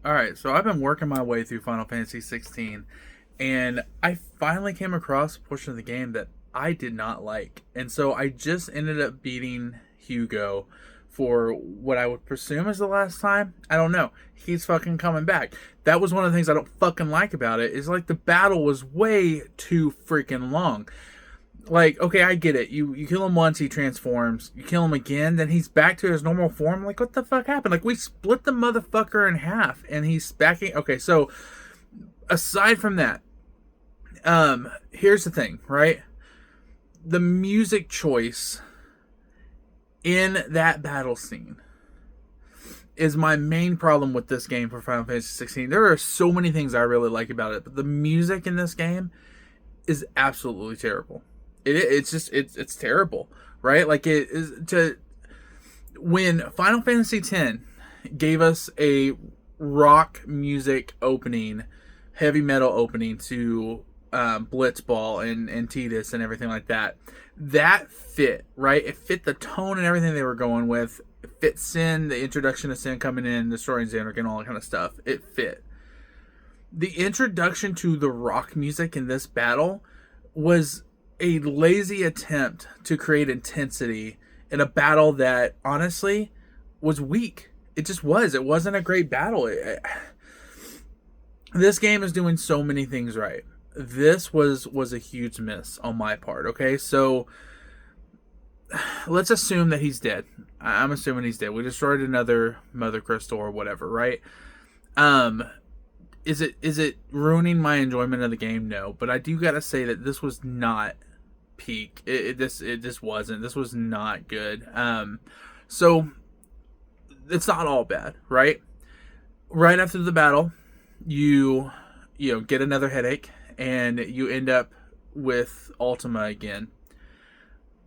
All right, so I've been working my way through Final Fantasy XVI, and I finally came across a portion of the game that I did not like. And so I just ended up beating Hugo for what I would presume is the last time. I don't know. He's fucking coming back. That was one of the things I don't fucking like about it, is like the battle was way too freaking long. Like, okay, I get it. You kill him once, he transforms. You kill him again, then he's back to his normal form. Like, what the fuck happened? Like, we split the motherfucker in half, and he's backing. Okay, so aside from that, here's the thing, right? The music choice in that battle scene is my main problem with this game for Final Fantasy 16. There are so many things I really like about it, but the music in this game is absolutely terrible. It's terrible, right? Like it is to when Final Fantasy X gave us a rock music opening, heavy metal opening to Blitzball and Tidus and everything like that. That fit, right? It fit the tone and everything they were going with. It fit Sin, the introduction of Sin coming in, destroying Xanark and all that kind of stuff. It fit. The introduction to the rock music in this battle was a lazy attempt to create intensity in a battle that honestly was weak. It just was. It wasn't a great battle. This game is doing so many things right. This was a huge miss on my part. Okay, so let's assume that he's dead. I'm assuming he's dead. We destroyed another Mother Crystal or whatever, right? Is it ruining my enjoyment of the game? No, but I do gotta say that this was not peak. It just wasn't. This was not good. So it's not all bad, right? Right after the battle, you get another headache and you end up with Ultima again.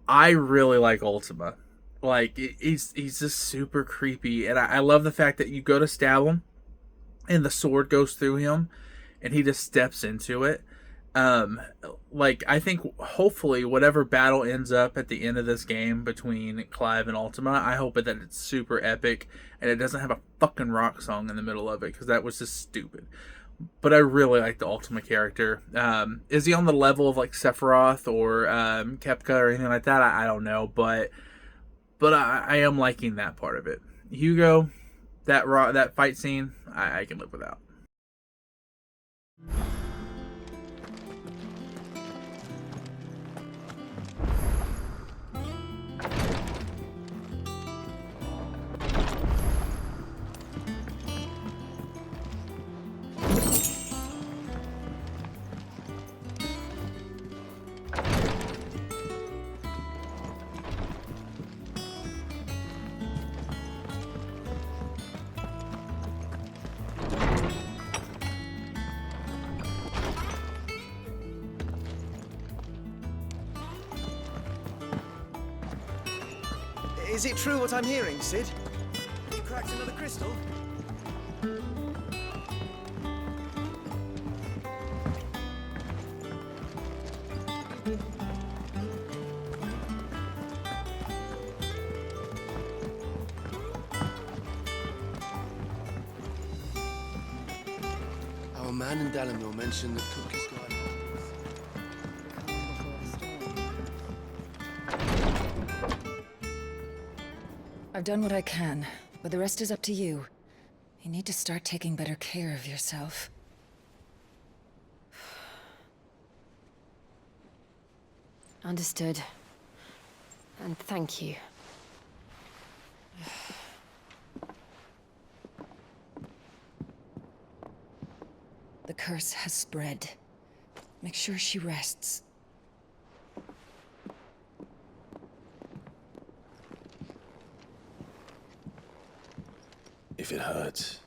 I really like Ultima. Like he's just super creepy, and I love the fact that you go to stab him, and the sword goes through him, and he just steps into it. Like I think hopefully whatever battle ends up at the end of this game between Clive and Ultima, I hope that it's super epic and it doesn't have a fucking rock song in the middle of it because that was just stupid. But I really like the Ultima character. Is he on the level of like Sephiroth or Kepka or anything like that? I don't know, but I am liking that part of it. Hugo, that fight scene, I can live without. Is it true what I'm hearing, Sid? You cracked another crystal? Our man in Dalamil mentioned the cook has got... I've done what I can, but the rest is up to you. You need to start taking better care of yourself. Understood. And thank you. The curse has spread. Make sure she rests. If it hurts,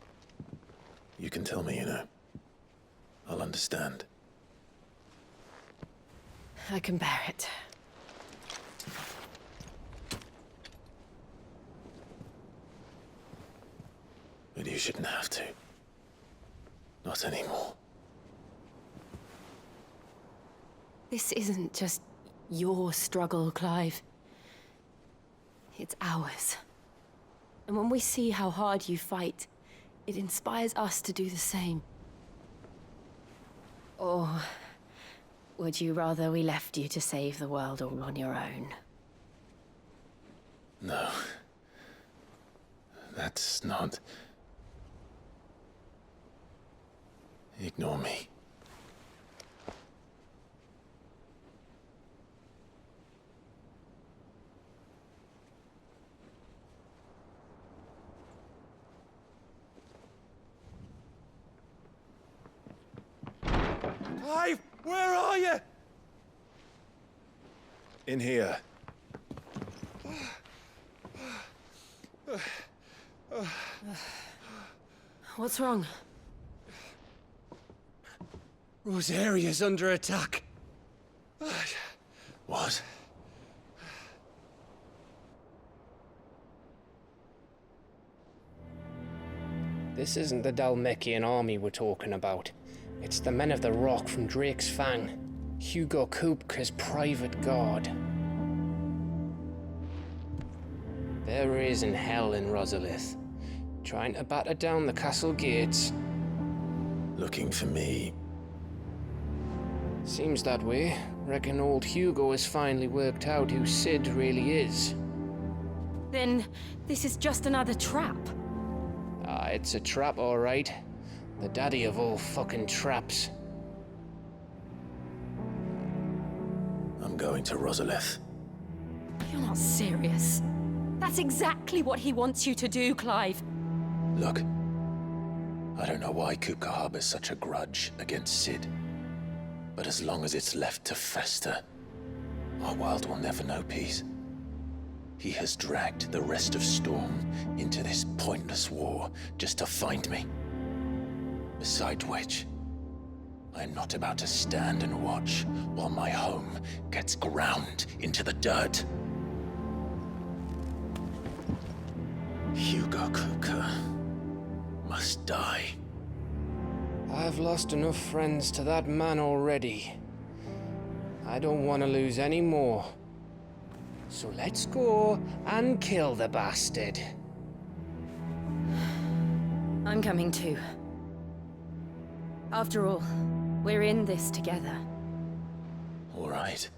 you can tell me, I'll understand. I can bear it. But you shouldn't have to. Not anymore. This isn't just your struggle, Clive. It's ours. And when we see how hard you fight, It inspires us to do the same. Or would you rather we left you to save the world all on your own? No. That's not... Ignore me. Clive, where are you? In here. What's wrong? Rosaria's under attack. What? This isn't the Dalmekian army we're talking about. It's the men of the Rock from Drake's Fang. Hugo Kupka's private guard. There is in hell in Rosalith, trying to batter down the castle gates. Looking for me? Seems that way. Reckon old Hugo has finally worked out who Sid really is. Then this is just another trap. Ah, it's a trap, all right. The daddy of all fucking traps. I'm going to Rosalith. You're not serious. That's exactly what he wants you to do, Clive. Look, I don't know why Kupka harbors such a grudge against Sid. But as long as it's left to fester, our world will never know peace. He has dragged the rest of Storm into this pointless war just to find me. Besides which, I'm not about to stand and watch while my home gets ground into the dirt. Hugo Kupka must die. I've lost enough friends to that man already. I don't want to lose any more. So let's go and kill the bastard. I'm coming too. After all, we're in this together. All right.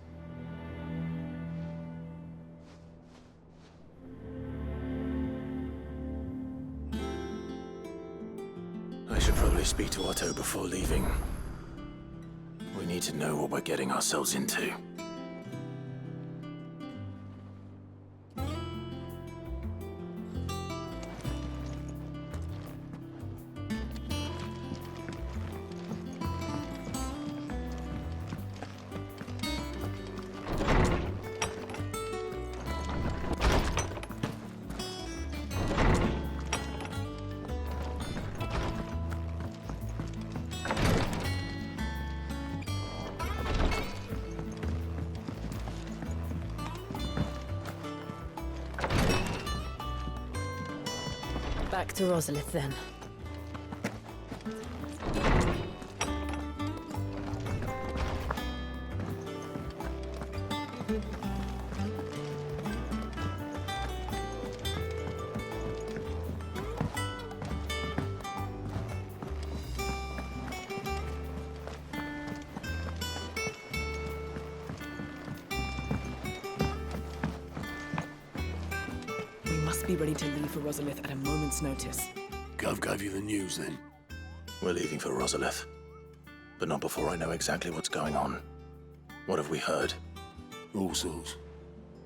I should probably speak to Otto before leaving. We need to know what we're getting ourselves into. Back to Rosalith, then. We must be ready to leave for Rosalith at a moment's notice. Gov gave you the news then? We're leaving for Rosalith. But not before I know exactly what's going on. What have we heard? All sorts.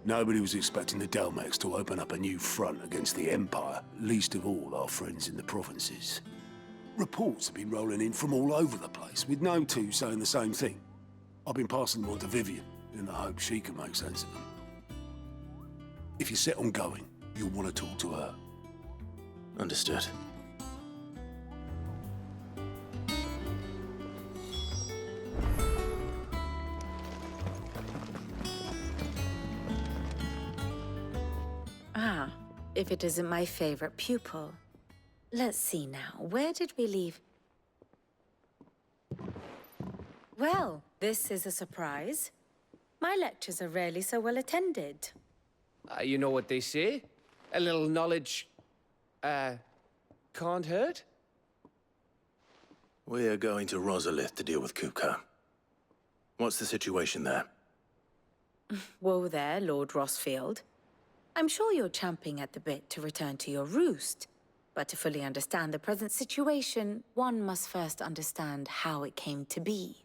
Nobody was expecting the Delmex to open up a new front against the Empire, least of all our friends in the provinces. Reports have been rolling in from all over the place, with no two saying the same thing. I've been passing them on to Vivian, in the hope she can make sense of them. If you're set on going, you'll want to talk to her. Understood. Ah, if it isn't my favorite pupil. Let's see now, where did we leave? Well, this is a surprise. My lectures are rarely so well attended. You know what they say? A little knowledge, can't hurt? We're going to Rosalith to deal with Kupka. What's the situation there? Whoa there, Lord Rossfield. I'm sure you're champing at the bit to return to your roost. But to fully understand the present situation, one must first understand how it came to be.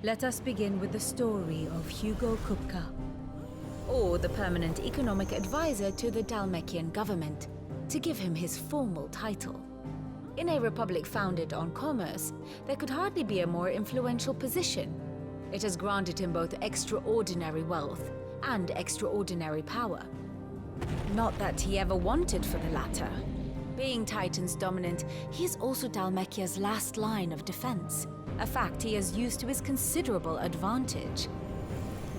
Let us begin with the story of Hugo Kupka, or the permanent economic advisor to the Dhalmekian government, to give him his formal title. In a republic founded on commerce, there could hardly be a more influential position. It has granted him both extraordinary wealth and extraordinary power. Not that he ever wanted for the latter. Being Titan's dominant, he is also Dhalmekia's last line of defense, a fact he has used to his considerable advantage.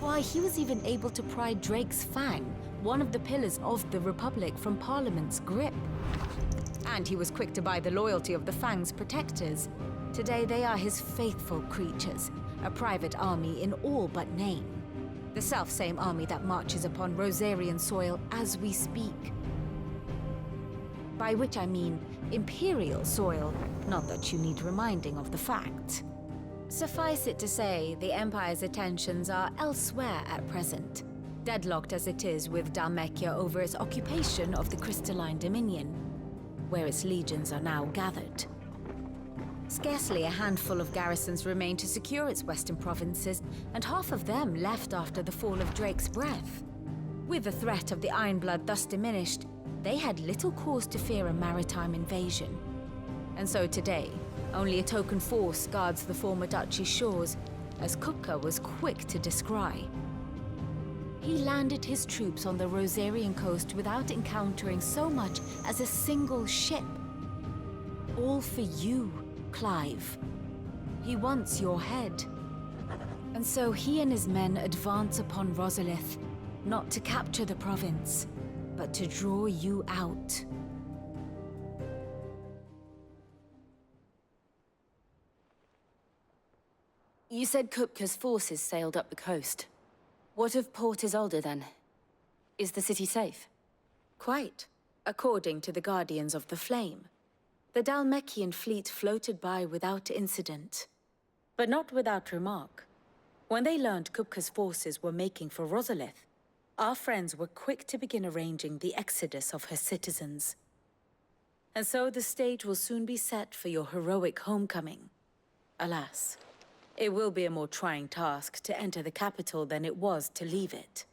Why, he was even able to pry Drake's Fang, one of the pillars of the Republic, from Parliament's grip. And he was quick to buy the loyalty of the Fang's protectors. Today they are his faithful creatures, a private army in all but name. The self-same army that marches upon Rosarian soil as we speak. By which I mean Imperial soil, not that you need reminding of the fact. Suffice it to say, the Empire's attentions are elsewhere at present, deadlocked as it is with Dhalmekia over its occupation of the Crystalline Dominion, where its legions are now gathered. Scarcely a handful of garrisons remain to secure its western provinces, and half of them left after the fall of Drake's Breath. With the threat of the Ironblood thus diminished, they had little cause to fear a maritime invasion. And so today, only a token force guards the former duchy's shores, as Kupka was quick to descry. He landed his troops on the Rosarian coast without encountering so much as a single ship. All for you, Clive. He wants your head. And so he and his men advance upon Rosalith, not to capture the province, but to draw you out. You said Kupka's forces sailed up the coast. What of Port Isolde, then? Is the city safe? Quite, according to the Guardians of the Flame. The Dhalmekian fleet floated by without incident. But not without remark. When they learned Kupka's forces were making for Rosalith, our friends were quick to begin arranging the exodus of her citizens. And so the stage will soon be set for your heroic homecoming. Alas, it will be a more trying task to enter the capital than it was to leave it.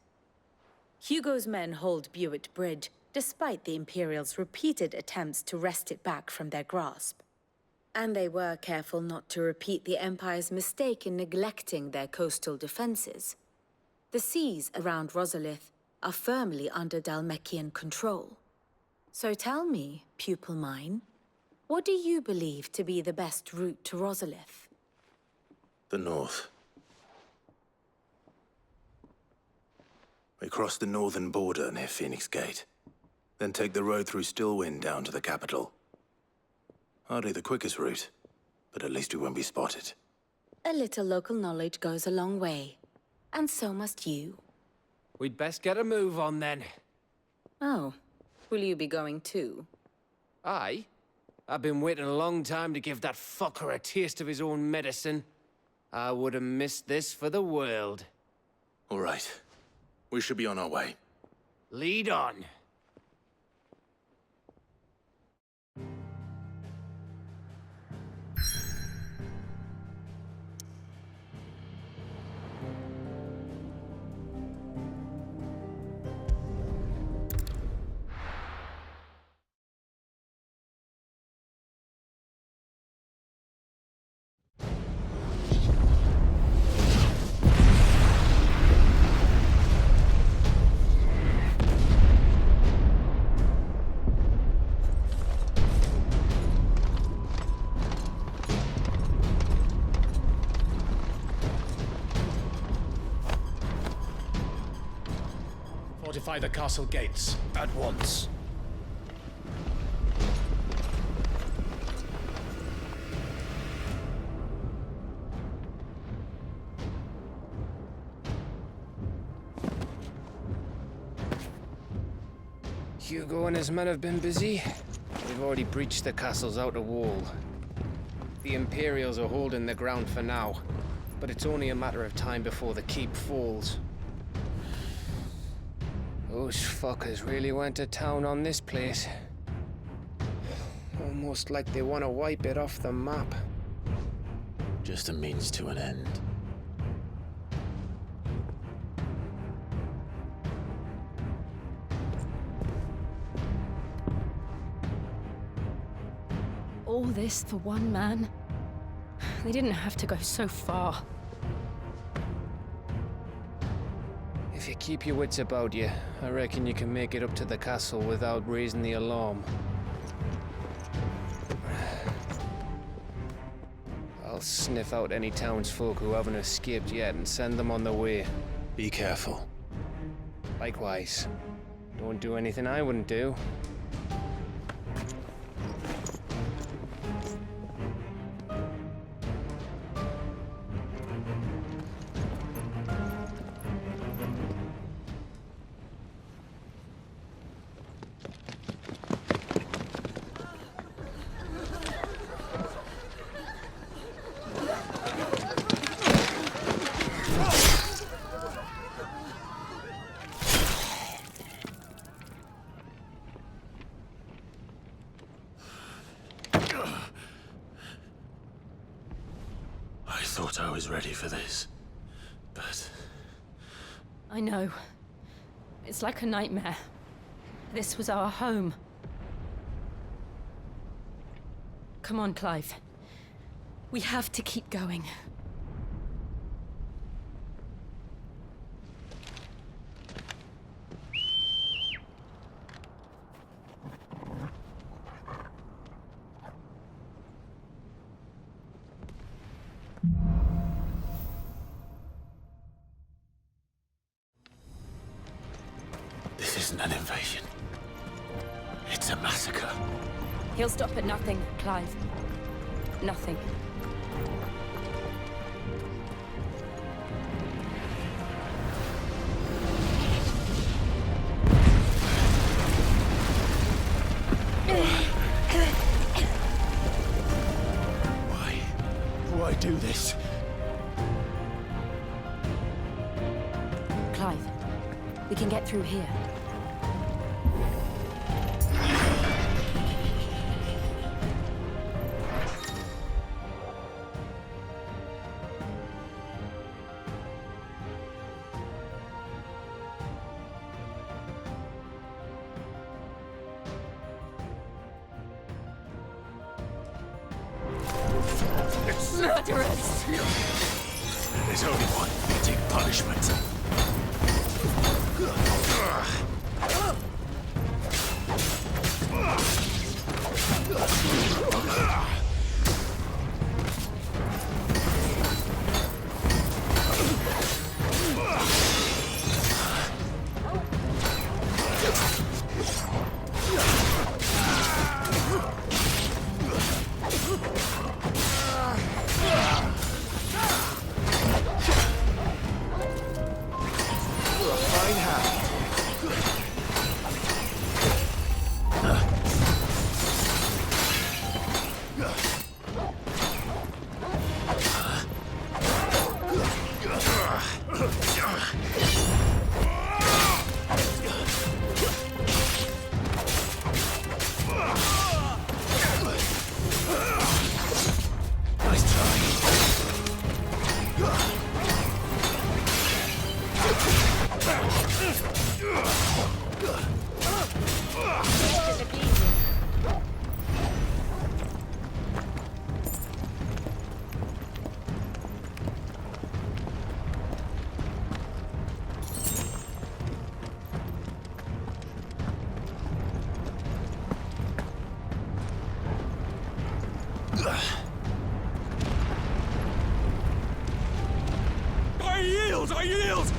Hugo's men hold Buett Bridge, despite the Imperials' repeated attempts to wrest it back from their grasp. And they were careful not to repeat the Empire's mistake in neglecting their coastal defenses. The seas around Rosalith are firmly under Dhalmekian control. So tell me, pupil mine, what do you believe to be the best route to Rosalith? The north. We cross the northern border near Phoenix Gate. Then take the road through Stillwind down to the capital. Hardly the quickest route, but at least we won't be spotted. A little local knowledge goes a long way. And so must you. We'd best get a move on then. Oh, will you be going too? Aye. I've been waiting a long time to give that fucker a taste of his own medicine. I would have missed this for the world. All right. We should be on our way. Lead on. Fortify the castle gates, at once. Hugo and his men have been busy. They've already breached the castle's outer wall. The Imperials are holding the ground for now, but it's only a matter of time before the keep falls. Those fuckers really went to town on this place. Almost like they want to wipe it off the map. Just a means to an end. All this for one man? They didn't have to go so far. If you keep your wits about you, I reckon you can make it up to the castle without raising the alarm. I'll sniff out any townsfolk who haven't escaped yet and send them on their way. Be careful. Likewise. Don't do anything I wouldn't do. I thought I was ready for this, but... I know. It's like a nightmare. This was our home. Come on, Clive. We have to keep going. This isn't an invasion. It's a massacre. He'll stop at nothing, Clive. Nothing. Why do this? Clive, we can get through here. Murderers! There's only one fitting punishment. I yield!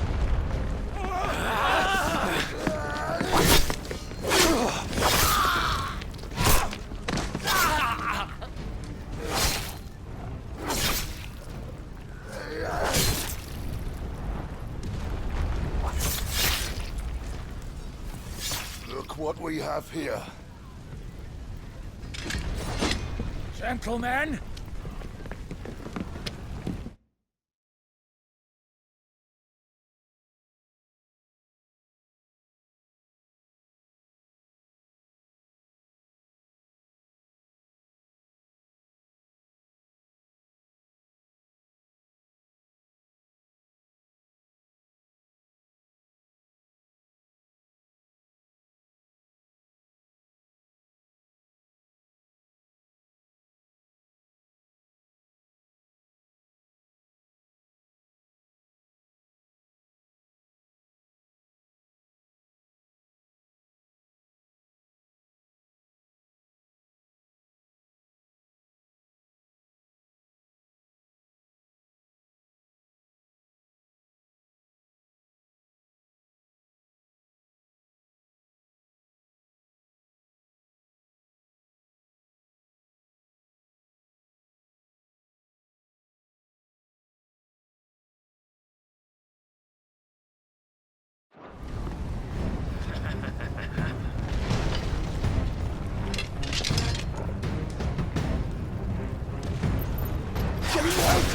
what we have here. Gentlemen!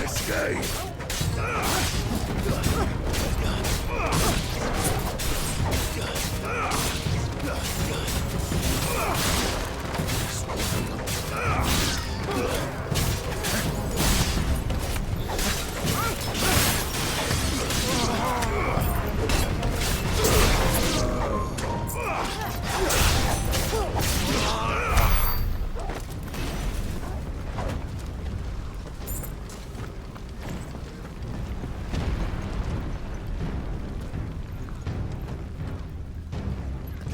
Escape!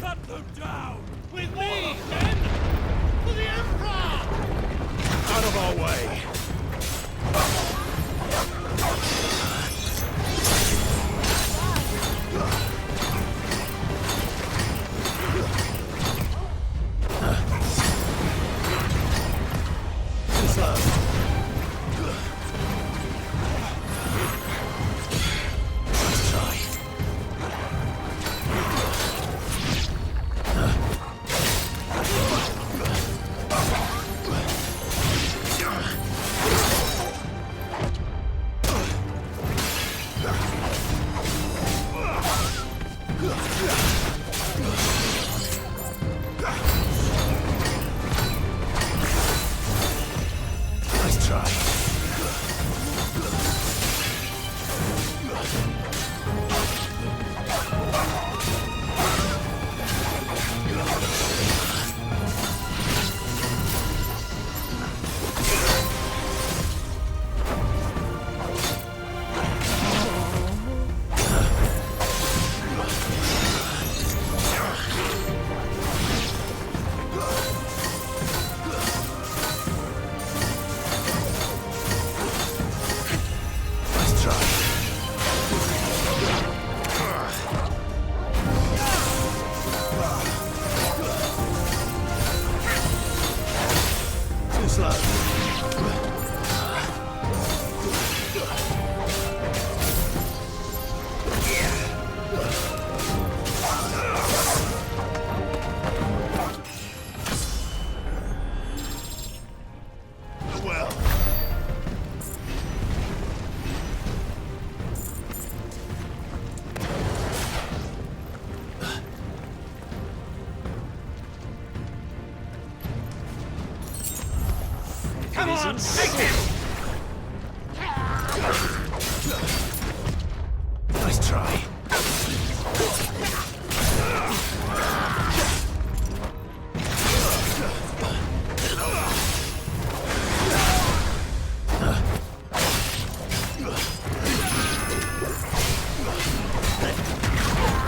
Cut them down! With me, then! For the Emperor! Out of our way! Come on, take him! Nice try.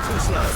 Too slow.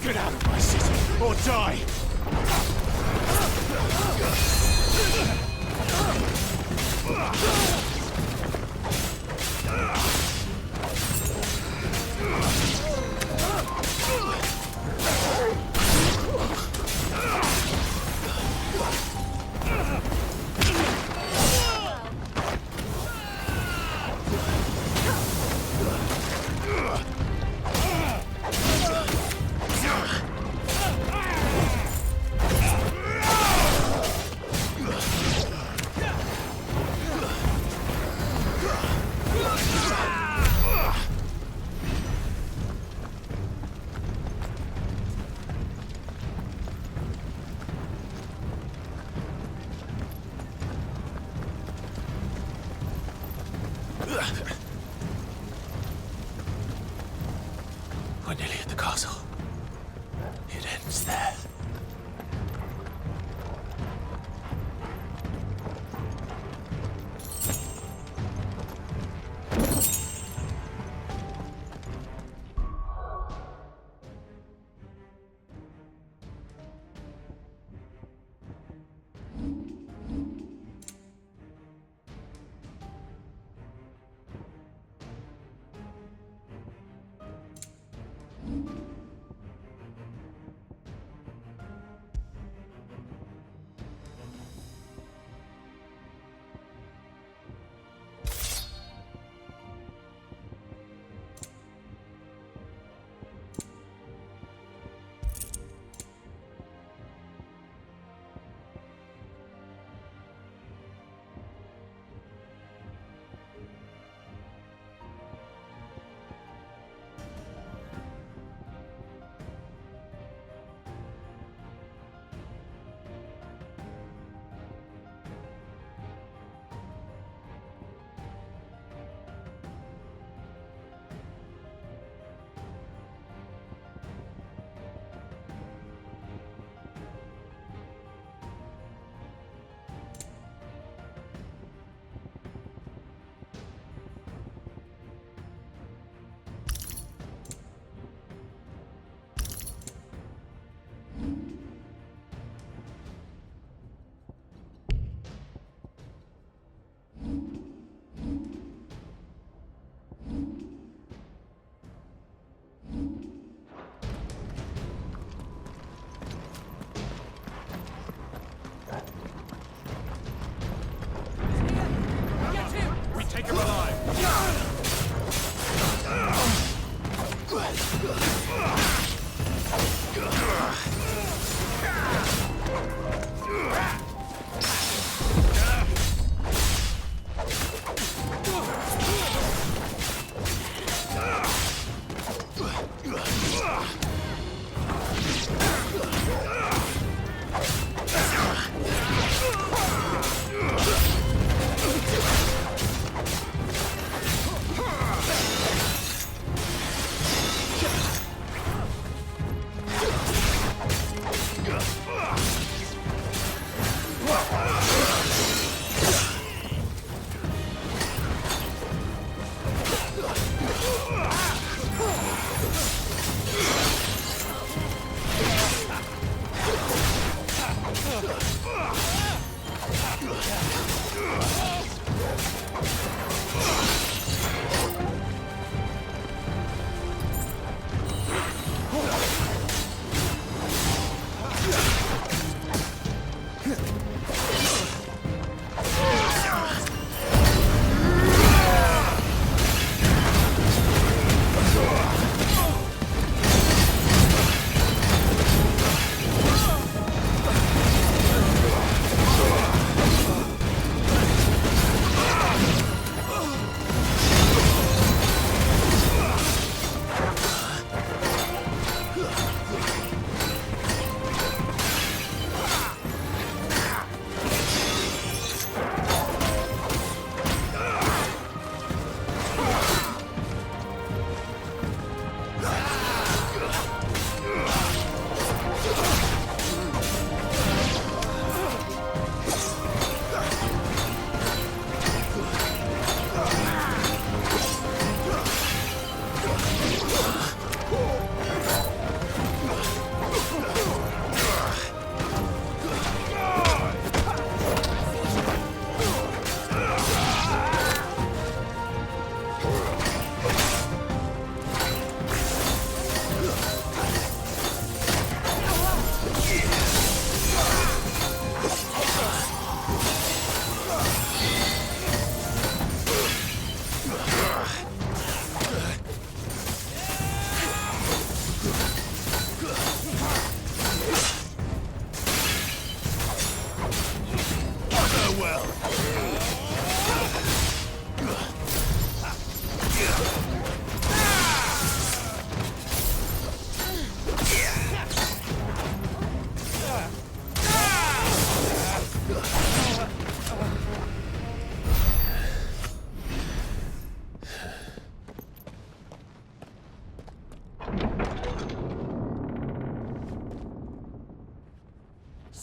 Get out of my city, or die! We're nearly at the castle. It ends there.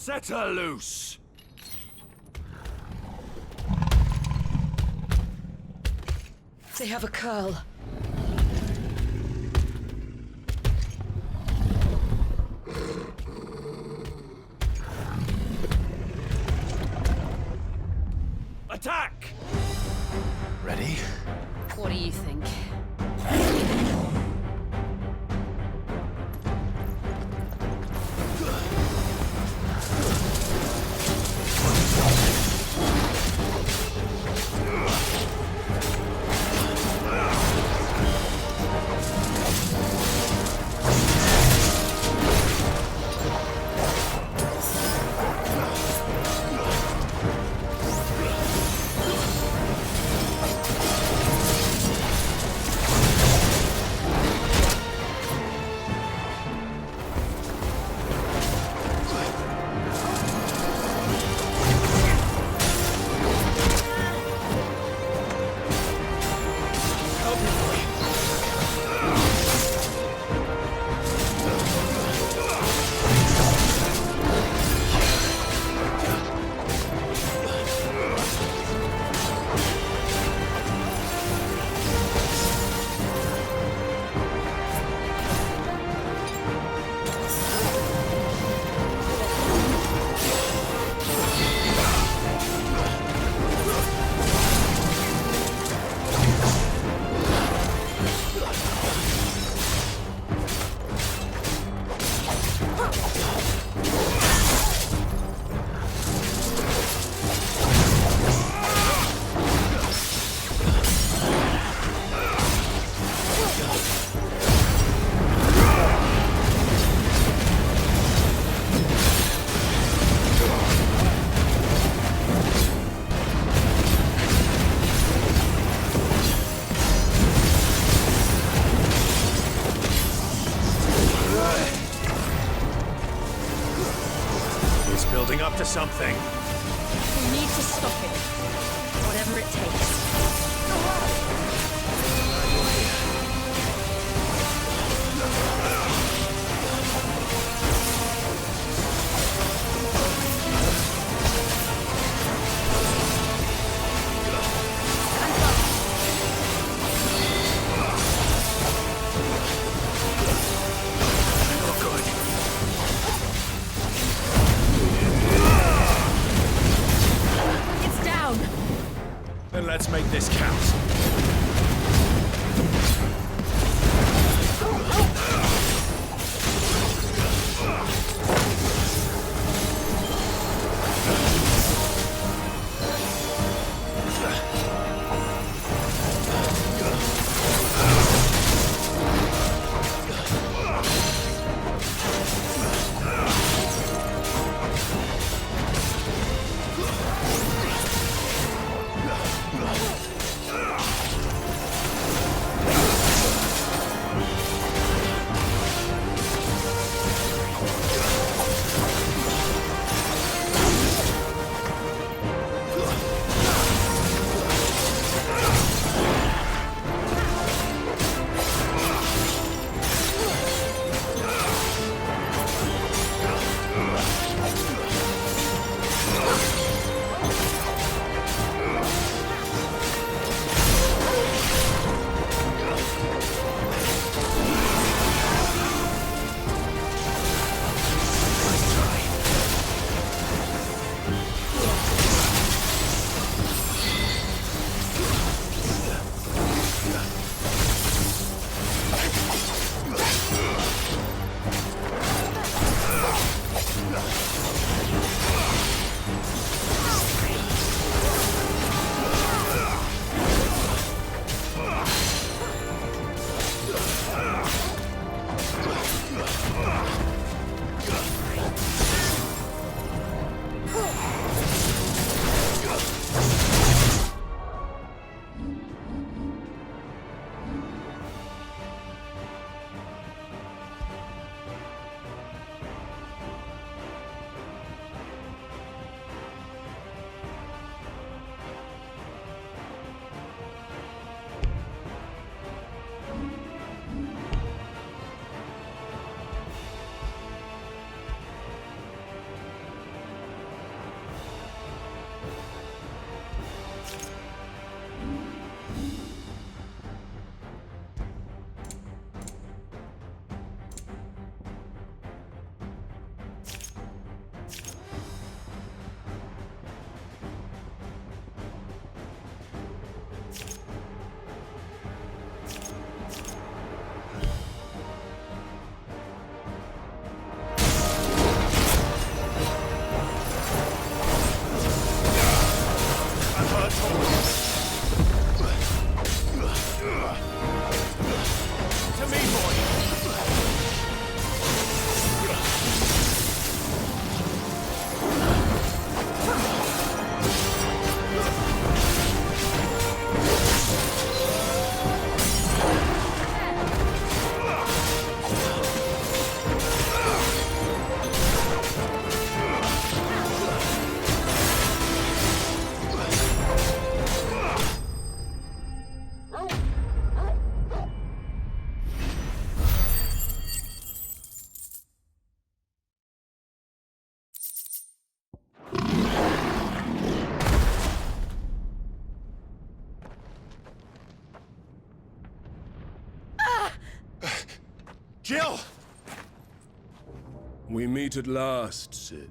Set her loose! They have a curl. Attack! Ready? What do you think? Building up to something. We need to stop it. Whatever it takes. It's down. Then let's make this count. Jill! We meet at last, Sid.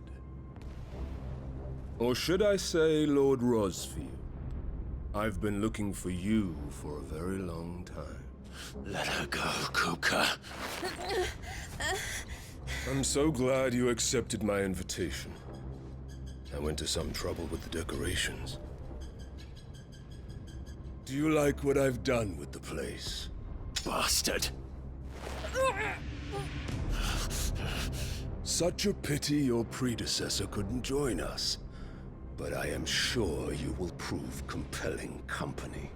Or should I say, Lord Rosfield? I've been looking for you for a very long time. Let her go, Kupka. I'm so glad you accepted my invitation. I went to some trouble with the decorations. Do you like what I've done with the place? Bastard. Such a pity your predecessor couldn't join us. But I am sure you will prove compelling company.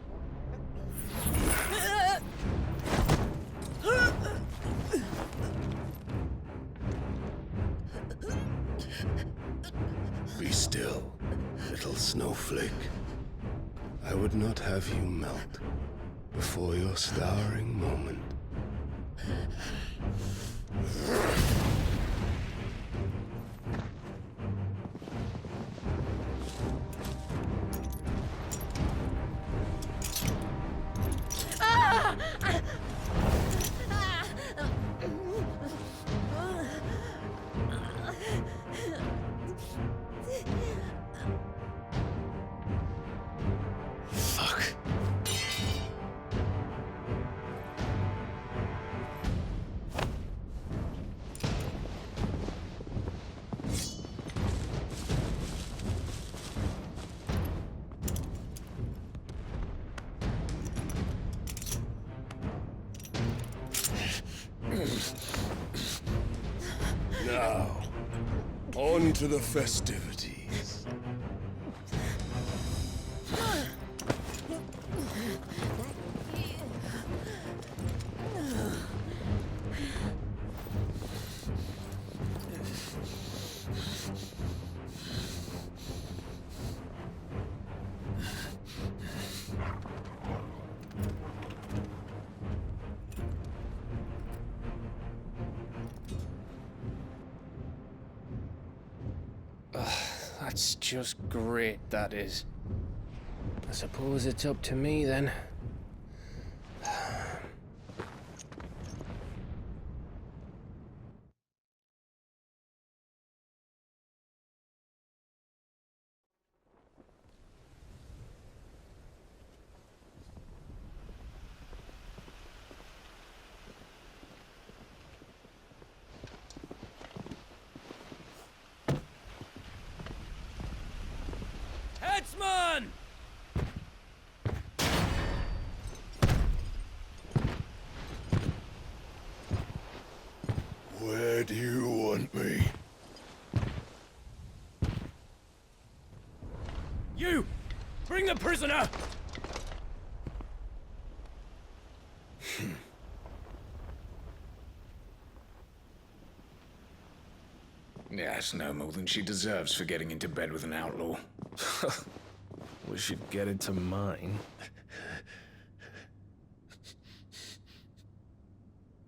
Be still, little snowflake. I would not have you melt before your starring moment. Fuck. Now, on to the festivities. That's just great, that is. I suppose it's up to me then. Headsman! Where do you want me? You! Bring the prisoner! Yeah, it's no more than she deserves for getting into bed with an outlaw. We should get it to mine.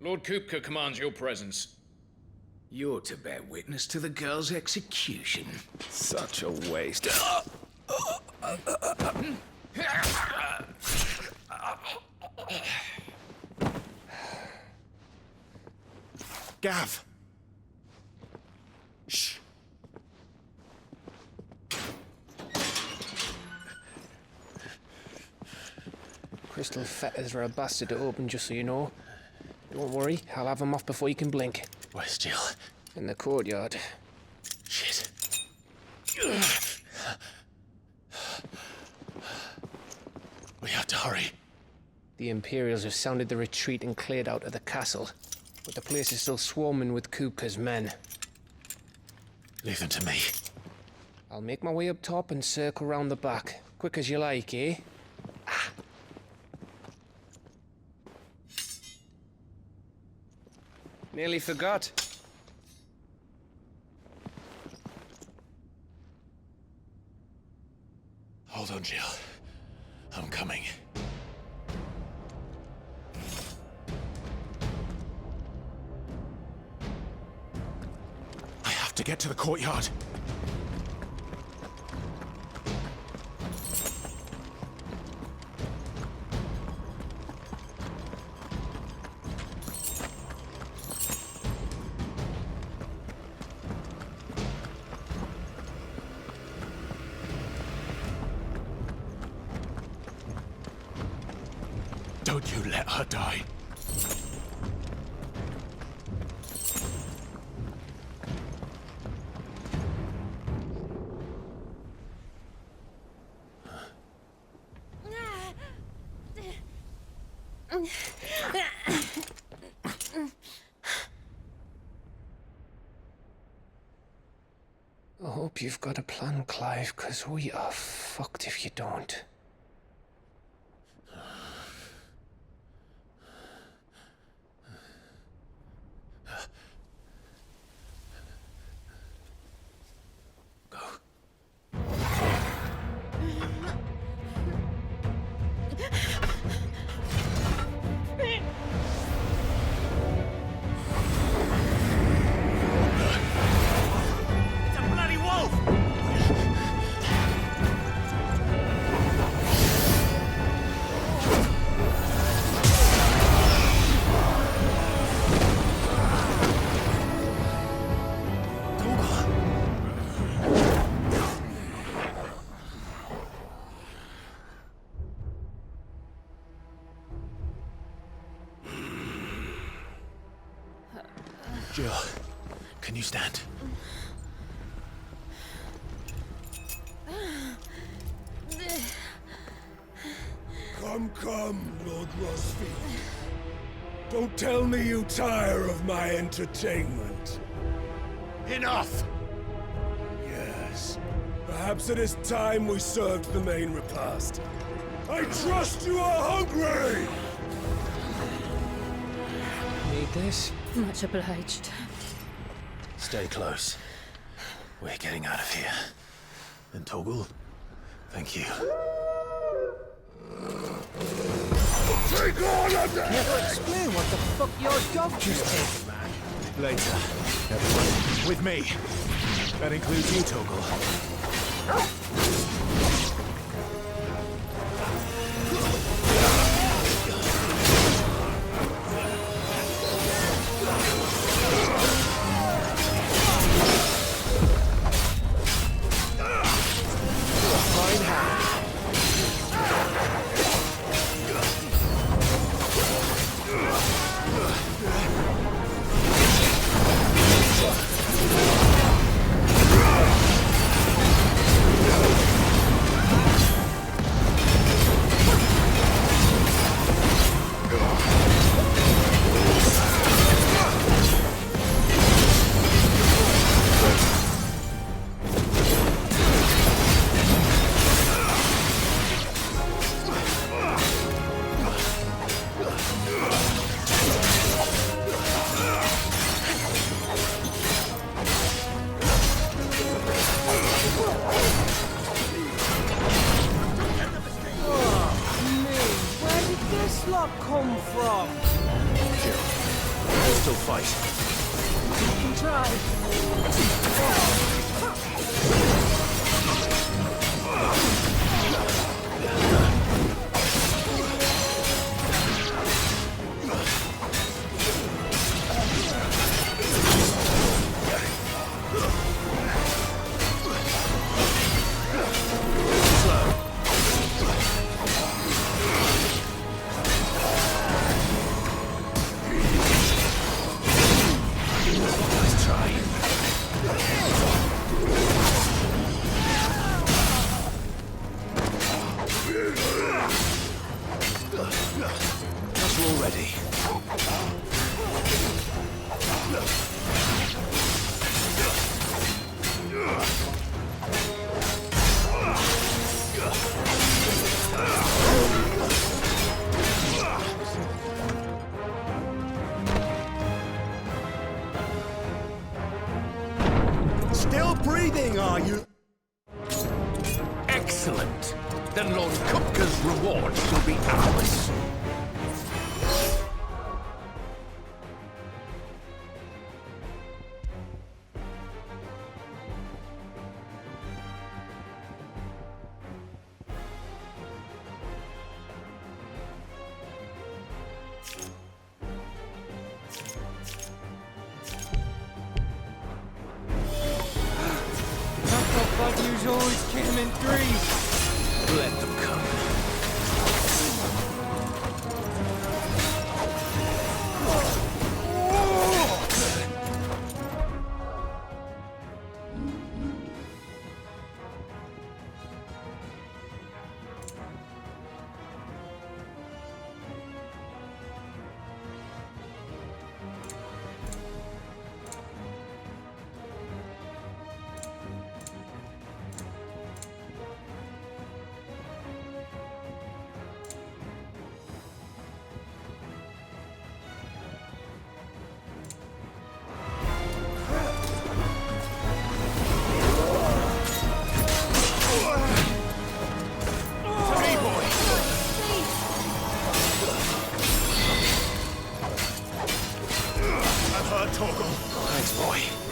Lord Kupka commands your presence. You're to bear witness to the girl's execution. Such a waste. Gav! Shh! Crystal fetters are a bastard to open, just so you know. Don't worry, I'll have them off before you can blink. Where's Jill? In the courtyard. Shit. We have to hurry. The Imperials have sounded the retreat and cleared out of the castle. But the place is still swarming with Kupka's men. Leave them to me. I'll make my way up top and circle round the back. Quick as you like, eh? Nearly forgot. Hold on, Jill. I'm coming. I have to get to the courtyard. Don't you let her die. I hope you've got a plan, Clive, because we are fucked if you don't. Jill, can you stand? Come, Lord Rosfield. Don't tell me you tire of my entertainment. Enough! Yes. Perhaps it is time we served the main repast. I trust you are hungry! Need this? Much obliged. Stay close. We're getting out of here. And Toggle, thank you. Take all of that! Never explain what the fuck your dog just did. Later. Everyone, with me. That includes you, Toggle. Come from? Jill, we'll still fight. You can try. Still breathing, are you? Excellent. Then Lord Kupka's reward shall be ours. Bad news always came in threes. Let them come. hurt, Torgal. Thanks, boy.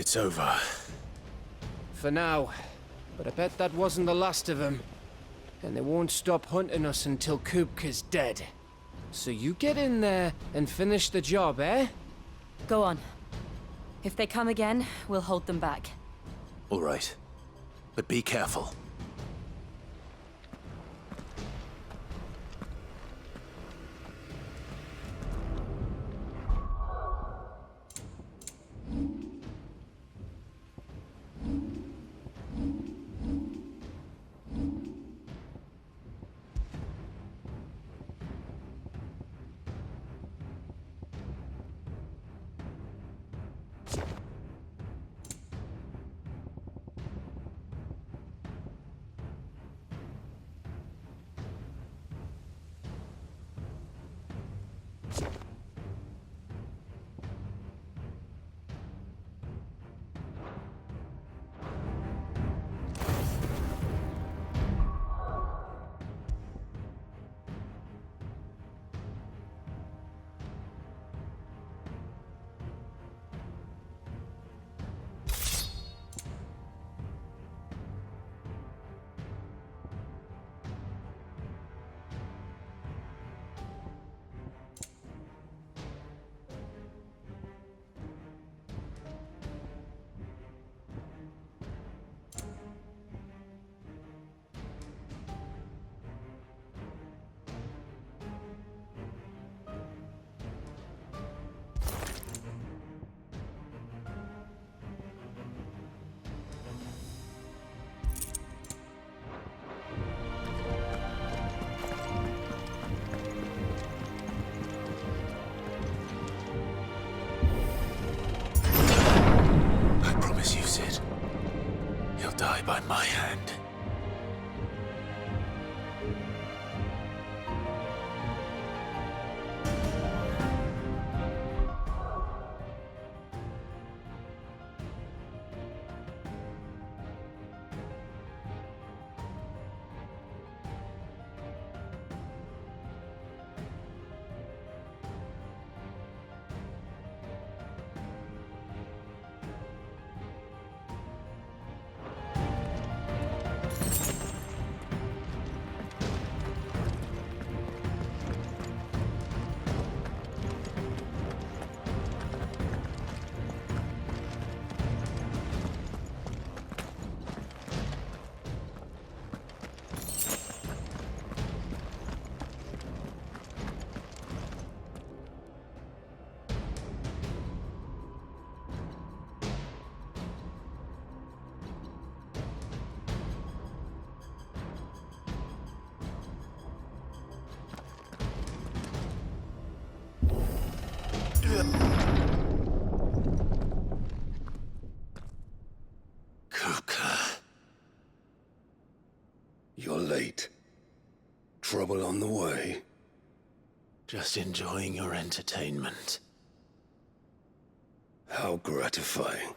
It's over. For now. But I bet that wasn't the last of them. And they won't stop hunting us until Kupka's dead. So you get in there and finish the job, eh? Go on. If they come again, we'll hold them back. All right. But be careful. Kupka. You're late. Trouble on the way? Just enjoying your entertainment. How gratifying.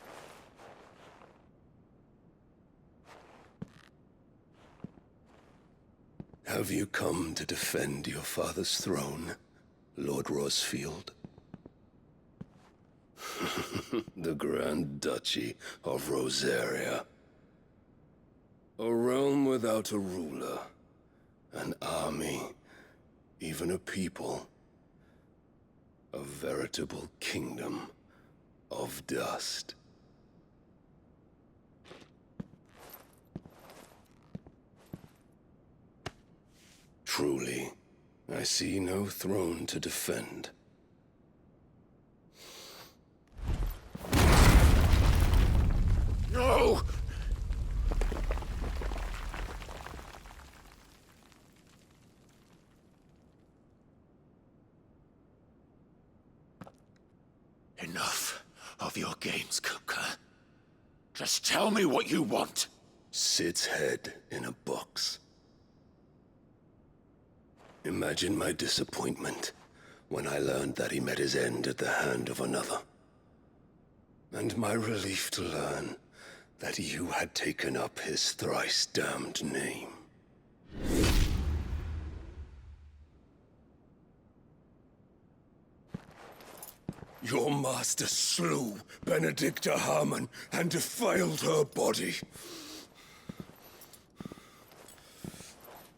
Have you come to defend your father's throne, Lord Rosfield? The Grand Duchy of Rosaria. A realm without a ruler, an army, even a people. A veritable kingdom of dust. Truly, I see no throne to defend. No! Enough of your games, Kupka. Just tell me what you want. Sid's head in a box. Imagine my disappointment when I learned that he met his end at the hand of another. And my relief to learn that you had taken up his thrice-damned name. Your master slew Benedicta Harmon and defiled her body.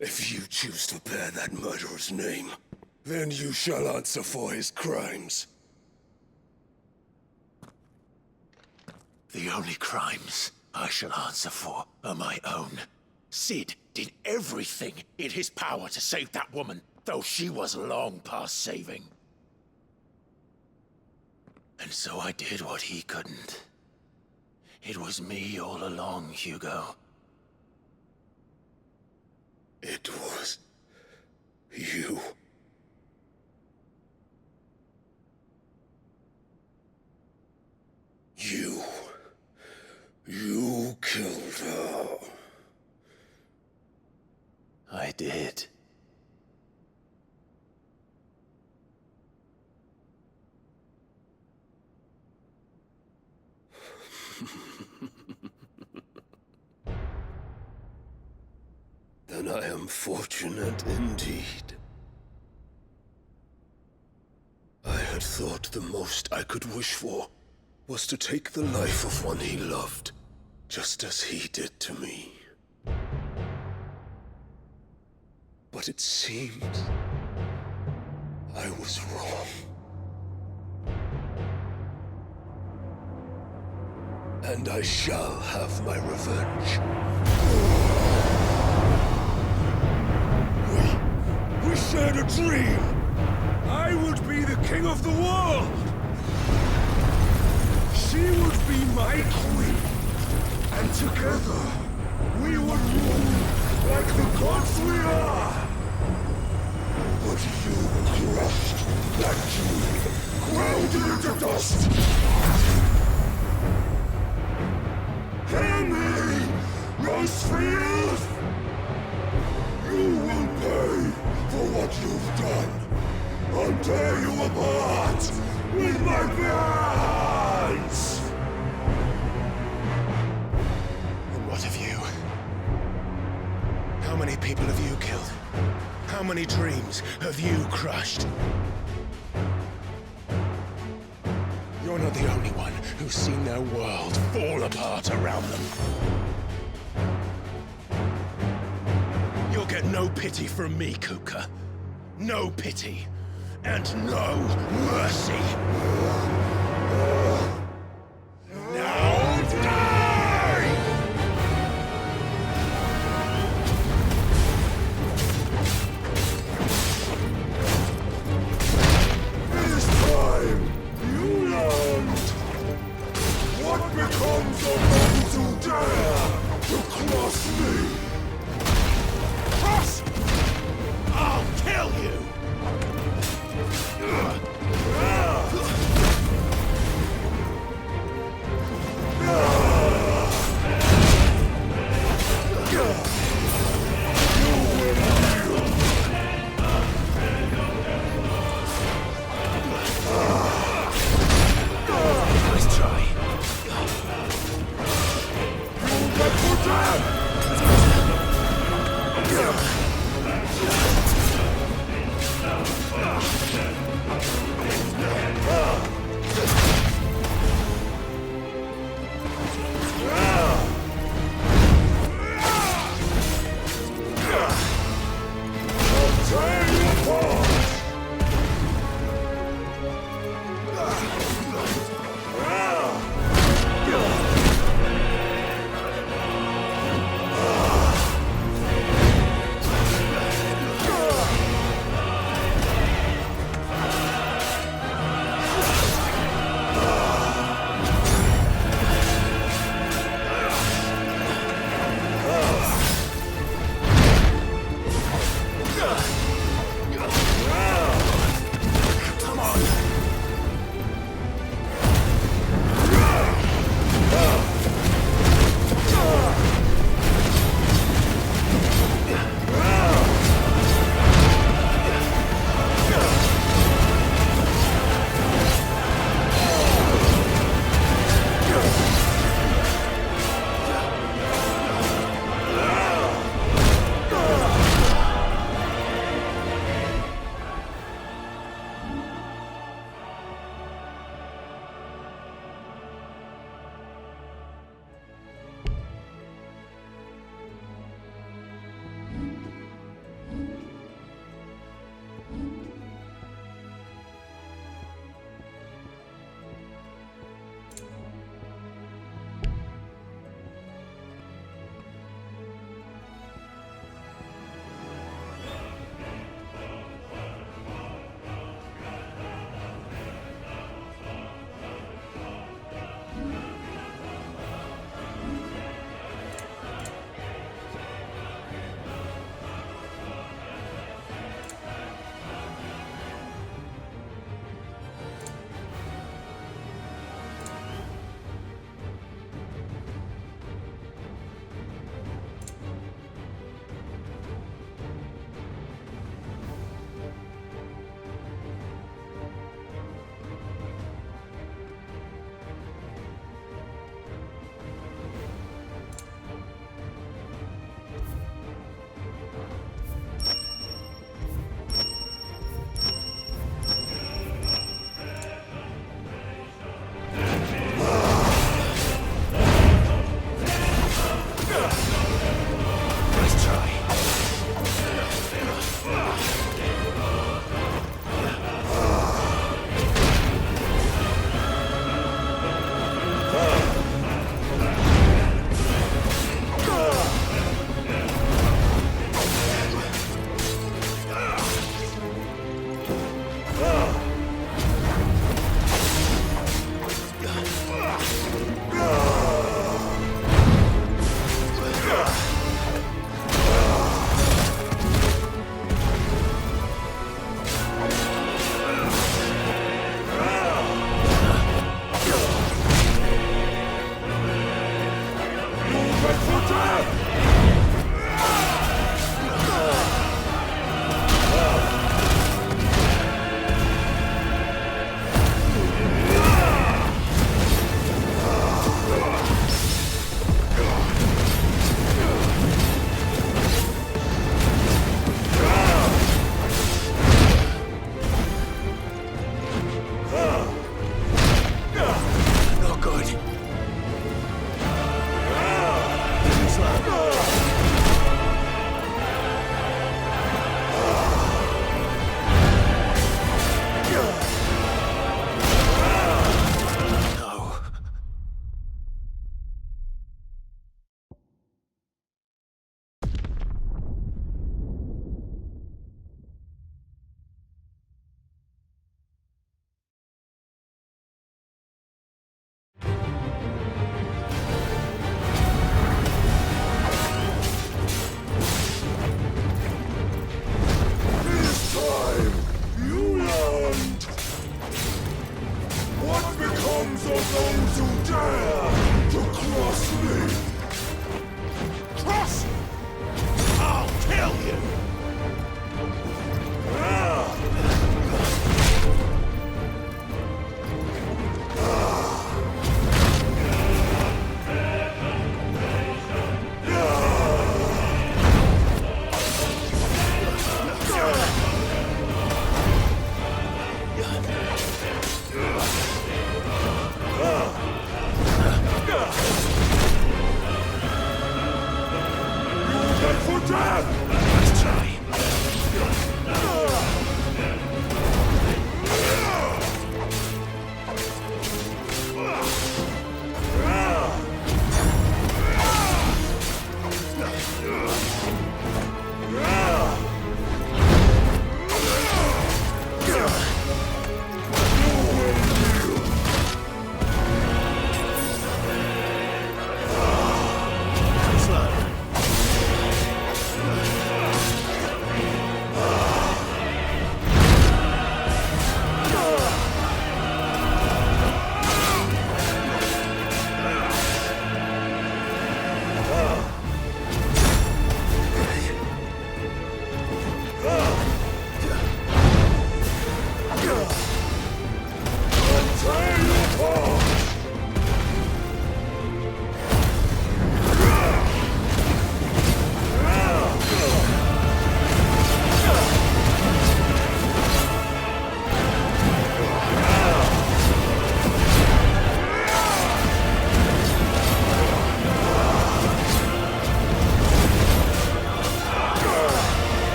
If you choose to bear that murderer's name, then you shall answer for his crimes. The only crimes I shall answer for are my own. Sid did everything in his power to save that woman, though she was long past saving. And so I did what he couldn't. It was me all along, Hugo. It was you. You killed her. I did. Then I am fortunate indeed. I had thought the most I could wish for was to take the life of one he loved, just as he did to me. But it seems I was wrong. And I shall have my revenge. We shared a dream! I would be the king of the world! She would be my queen! And together, we would rule like the gods we are! But you crushed that dream, ground it into dust! Hear me, Rosefield! You will pay for what you've done. I'll tear you apart with my hands! And what of you? How many people have you killed? How many dreams have you crushed? You're not the only one who's seen their world fall apart around them. You'll get no pity from me, Kupka. No pity. And no mercy. Now die! This time, you learned what becomes of those who dare to cross me! Cross! I'll kill you!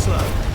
slow.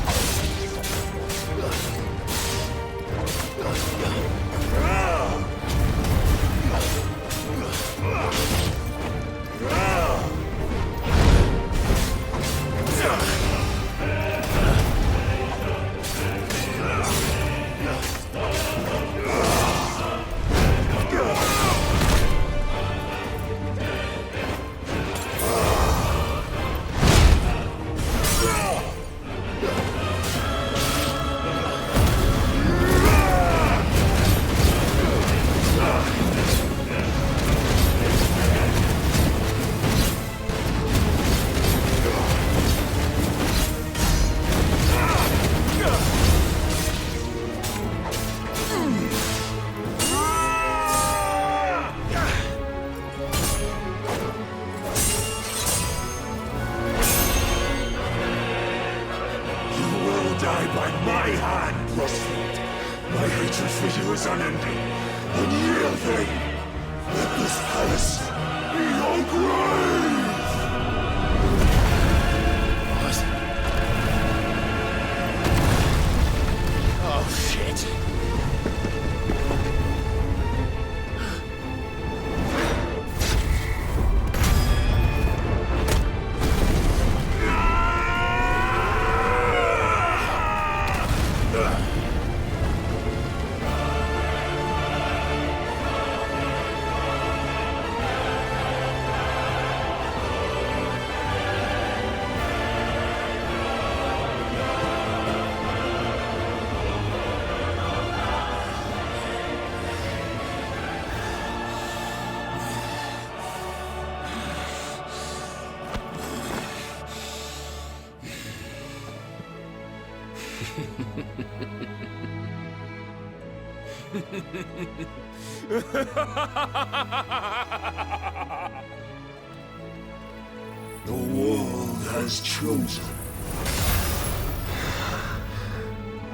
The world has chosen.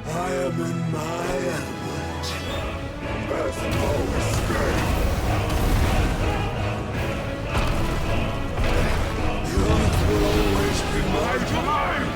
I am in my element. There's no escape. The earth will always be my domain.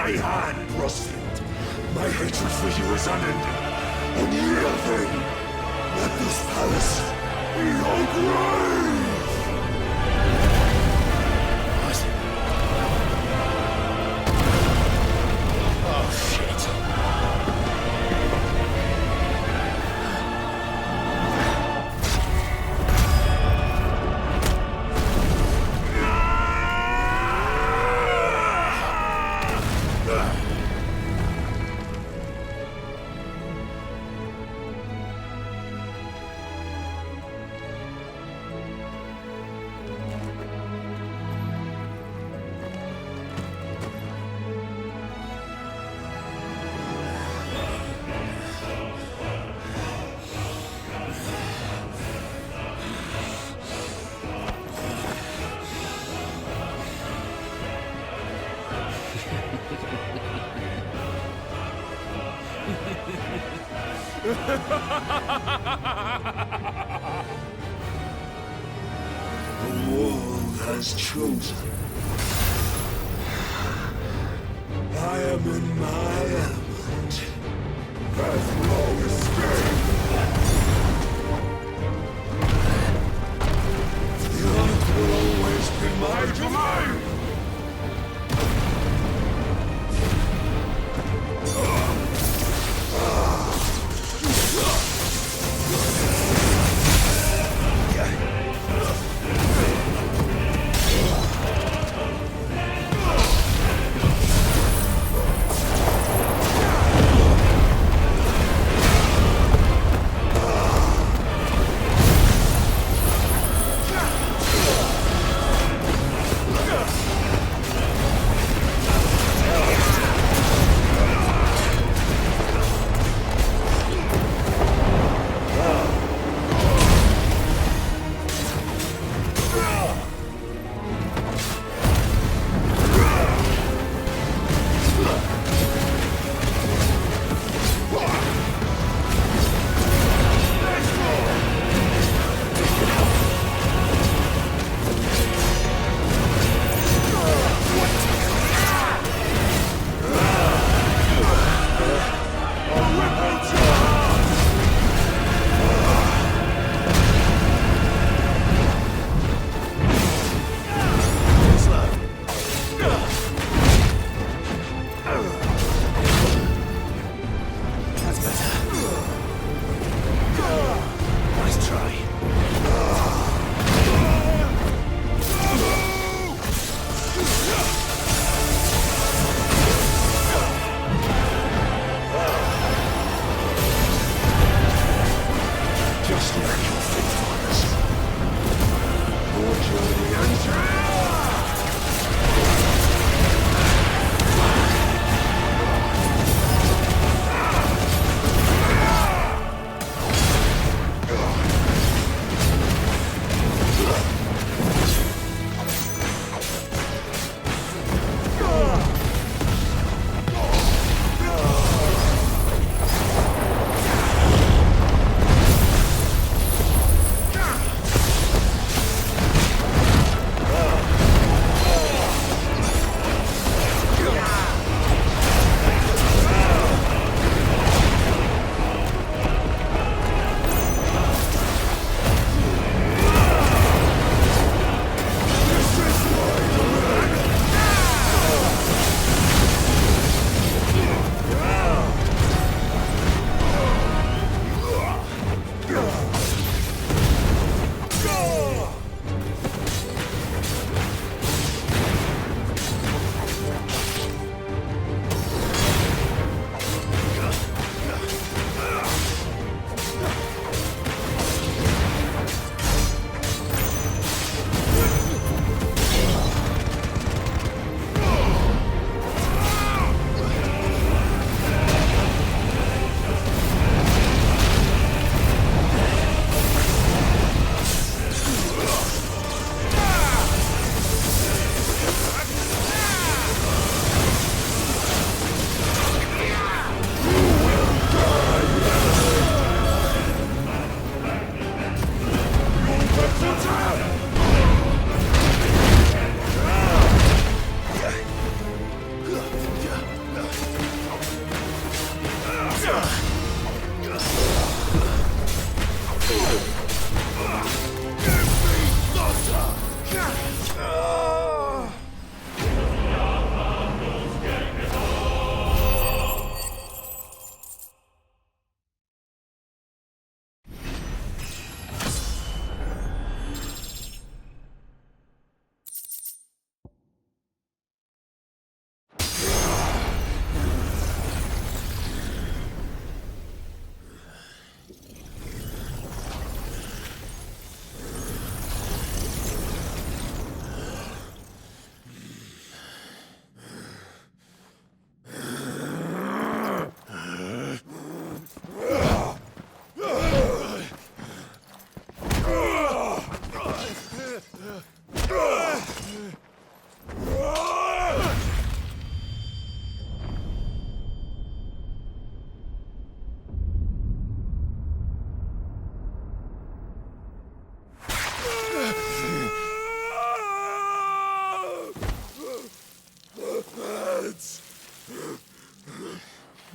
my hand, Rosfield. My hatred for you is unending. And yield then. Let this palace be your grave! Oh, shit. The world has chosen. I am in my element. There's no escape. The earth will always be my domain.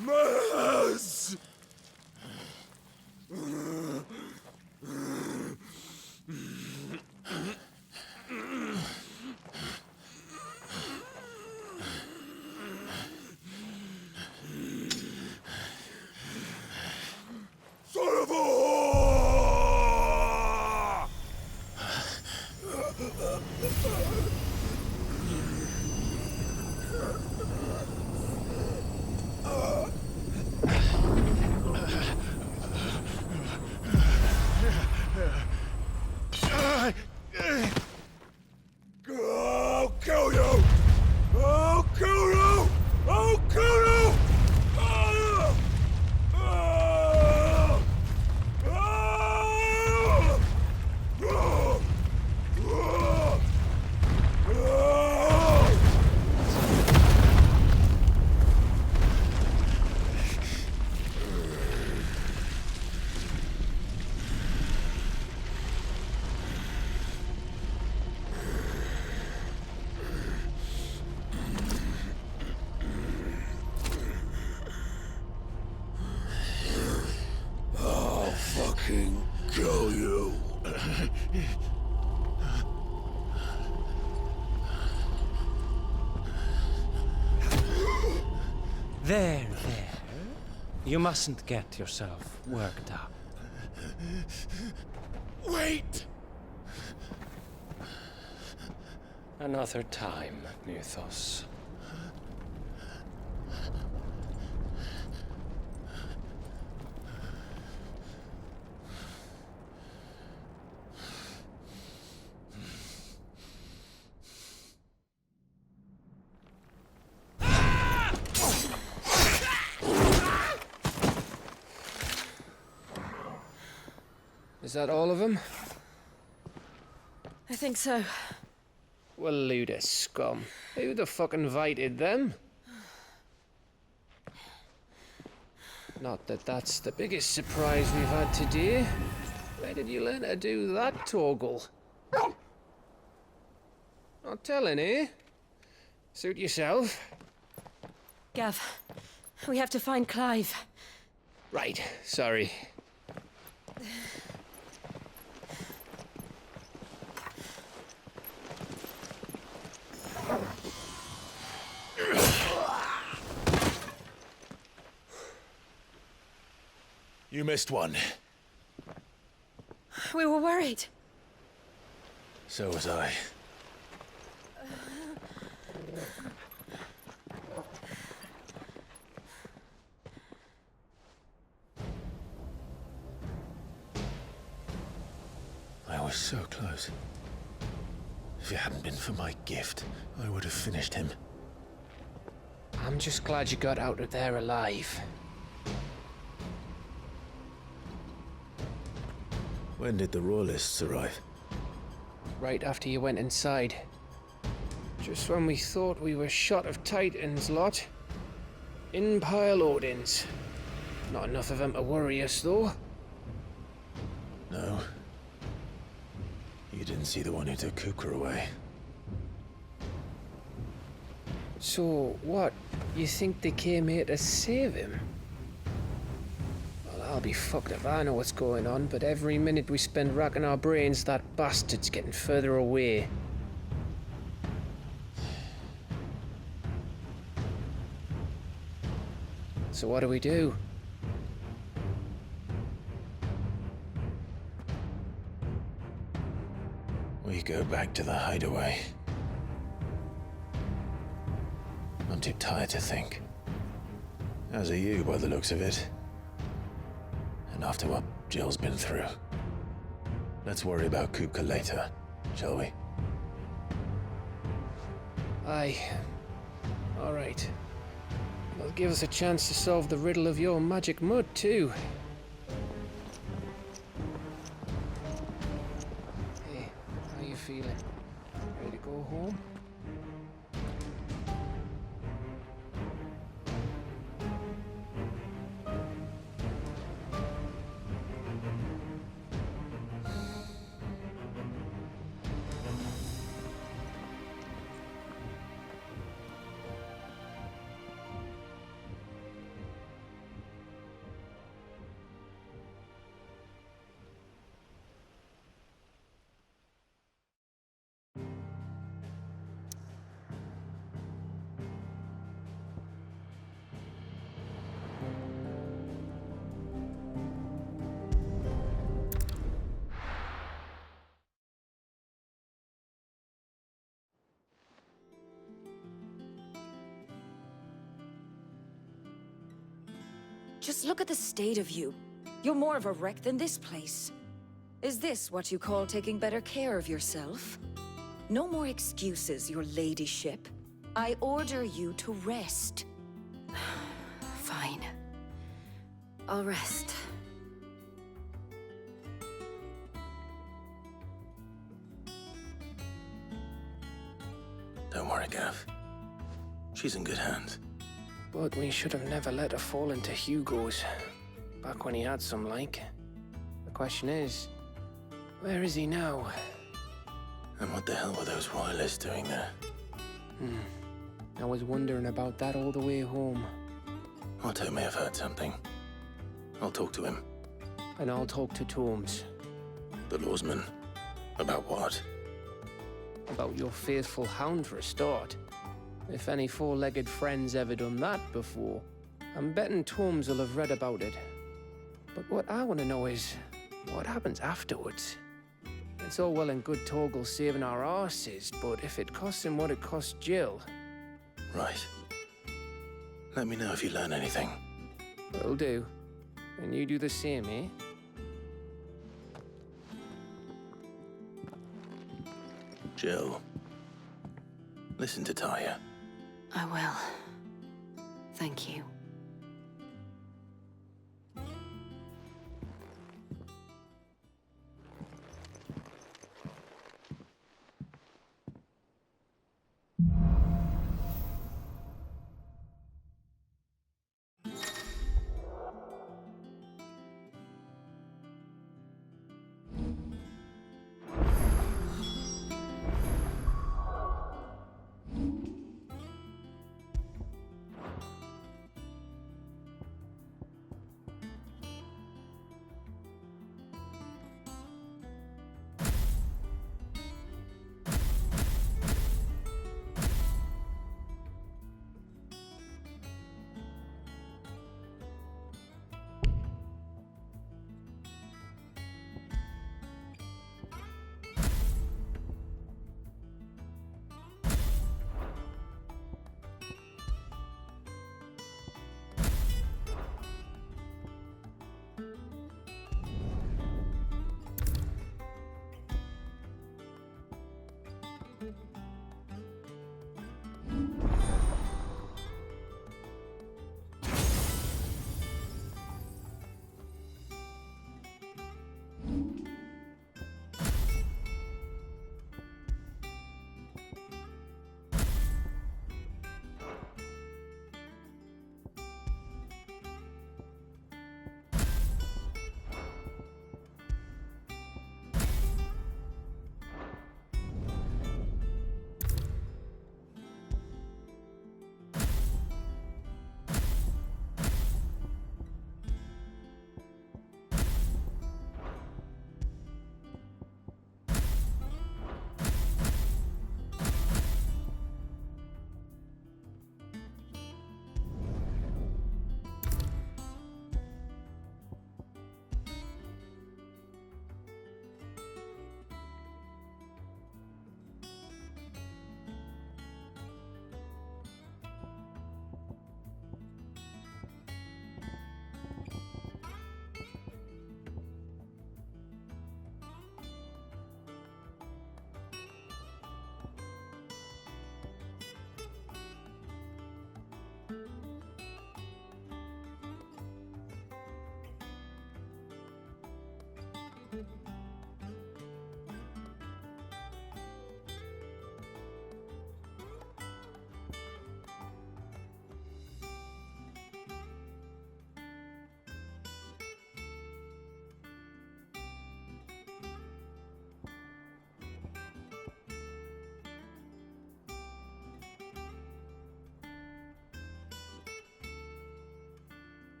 Maz! Son of a whore! I'll kill you! I'll kill you! I'll kill you! Ah! Ah! Ah! Ah! Ah! Ah! I'll fucking kill you. There. You mustn't get yourself worked up. Wait! Another time, Mythos. Is that all of them? I think so. Well, Luda scum. Who the fuck invited them? Not that that's the biggest surprise we've had today. Where did you learn to do that, Torgal? Not telling, eh? Suit yourself. Gav, we have to find Clive. Right, sorry. You missed one. We were worried. So was I. I was so close. If it hadn't been for my gift, I would have finished him. I'm just glad you got out of there alive. When did the Royalists arrive? Right after you went inside. Just when we thought we were shot of Titans, lot. In pile Odins. Not enough of them to worry us, though. No. You didn't see the one who took Kupka away. So, what? You think they came here to save him? Well, I'll be fucked if I know what's going on, but every minute we spend racking our brains, that bastard's getting further away. So what do we do? We go back to the hideaway. I'm too tired to think. As are you, by the looks of it. And after what Jill's been through. Let's worry about Kupka later, shall we? Aye. All right. That'll give us a chance to solve the riddle of your magic mud, too. Hey, how you feeling? Ready to go home? Just look at the state of you. You're more of a wreck than this place. Is this what you call taking better care of yourself? No more excuses, your ladyship. I order you to rest. Fine. I'll rest. Don't worry, Gav. She's in good hands. But we should have never let her fall into Hugo's. Back when he had some like. The question is, where is he now? And what the hell were those royalists doing there? I was wondering about that all the way home. Otto may have heard something. I'll talk to him. And I'll talk to Tomes. The lawsman. About what? About your faithful hound for a start. If any four-legged friend's ever done that before, I'm betting Tomes will have read about it. But what I want to know is, what happens afterwards? It's all well and good Torgal saving our arses, but if it costs him what it cost Jill... Right. Let me know if you learn anything. Will do. And you do the same, eh? Jill. Listen to Taya. I will. Thank you.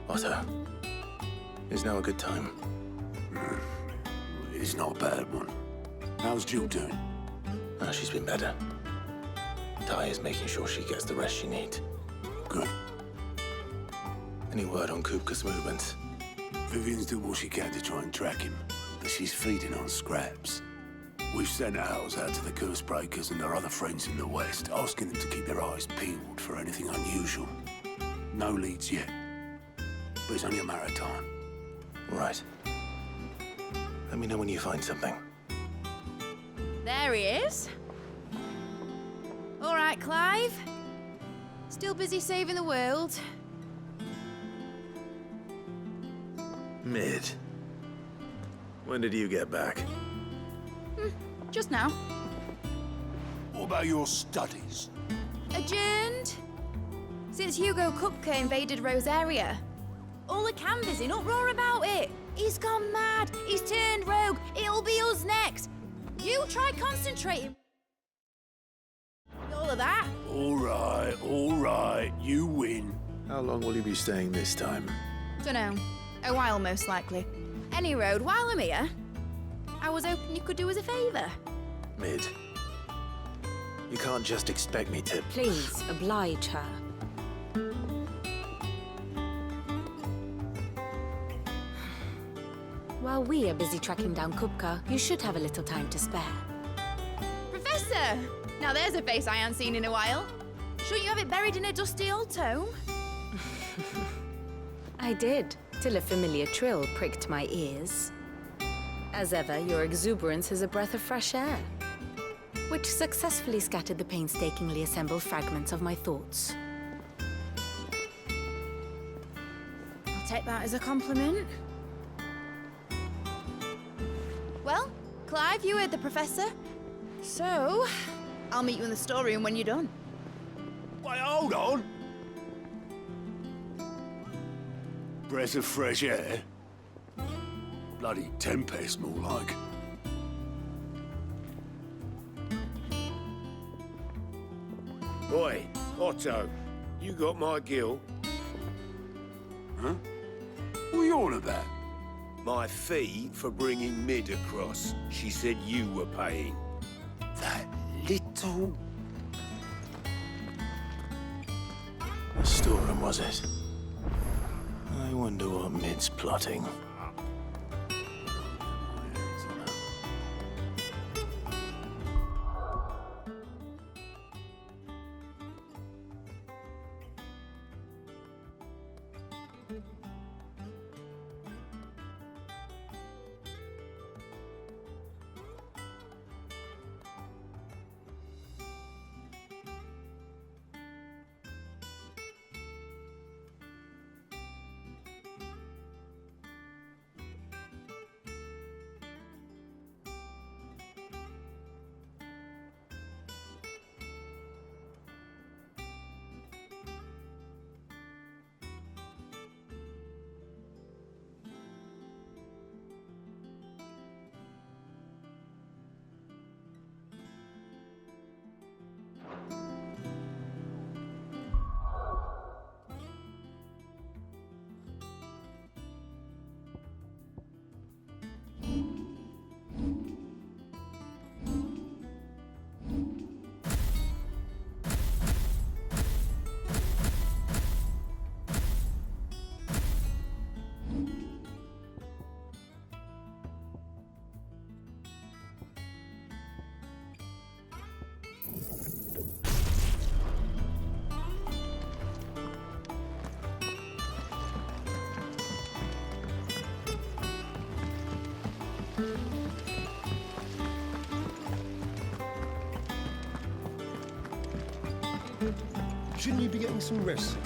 Otto, is now a good time? It's not a bad one. How's Jill doing? Oh, she's been better. Ty is making sure she gets the rest she needs. Good. Any word on Kupka's movements? Vivian's doing what she can to try and track him, but she's feeding on scraps. We've sent ours out to the Curse Breakers and their other friends in the West, asking them to keep their eyes peeled for anything unusual. No leads yet, but it's only a matter of time. Right. Let me know when you find something. There he is. All right, Clive. Still busy saving the world. Mid. When did you get back? Just now. What about your studies? Adjourned. Since Hugo Kupka invaded Rosaria. All the camp is in uproar about it. He's gone mad. He's turned rogue. It'll be us next. You try concentrating. All of that. All right. You win. How long will you be staying this time? Dunno. A while, most likely. Any road, while I'm here, I was hoping you could do us a favour. Mid. You can't just expect me to... Please, oblige her. While we are busy tracking down Kupka, you should have a little time to spare. Professor! Now there's a face I haven't seen in a while. Shouldn't you have it buried in a dusty old tome? I did, till a familiar trill pricked my ears. As ever, your exuberance is a breath of fresh air, which successfully scattered the painstakingly assembled fragments of my thoughts. I'll take that as a compliment. Well, Clive, you heard the professor. So, I'll meet you in the storeroom when you're done. Wait, hold on. Breath of fresh air? Bloody tempest, more like. Oi, Otto, you got my gill? Huh? What are you on about? My fee for bringing Mid across. She said you were paying. That little... The storeroom, was it? I wonder what Mid's plotting. Shouldn't you be getting some rest?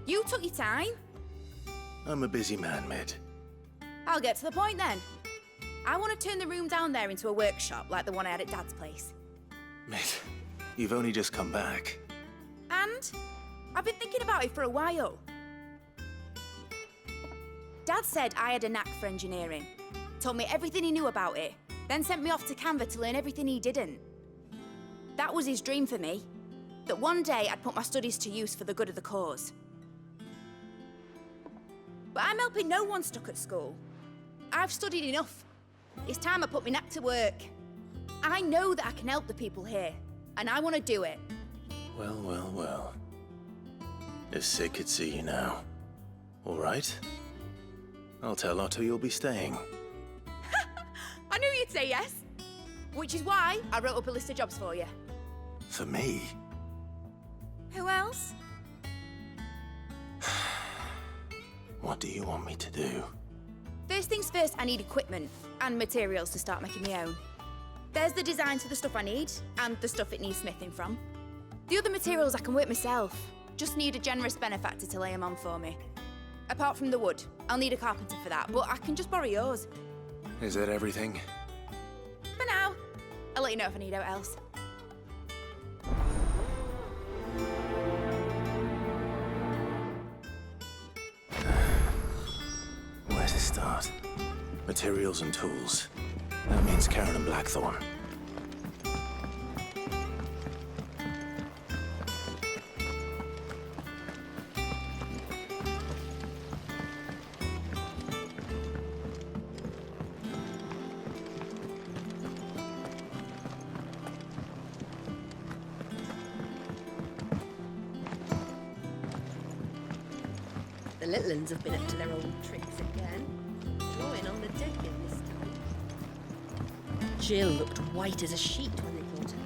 You took your time. I'm a busy man, Mid. I'll get to the point then. I want to turn the room down there into a workshop like the one I had at Dad's place. Mid, you've only just come back. And I've been thinking about it for a while. Dad said I had a knack for engineering. Told me everything he knew about it. Then sent me off to Canva to learn everything he didn't. That was his dream for me. That one day I'd put my studies to use for the good of the cause. But I'm helping no one stuck at school. I've studied enough. It's time I put my knack to work. I know that I can help the people here, and I want to do it. Well, well, well. If Sid could see you now. All right. I'll tell Otto you'll be staying. I knew you'd say yes. Which is why I wrote up a list of jobs for you. For me? Who else? What do you want me to do? First things first, I need equipment and materials to start making my own. There's the designs for the stuff I need, and the stuff it needs smithing from. The other materials I can work myself. Just need a generous benefactor to lay them on for me. Apart from the wood, I'll need a carpenter for that, but I can just borrow yours. Is that everything? For now. I'll let you know if I need out else. Where to start? Materials and tools. That means Karen and Blackthorn. The little uns have been up to their old tricks again. Drawing on the dead bin this time. Jill looked white as a sheet when they brought her.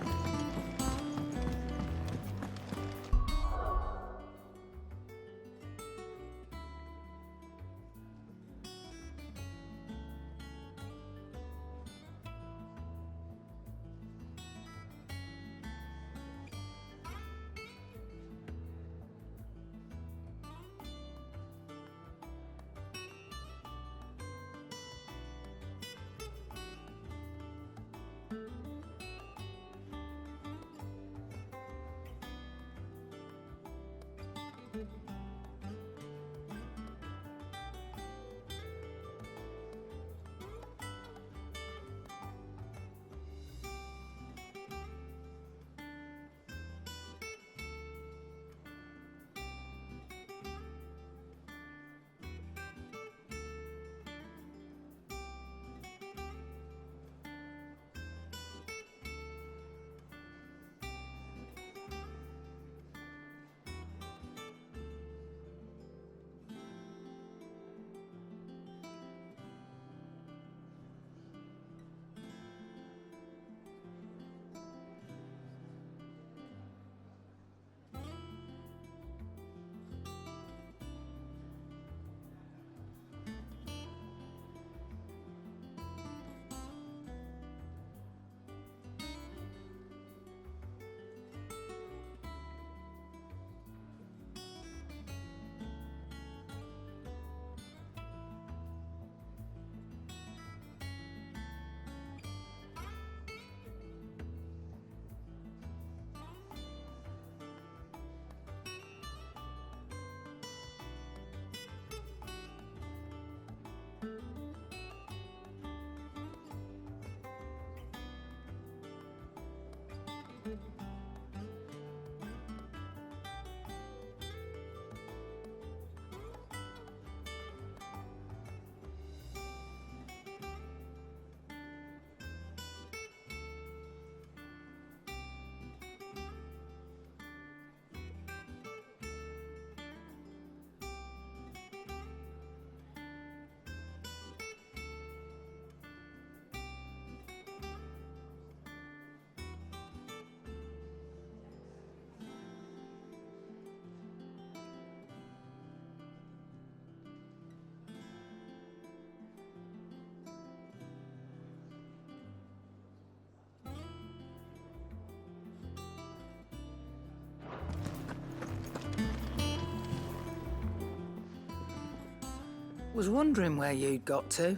Was wondering where you'd got to.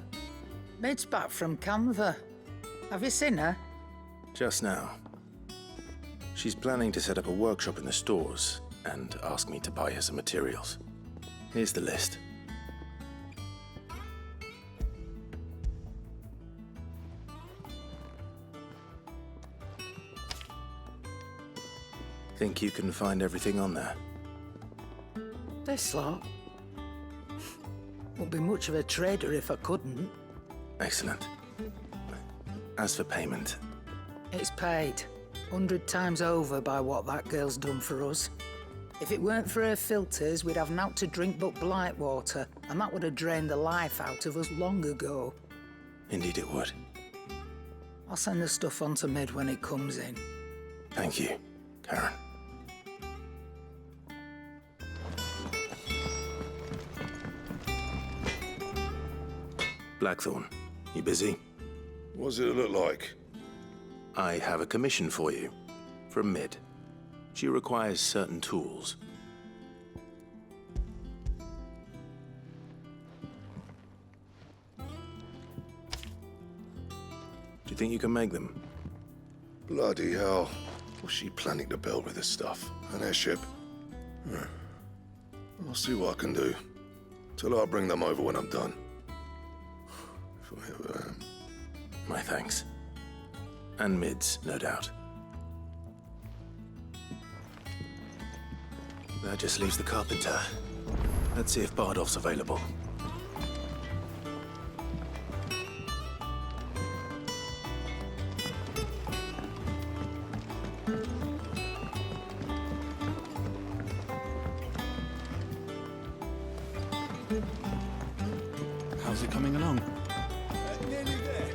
Mid's back from Canva. Have you seen her? Just now. She's planning to set up a workshop in the stores and ask me to buy her some materials. Here's the list. Think you can find everything on there? This lot. Wouldn't be much of a trader if I couldn't. Excellent. As for payment, It's paid 100 times over by what that girl's done for us. If it weren't for her filters, we'd have naught to drink but blight water, and that would have drained the life out of us long ago. indeed it would. I'll send the stuff on to Mid when it comes in. Thank you, Karen. Blackthorn, you busy? What's it look like? I have a commission for you, from Mid. She requires certain tools. Do you think you can make them? Bloody hell. What's she planning to build with this stuff? An airship? I'll see what I can do. Tell her I'll bring them over when I'm done. If I ever am. My thanks. And Mid's, no doubt. That just leaves the carpenter. Let's see if Bardolph's available. How's it coming along? Nearly there.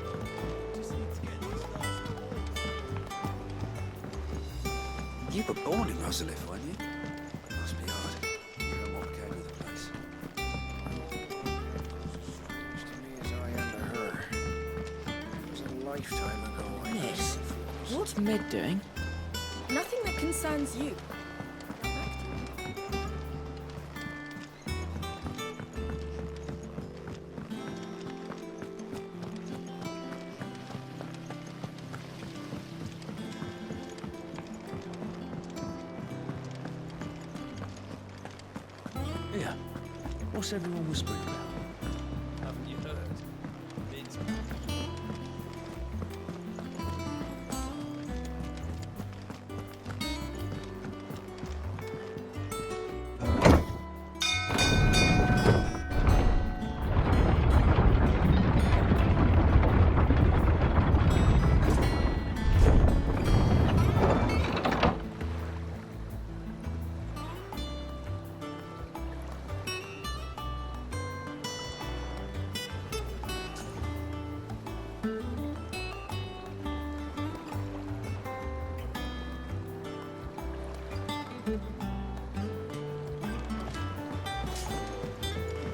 You were born in Rosalith, weren't you? Must be hard. You know what came with the place. Strange to me as I am to her. It was a lifetime ago. Yes. What's Mid doing? Nothing that concerns you. Here. What's everyone whispering about? Haven't you heard? Mid's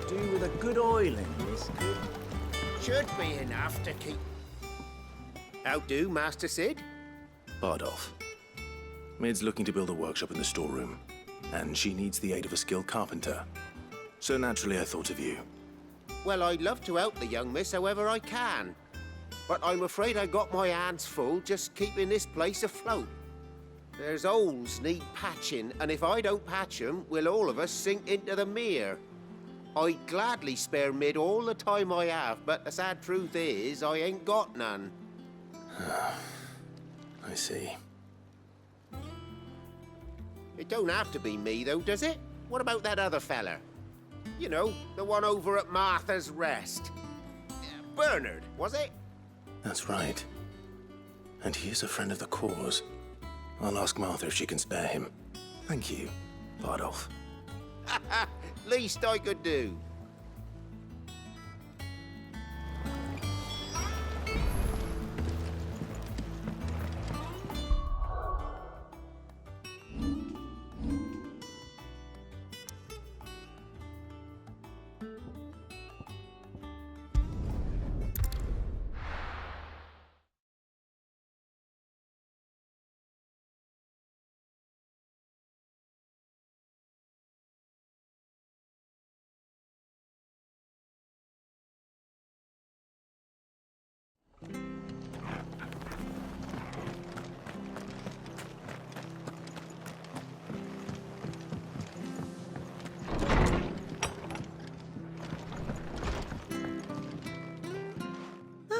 Do with a good oil in this, good. Should be enough to keep... How do, Master Sid? Bardolph. Mid's looking to build a workshop in the storeroom, and she needs the aid of a skilled carpenter. So naturally I thought of you. Well, I'd love to help the young miss however I can. But I'm afraid I got my hands full just keeping this place afloat. There's holes need patching, and if I don't patch them, we'll all of us sink into the mere. I'd gladly spare Mid all the time I have, but the sad truth is, I ain't got none. I see. It don't have to be me, though, does it? What about that other fella? You know, the one over at Martha's Rest. Bernard, was it? That's right. And he is a friend of the cause. I'll ask Martha if she can spare him. Thank you, Bardolph. Least I could do.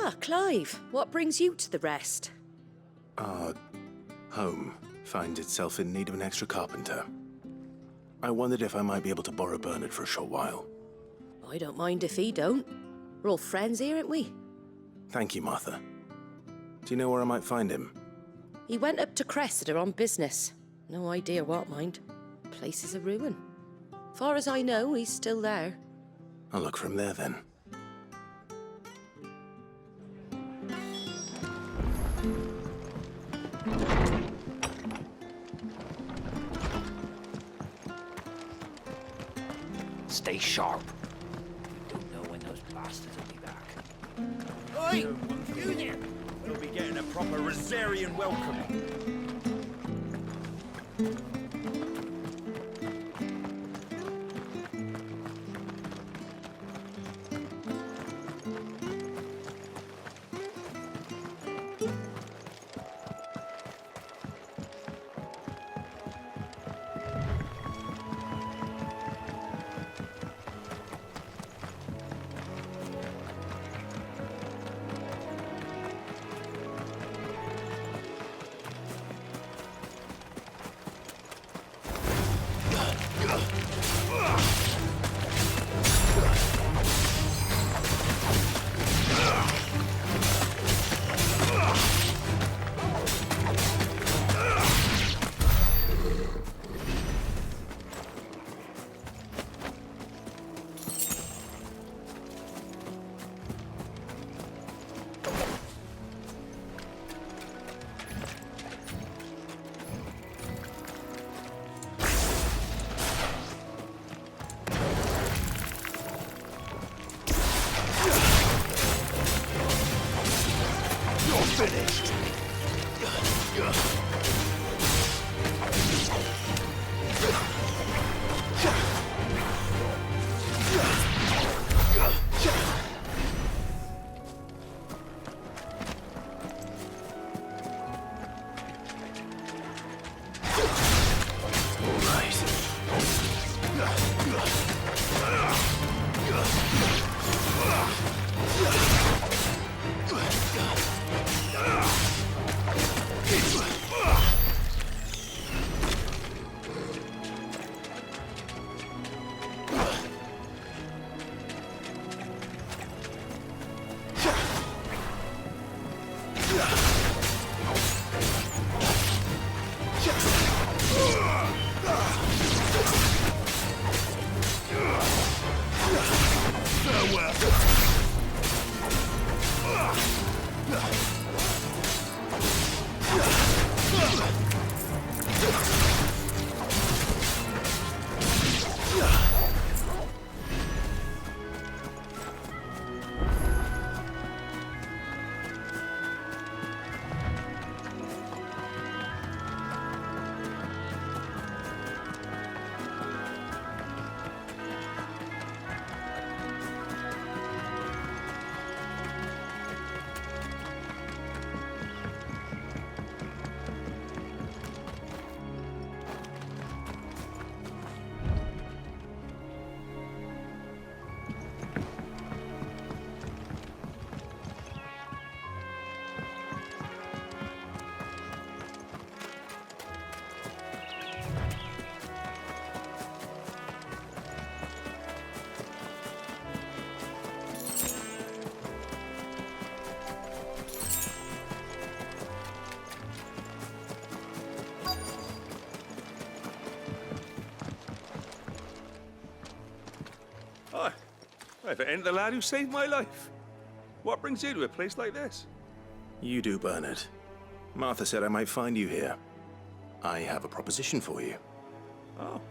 Ah, Clive, what brings you to the rest? Home. finds itself in need of an extra carpenter. I wondered if I might be able to borrow Bernard for a short while. I don't mind if he don't. We're all friends here, aren't we? Thank you, Martha. Do you know where I might find him? He went up to Cressida on business. No idea what, mind. Place is a ruin. Far as I know, he's still there. I'll look for him there then. Stay sharp. We don't know when those bastards will be back. Oi! You there! We'll be getting a proper Rosarian welcome. Finished. If it ain't the lad who saved my life. What brings you to a place like this? You do, Bernard. Martha said I might find you here. I have a proposition for you. Oh,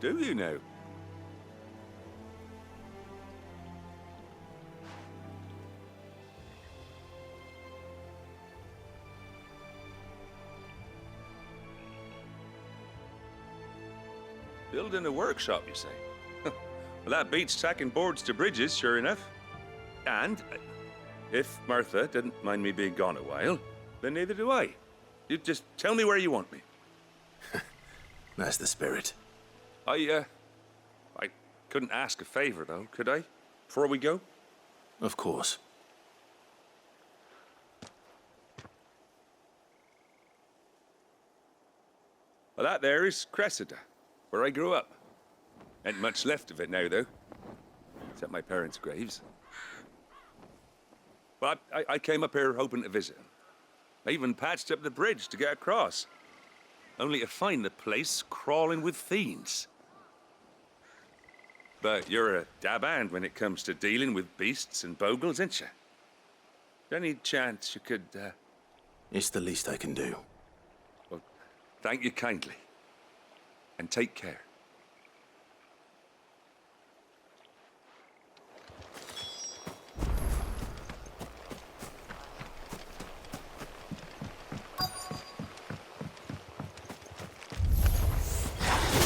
do you now? Building a workshop, you say? Well, that beats tacking boards to bridges, sure enough. And if Martha didn't mind me being gone a while, then neither do I. You just tell me where you want me. That's the spirit. I couldn't ask a favor, though, could I? Before we go? Of course. Well, that there is Cressida, where I grew up. Ain't much left of it now, though. Except my parents' graves. But I came up here hoping to visit. I even patched up the bridge to get across. Only to find the place crawling with fiends. But you're a dab hand when it comes to dealing with beasts and bogles, ain't you? Any chance you could, It's the least I can do. Well, thank you kindly. And take care.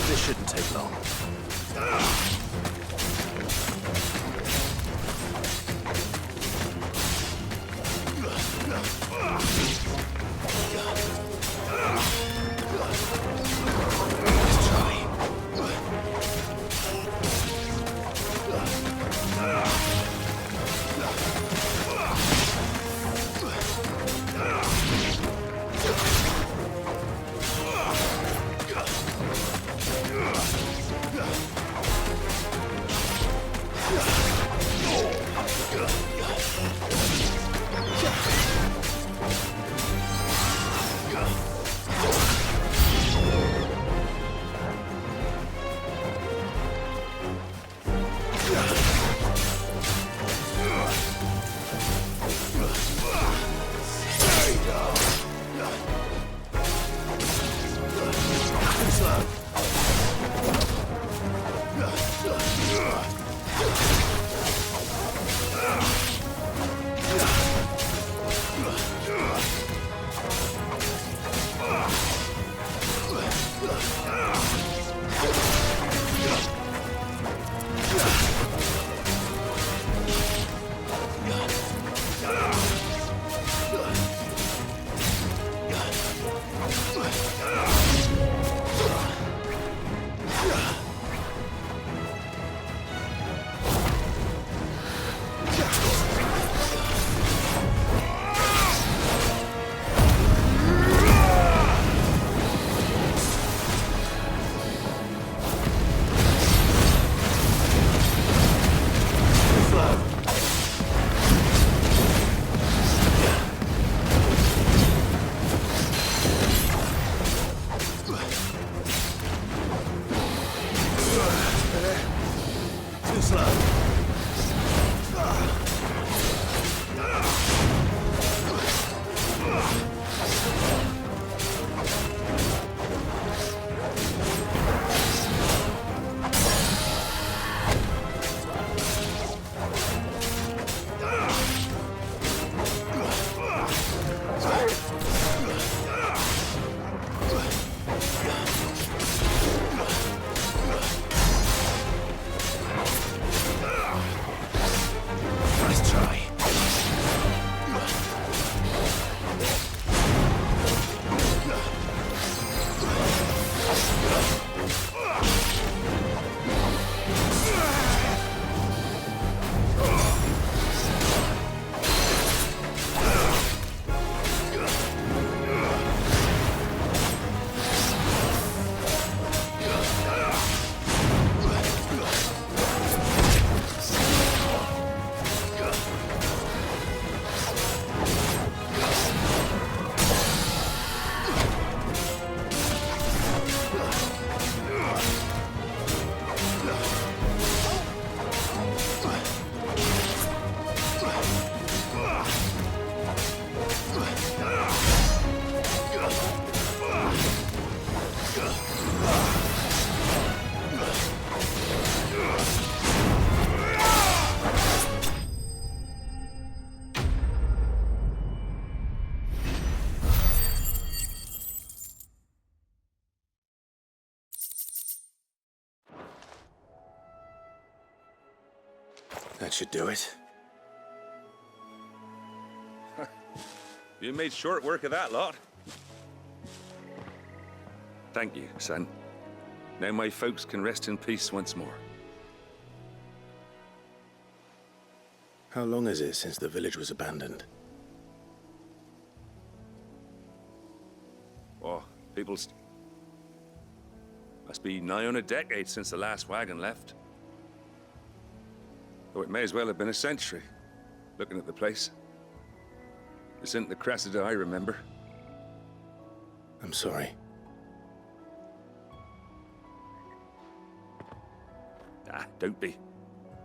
This shouldn't take long. That should do it. You made short work of that lot. Thank you, son. Now my folks can rest in peace once more. How long is it since the village was abandoned? Oh, Must be nigh on a decade since the last wagon left. Though it may as well have been a century, looking at the place. This isn't the Cressida I remember. I'm sorry. Ah, don't be.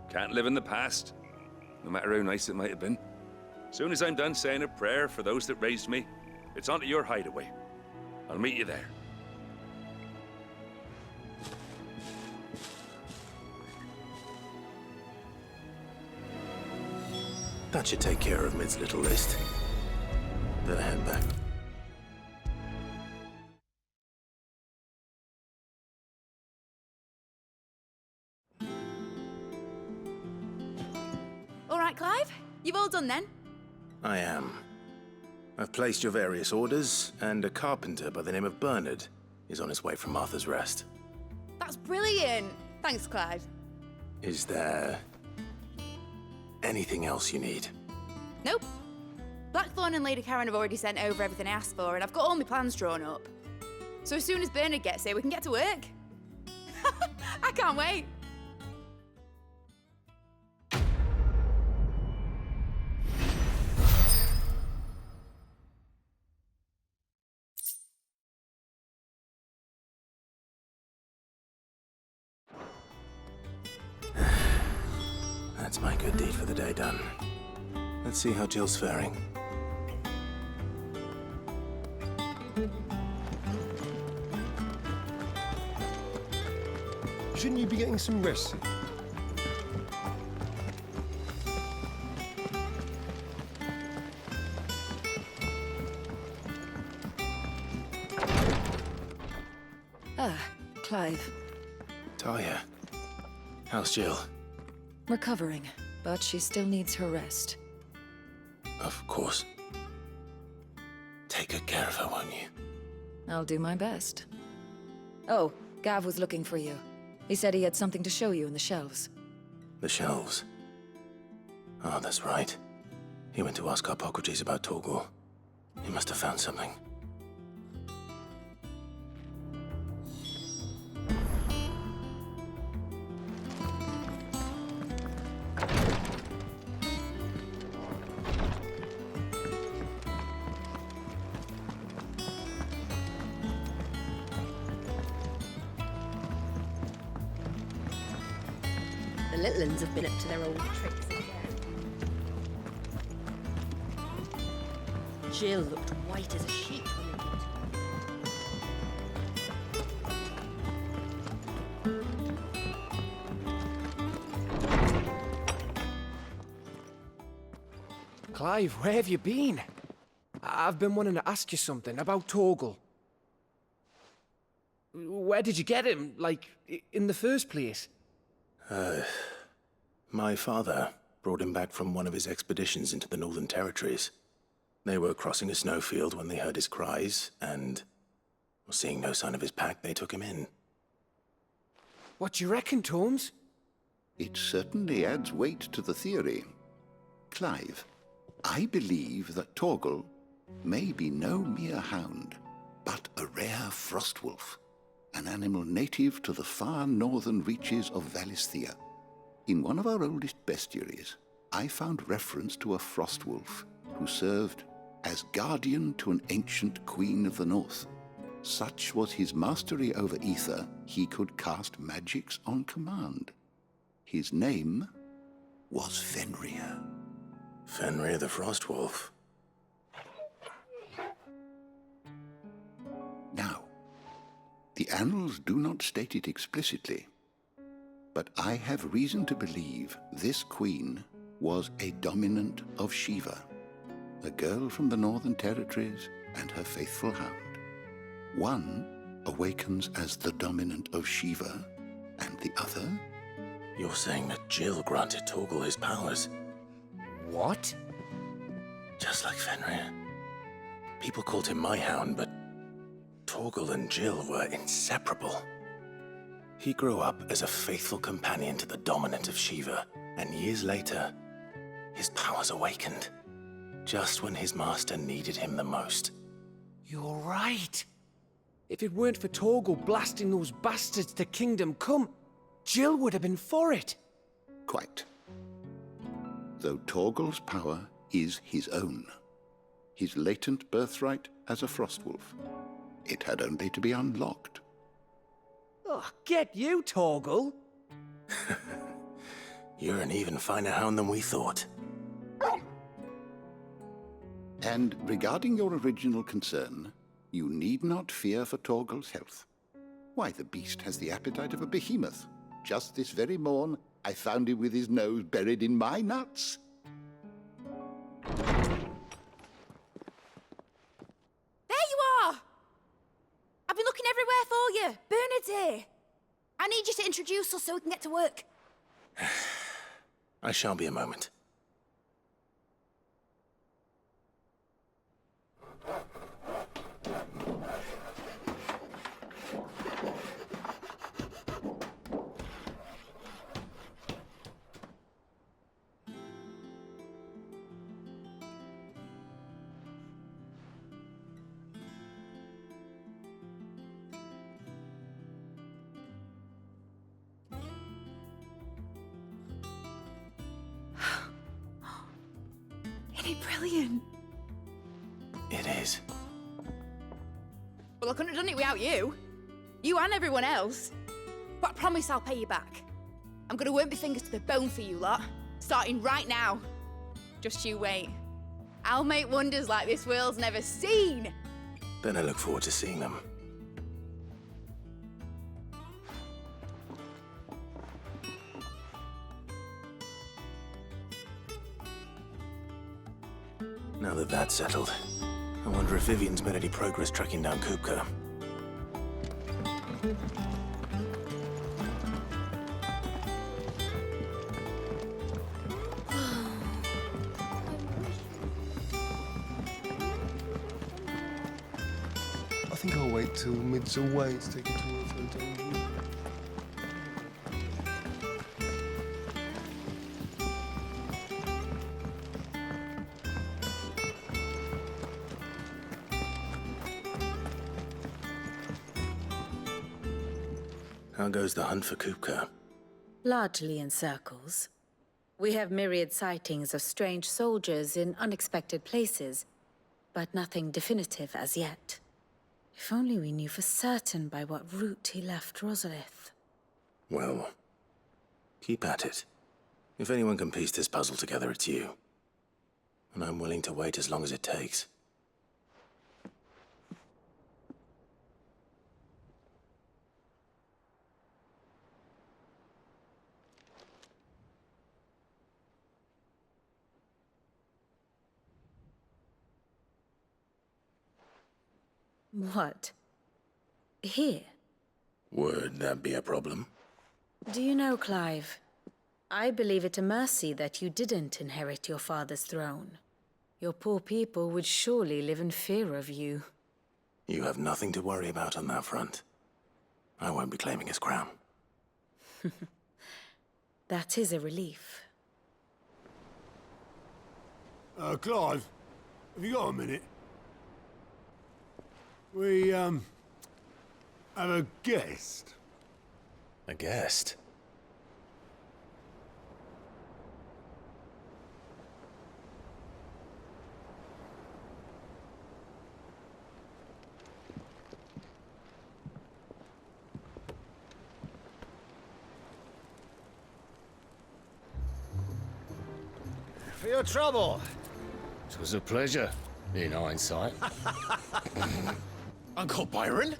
Can't live in the past, no matter how nice it might have been. Soon as I'm done saying a prayer for those that raised me, it's onto your hideaway. I'll meet you there. That should take care of Mid's little list. Then I head back. All right, Clive? You've all done then? I am. I've placed your various orders, and a carpenter by the name of Bernard is on his way from Martha's Rest. That's brilliant. Thanks, Clive. Is there anything else you need? Nope. Blackthorn and Lady Karen have already sent over everything I asked for, and I've got all my plans drawn up. So as soon as Bernard gets here, we can get to work. I can't wait. That's my good deed for the day done. Let's see how Jill's faring. Shouldn't you be getting some rest? Ah, Clive. Talia, how's Jill? Recovering, but she still needs her rest. Of course. Take good care of her, won't you? I'll do my best. Oh, Gav was looking for you. He said he had something to show you in the shelves. The shelves. Oh, that's right. He went to ask Hippocrates about Torgal. He must have found something. The little ones have been up to their old tricks again. Jill looked white as a sheet when we Clive, where have you been? I've been wanting to ask you something about Torgal. Where did you get him, like, in the first place? My father brought him back from one of his expeditions into the Northern Territories. They were crossing a snowfield when they heard his cries, and seeing no sign of his pack, they took him in. What do you reckon, Tomes? It certainly adds weight to the theory. Clive, I believe that Torgal may be no mere hound, but a rare frostwolf, an animal native to the far northern reaches of Valisthea. In one of our oldest bestiaries, I found reference to a frostwolf who served as guardian to an ancient queen of the north. Such was his mastery over ether, he could cast magics on command. His name was Fenrir. Fenrir the Frostwolf. Now, the annals do not state it explicitly, but I have reason to believe this queen was a dominant of Shiva, a girl from the Northern Territories and her faithful hound. One awakens as the dominant of Shiva, and the other? You're saying that Jill granted Torgal his powers? What? Just like Fenrir. People called him my hound, but Torgal and Jill were inseparable. He grew up as a faithful companion to the dominant of Shiva, and years later, his powers awakened, just when his master needed him the most. You're right. If it weren't for Torgal blasting those bastards to Kingdom Come, Jill would have been for it. Quite. Though Torgal's power is his own. His latent birthright as a Frostwolf. It had only to be unlocked. Oh, get you, Torgal! You're an even finer hound than we thought. And regarding your original concern, you need not fear for Torgal's health. Why, the beast has the appetite of a behemoth. Just this very morn, I found him with his nose buried in my nuts. There you are! I've been looking everywhere for you. Bernard's here. I need you to introduce us so we can get to work. I shan't be a moment. Isn't it brilliant? It is. Well, I couldn't have done it without you. You and everyone else. But I promise I'll pay you back. I'm gonna work my fingers to the bone for you lot, starting right now. Just you wait. I'll make wonders like this world's never seen. Then I look forward to seeing them. Now that that's settled, I wonder if Vivian's made any progress tracking down Kupka. I think I'll wait till Mid's away to take it to her photo. How goes the hunt for Kupka? Largely in circles. We have myriad sightings of strange soldiers in unexpected places, but nothing definitive as yet. If only we knew for certain by what route he left Rosalith. Well, keep at it. If anyone can piece this puzzle together, it's you. And I'm willing to wait as long as it takes. What? Here? Would that be a problem? Do you know, Clive? I believe it a mercy that you didn't inherit your father's throne. Your poor people would surely live in fear of you. You have nothing to worry about on that front. I won't be claiming his crown. That is a relief. Clive, have you got a minute? We, have a guest. A guest? For your trouble. It was a pleasure, in hindsight. Uncle Byron?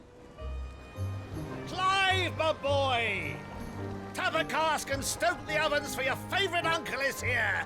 Clive, my boy! Tap a cask and stoke the ovens for your favourite uncle is here!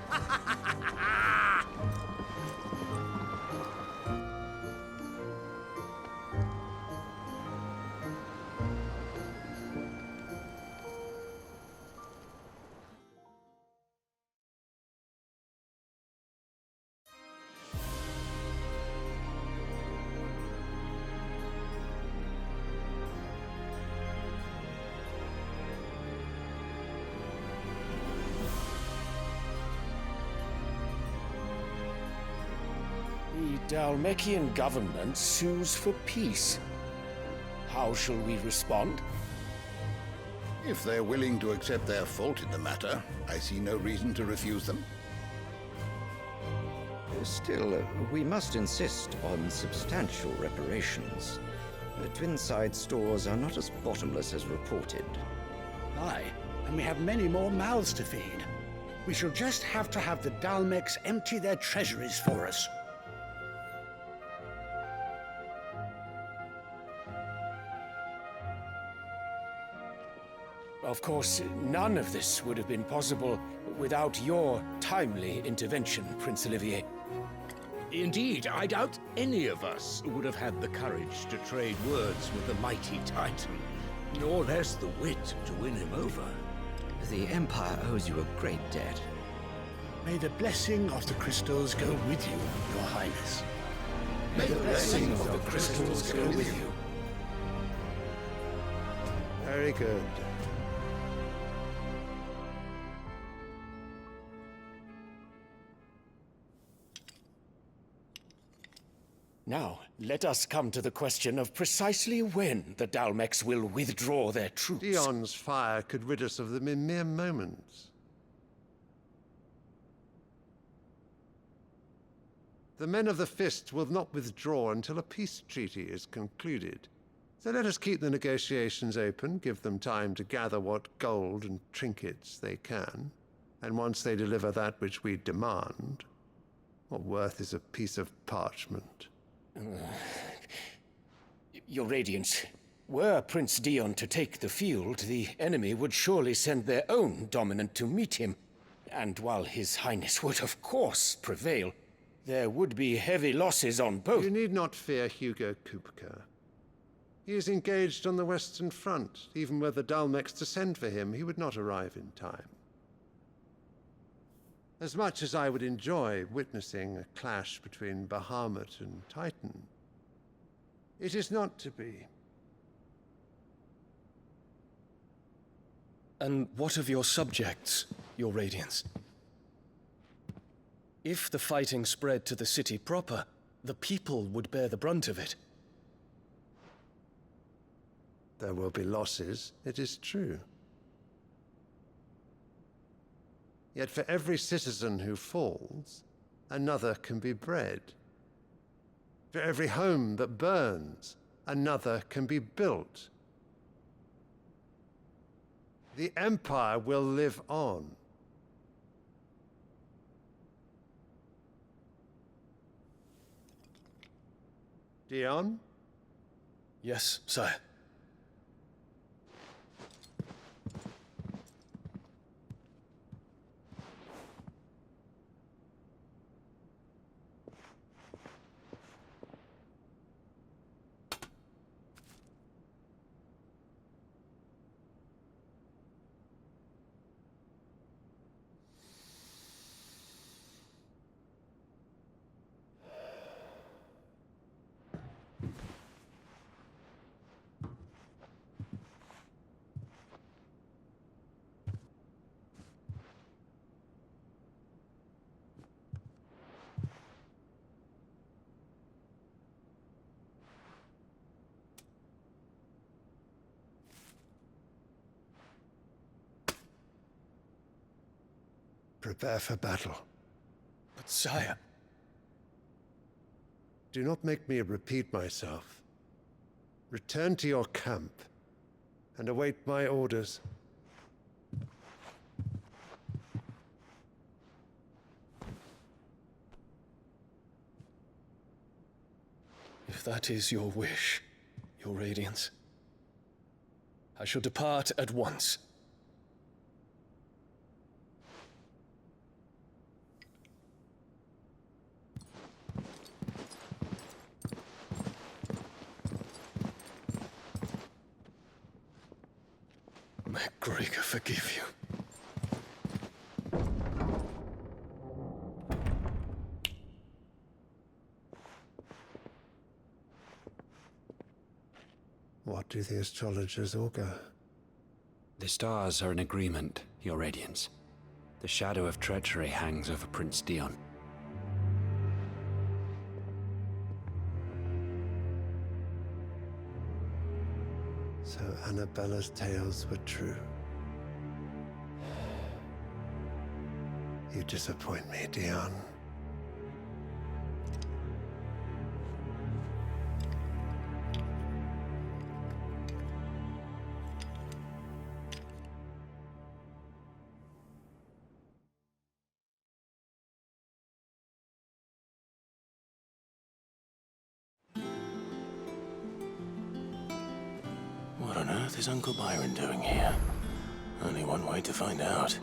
The Dalmekian government sues for peace. How shall we respond? If they're willing to accept their fault in the matter, I see no reason to refuse them. Still, we must insist on substantial reparations. The Twinside stores are not as bottomless as reported. Aye, and we have many more mouths to feed. We shall just have to have the Dalmex empty their treasuries for us. Of course, none of this would have been possible without your timely intervention, Prince Olivier. Indeed, I doubt any of us would have had the courage to trade words with the mighty Titan, nor less the wit to win him over. The Empire owes you a great debt. May the blessing of the crystals go with you, Your Highness. May the blessing of the crystals go with you. Very good. Now, let us come to the question of precisely when the Dalmex will withdraw their troops. Dion's fire could rid us of them in mere moments. The men of the Fist will not withdraw until a peace treaty is concluded. So let us keep the negotiations open, give them time to gather what gold and trinkets they can, and once they deliver that which we demand, what worth is a piece of parchment? Your Radiance, were Prince Dion to take the field, the enemy would surely send their own dominant to meet him. And while His Highness would of course prevail, there would be heavy losses on both. You need not fear Hugo Kupka. He is engaged on the Western Front. Even were the Dalmex to send for him, he would not arrive in time. As much as I would enjoy witnessing a clash between Bahamut and Titan, it is not to be. And what of your subjects, Your Radiance? If the fighting spread to the city proper, the people would bear the brunt of it. There will be losses, it is true. Yet for every citizen who falls, another can be bred. For every home that burns, another can be built. The Empire will live on. Dion? Yes, sire. Prepare for battle. But sire... Do not make me repeat myself. Return to your camp and await my orders. If that is your wish, Your Radiance, I shall depart at once. May Gregor forgive you. What do the astrologers augur? The stars are in agreement, Your Radiance. The shadow of treachery hangs over Prince Dion. So Annabella's tales were true. You disappoint me, Dion. What on earth is Uncle Byron doing here? Only one way to find out.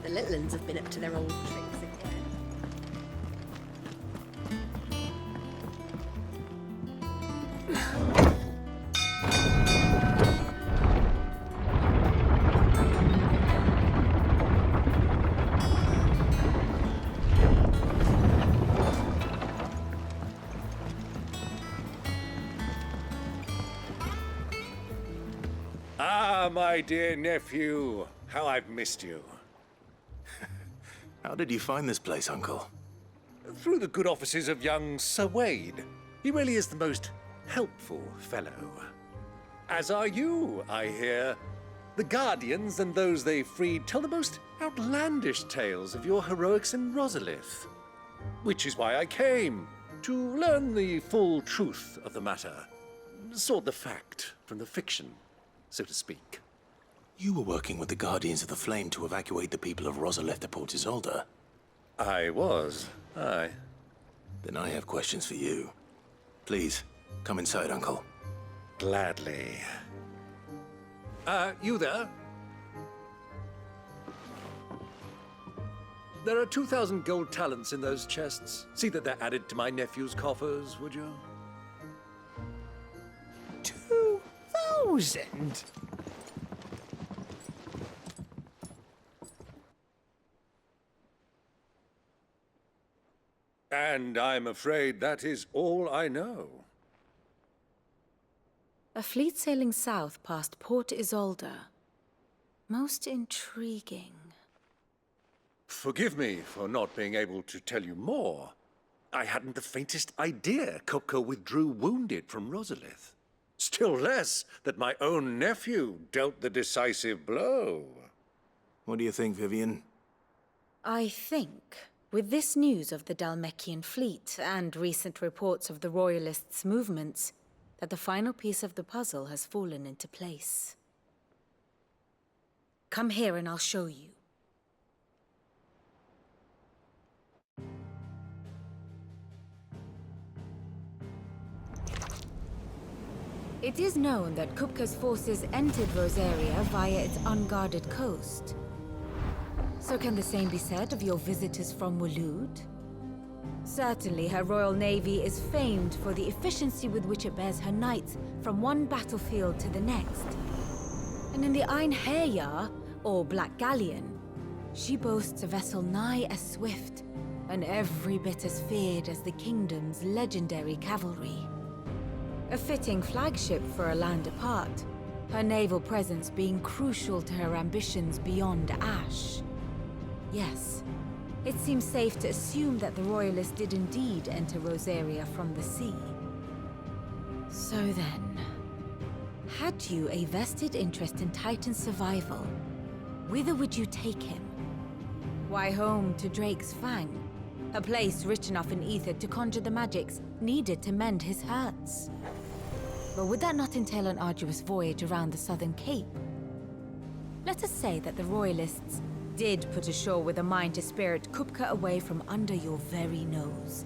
The little ones have been up to their old tricks again. Ah, my dear nephew. How I've missed you. How did you find this place, Uncle? Through the good offices of young Sir Wade. He really is the most helpful fellow. As are you, I hear. The Guardians and those they freed tell the most outlandish tales of your heroics in Rosalith. Which is why I came, to learn the full truth of the matter. Sort the fact from the fiction, so to speak. You were working with the Guardians of the Flame to evacuate the people of Rosalith to Port Isolde. I was, aye. Then I have questions for you. Please, come inside, Uncle. Gladly. You there? There are 2,000 gold talents in those chests. See that they're added to my nephew's coffers, would you? 2,000? And I'm afraid that is all I know. A fleet sailing south past Port Isolde. Most intriguing. Forgive me for not being able to tell you more. I hadn't the faintest idea Kupka withdrew wounded from Rosalith. Still less that my own nephew dealt the decisive blow. What do you think, Vivian? I think, with this news of the Dhalmekian fleet and recent reports of the Royalists' movements, that the final piece of the puzzle has fallen into place. Come here and I'll show you. It is known that Kupka's forces entered Rosaria via its unguarded coast. So can the same be said of your visitors from Waloed? Certainly, her Royal Navy is famed for the efficiency with which it bears her knights from one battlefield to the next. And in the Einherjar, or Black Galleon, she boasts a vessel nigh as swift and every bit as feared as the kingdom's legendary cavalry. A fitting flagship for a land apart, her naval presence being crucial to her ambitions beyond Ash. Yes, it seems safe to assume that the Royalists did indeed enter Rosaria from the sea. So then, had you a vested interest in Titan's survival, whither would you take him? Why, home to Drake's Fang, a place rich enough in ether to conjure the magics needed to mend his hurts. But would that not entail an arduous voyage around the southern cape? Let us say that the Royalists did put ashore with a mind to spirit Kupka away from under your very nose.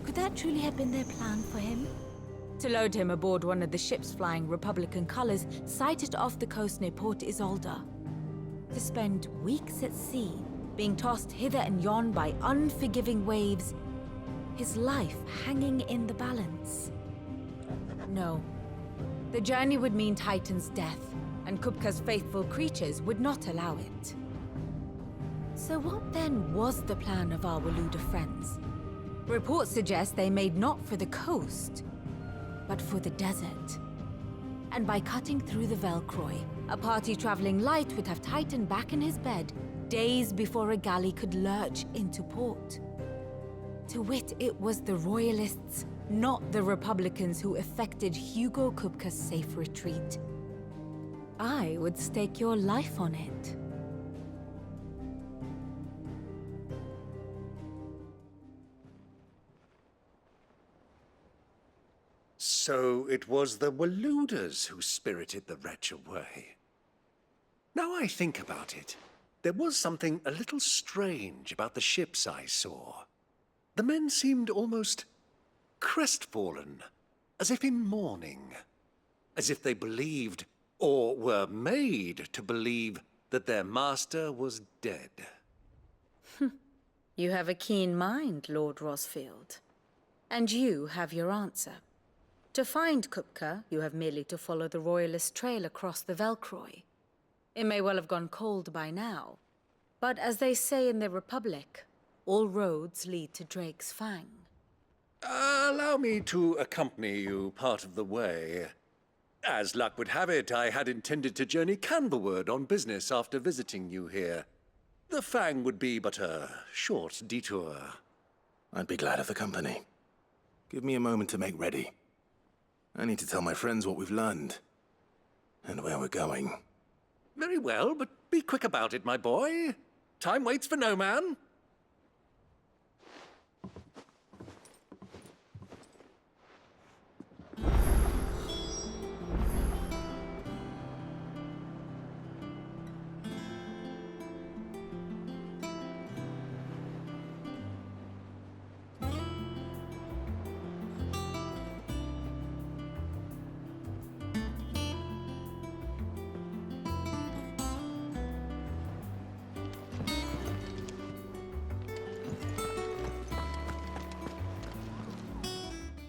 Could that truly have been their plan for him? To load him aboard one of the ships flying Republican colors sighted off the coast near Port Isolde. To spend weeks at sea, being tossed hither and yon by unforgiving waves, his life hanging in the balance. No. The journey would mean Titan's death, and Kupka's faithful creatures would not allow it. So what then was the plan of our Waloed friends? Reports suggest they made not for the coast, but for the desert. And by cutting through the Velcroy, a party traveling light would have Titan back in his bed days before a galley could lurch into port. To wit, it was the Royalists' not the Republicans who effected Hugo Kupka's safe retreat. I would stake your life on it. So it was the Waluders who spirited the wretch away. Now I think about it, there was something a little strange about the ships I saw. The men seemed almost crestfallen, as if in mourning, as if they believed, or were made to believe, that their master was dead. You have a keen mind, Lord Rosfield. And you have your answer. To find Kupka, you have merely to follow the Royalist trail across the Velcroy. It may well have gone cold by now, but as they say in the Republic, all roads lead to Drake's Fang. Allow me to accompany you part of the way. As luck would have it, I had intended to journey Canberward on business after visiting you here. The Fang would be but a short detour. I'd be glad of the company. Give me a moment to make ready. I need to tell my friends what we've learned, and where we're going. Very well, but be quick about it, my boy. Time waits for no man.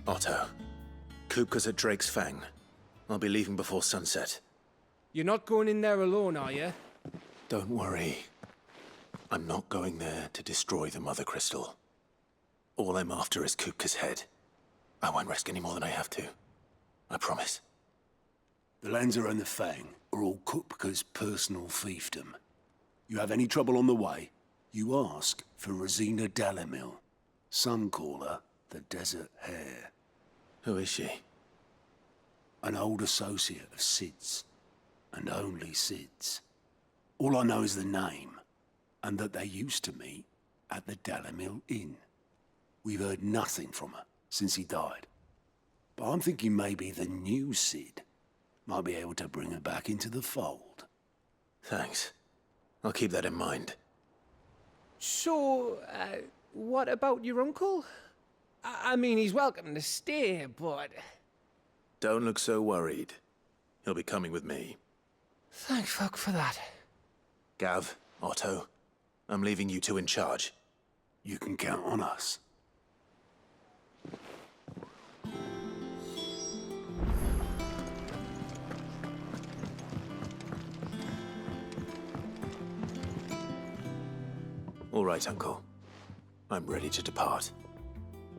Otto, Kupka's at Drake's Fang. I'll be leaving before sunset. You're not going in there alone, are you? Don't worry. I'm not going there to destroy the Mother Crystal. All I'm after is Kupka's head. I won't risk any more than I have to. I promise. The Lancer and the Fang are all Kupka's personal fiefdom. You have any trouble on the way, you ask for Rosina Dalamil. Some call her the Desert Hare. Who is she? An old associate of Sid's, and only Sid's. All I know is the name, and that they used to meet at the Dalamil Inn. We've heard nothing from her since he died. But I'm thinking maybe the new Sid might be able to bring her back into the fold. Thanks. I'll keep that in mind. So, what about your uncle? I mean, he's welcome to stay, but... Don't look so worried. He'll be coming with me. Thank fuck for that. Gav, Otto, I'm leaving you two in charge. You can count on us. All right, Uncle. I'm ready to depart.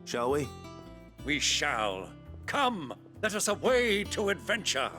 Shall we? We shall. Come, let us away to adventure.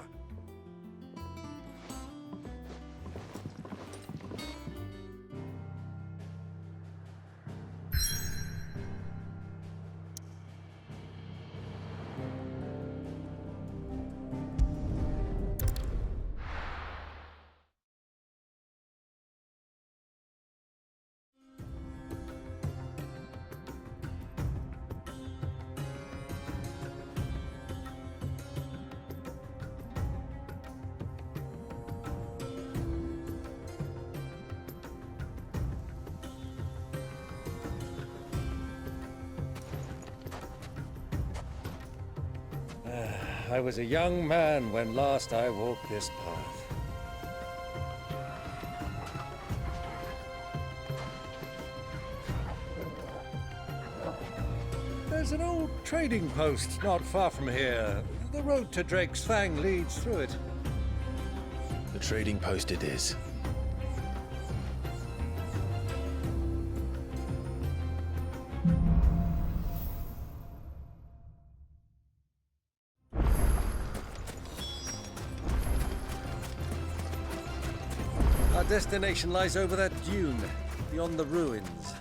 I was a young man when last I walked this path. There's an old trading post not far from here. The road to Drake's Fang leads through it. The trading post it is. Our destination lies over that dune, beyond the ruins.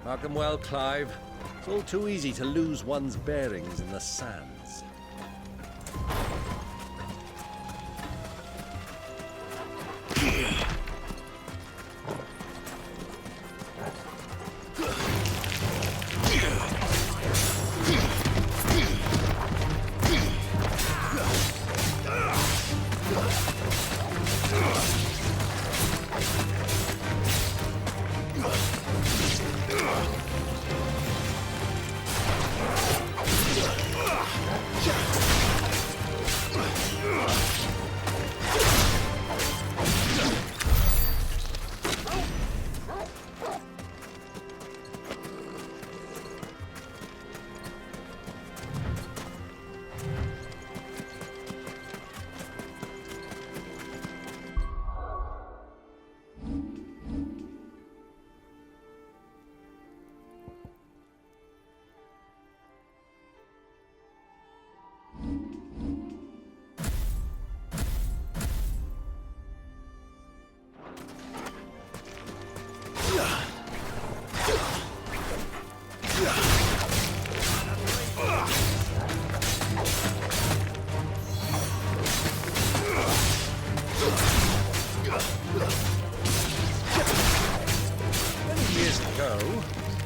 Mark 'em well, Clive. It's all too easy to lose one's bearings in the sands.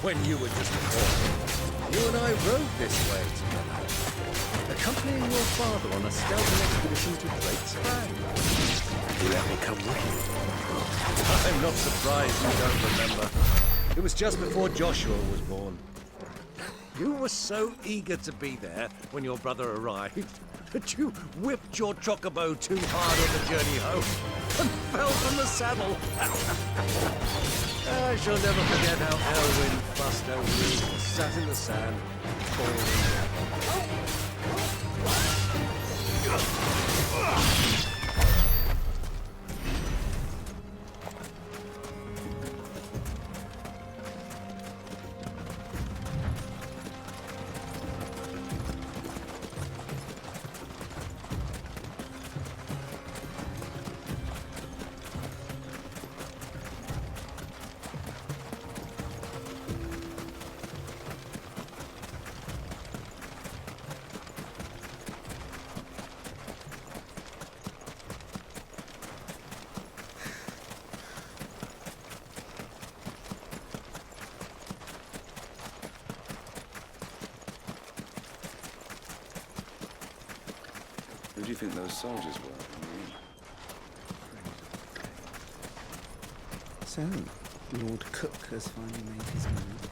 When you were just a boy, you and I rode this way together, accompanying your father on a scouting expedition to Great Sprang. You let me come with you. I'm not surprised you don't remember. It was just before Joshua was born. You were so eager to be there when your brother arrived that you whipped your chocobo too hard on the journey home and fell from the saddle. I shall never forget how Elwyn fussed over you and sat in the sand, Who do you think those soldiers were? So, Lord Cook has finally made his move.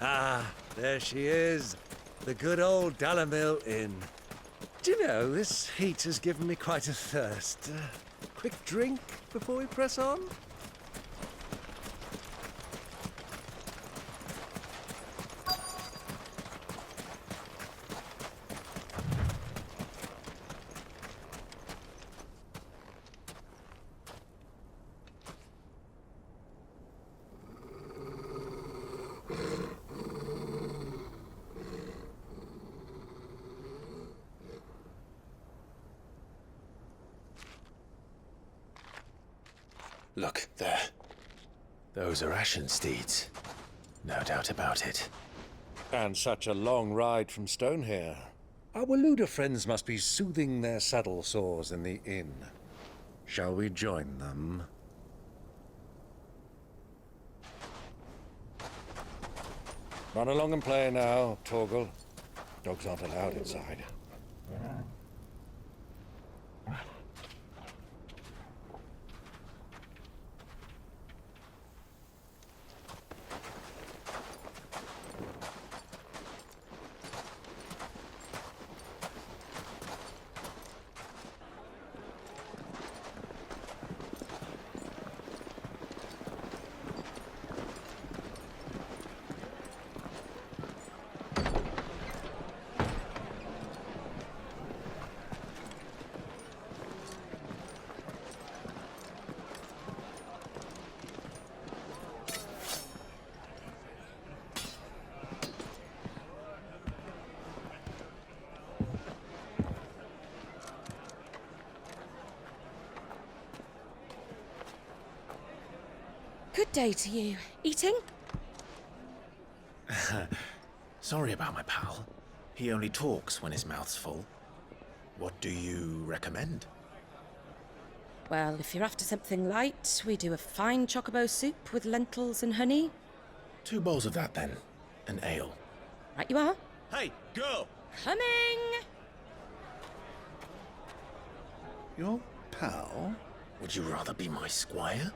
Ah, there she is. The good old Dalamil Inn. Do you know, this heat has given me quite a thirst. Quick drink before we press on? Look, there. Those are Ashen steeds. No doubt about it. And such a long ride from Stonehair. Our Waluda friends must be soothing their saddle sores in the inn. Shall we join them? Run along and play now, Torgal. Dogs aren't allowed inside. Good day to you. Eating? Sorry about my pal. He only talks when his mouth's full. What do you recommend? Well, if you're after something light, we do a fine chocobo soup with lentils and honey. 2 bowls of that, then. An ale. Right you are. Hey, girl! Coming! Your pal? Would you rather be my squire?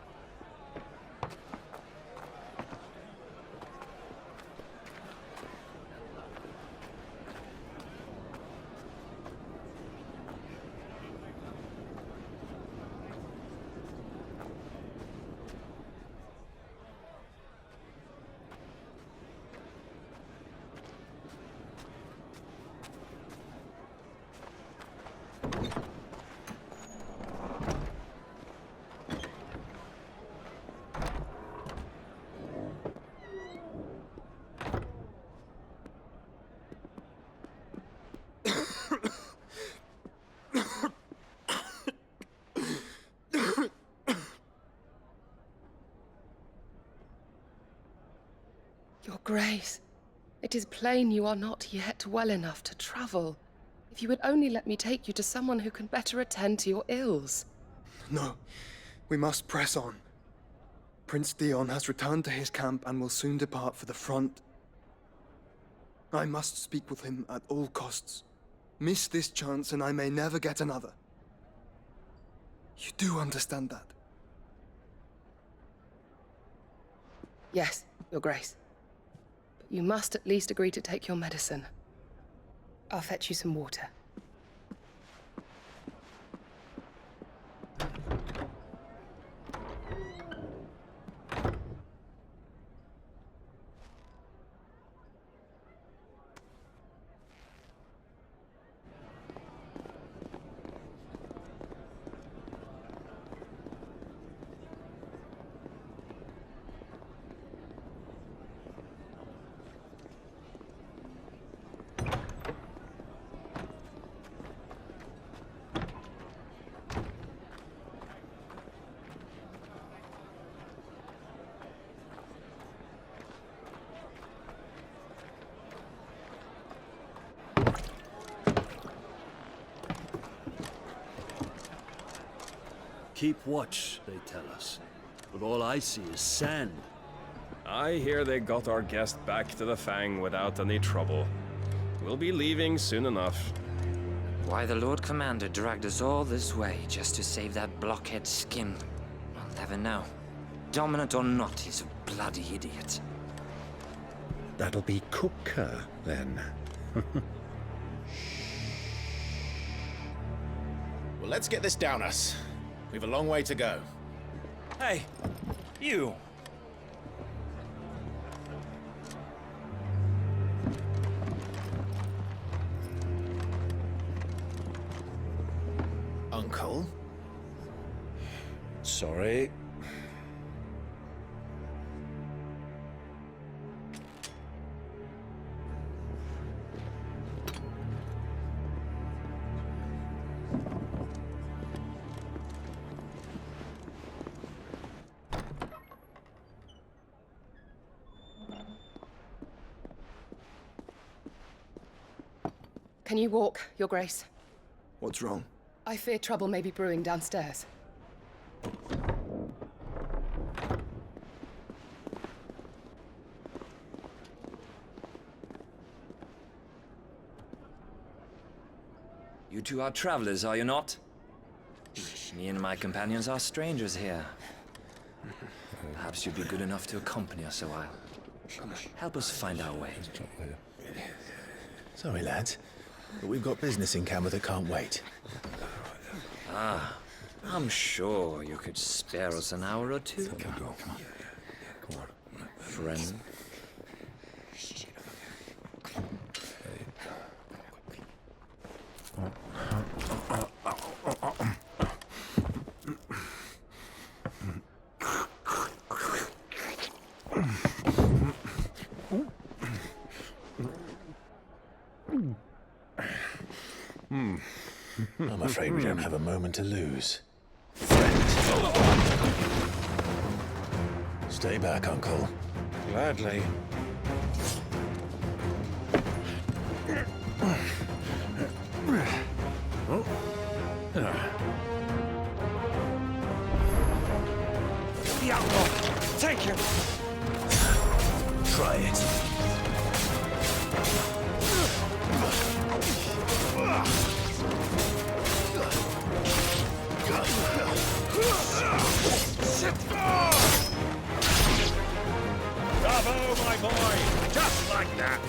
Your Grace, it is plain you are not yet well enough to travel. If you would only let me take you to someone who can better attend to your ills. No, we must press on. Prince Dion has returned to his camp and will soon depart for the front. I must speak with him at all costs. Miss this chance and I may never get another. You do understand that? Yes, Your Grace. But you must at least agree to take your medicine. I'll fetch you some water. Keep watch, they tell us. But all I see is sand. I hear they got our guest back to the Fang without any trouble. We'll be leaving soon enough. Why the Lord Commander dragged us all this way just to save that blockhead skin, I'll never know. Dominant or not, he's a bloody idiot. That'll be Kupka, then. Well, let's get this down us. We've a long way to go. Hey, you! Uncle? Sorry. Can you walk, Your Grace? What's wrong? I fear trouble may be brewing downstairs. You two are travelers, are you not? Me and my companions are strangers here. Perhaps you'd be good enough to accompany us a while. Help us find our way. Sorry, lads, but we've got business in camera that can't wait. Ah, I'm sure you could spare us an hour or two. Come on. Come on. Friend. I'm afraid we don't have a moment to lose. Stay back, Uncle. Gladly. The outlaw! Take him! Try it. Bravo, my boy! Just like that!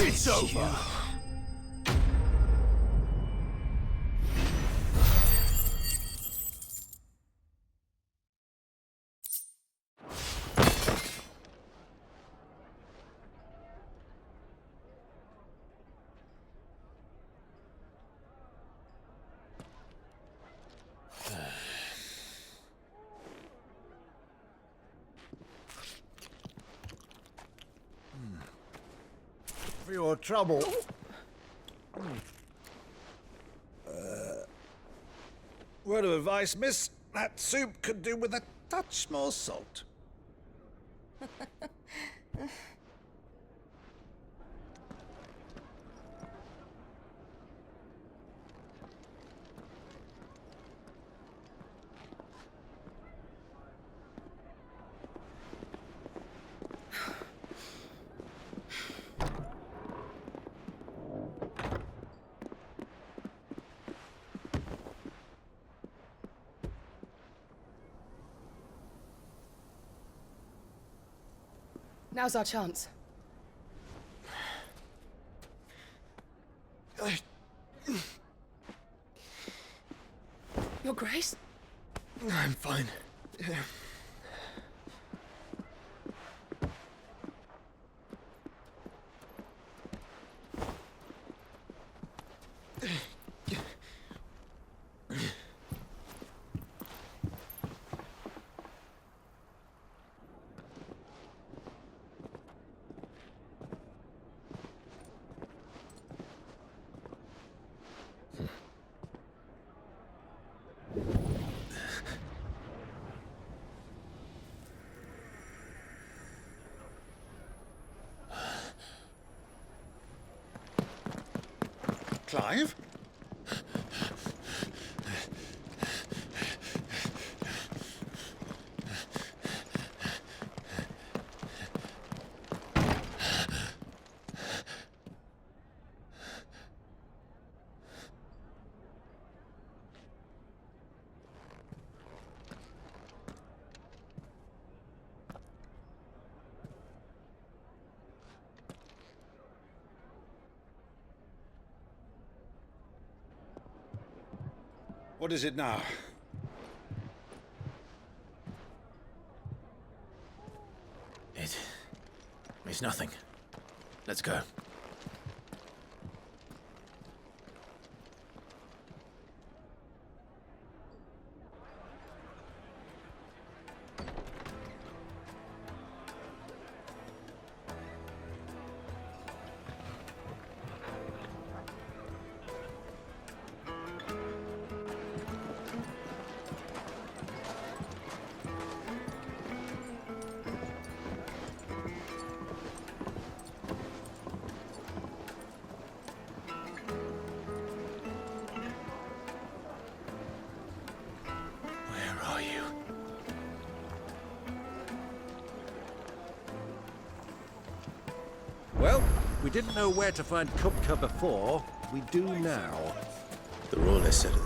It's over. For your trouble. Word of advice, miss. That soup could do with a touch more salt. Now's our chance. Your Grace? I'm fine. Clive? What is it now? It's nothing. Let's go. Well, we didn't know where to find Kupka before. We do now. The Royalists said it.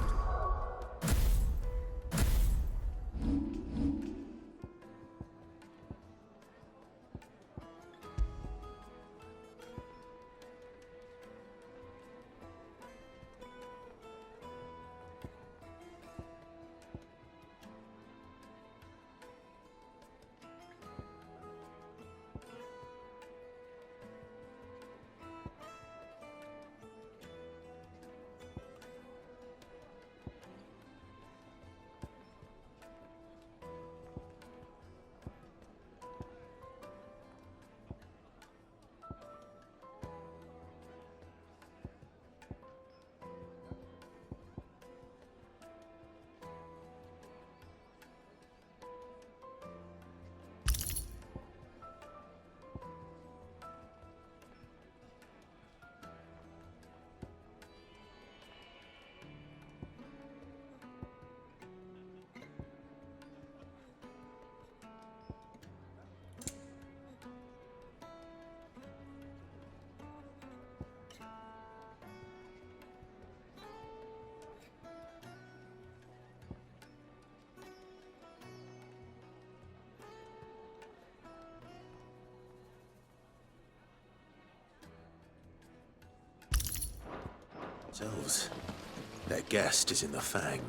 Elves. Their guest is in the Fang.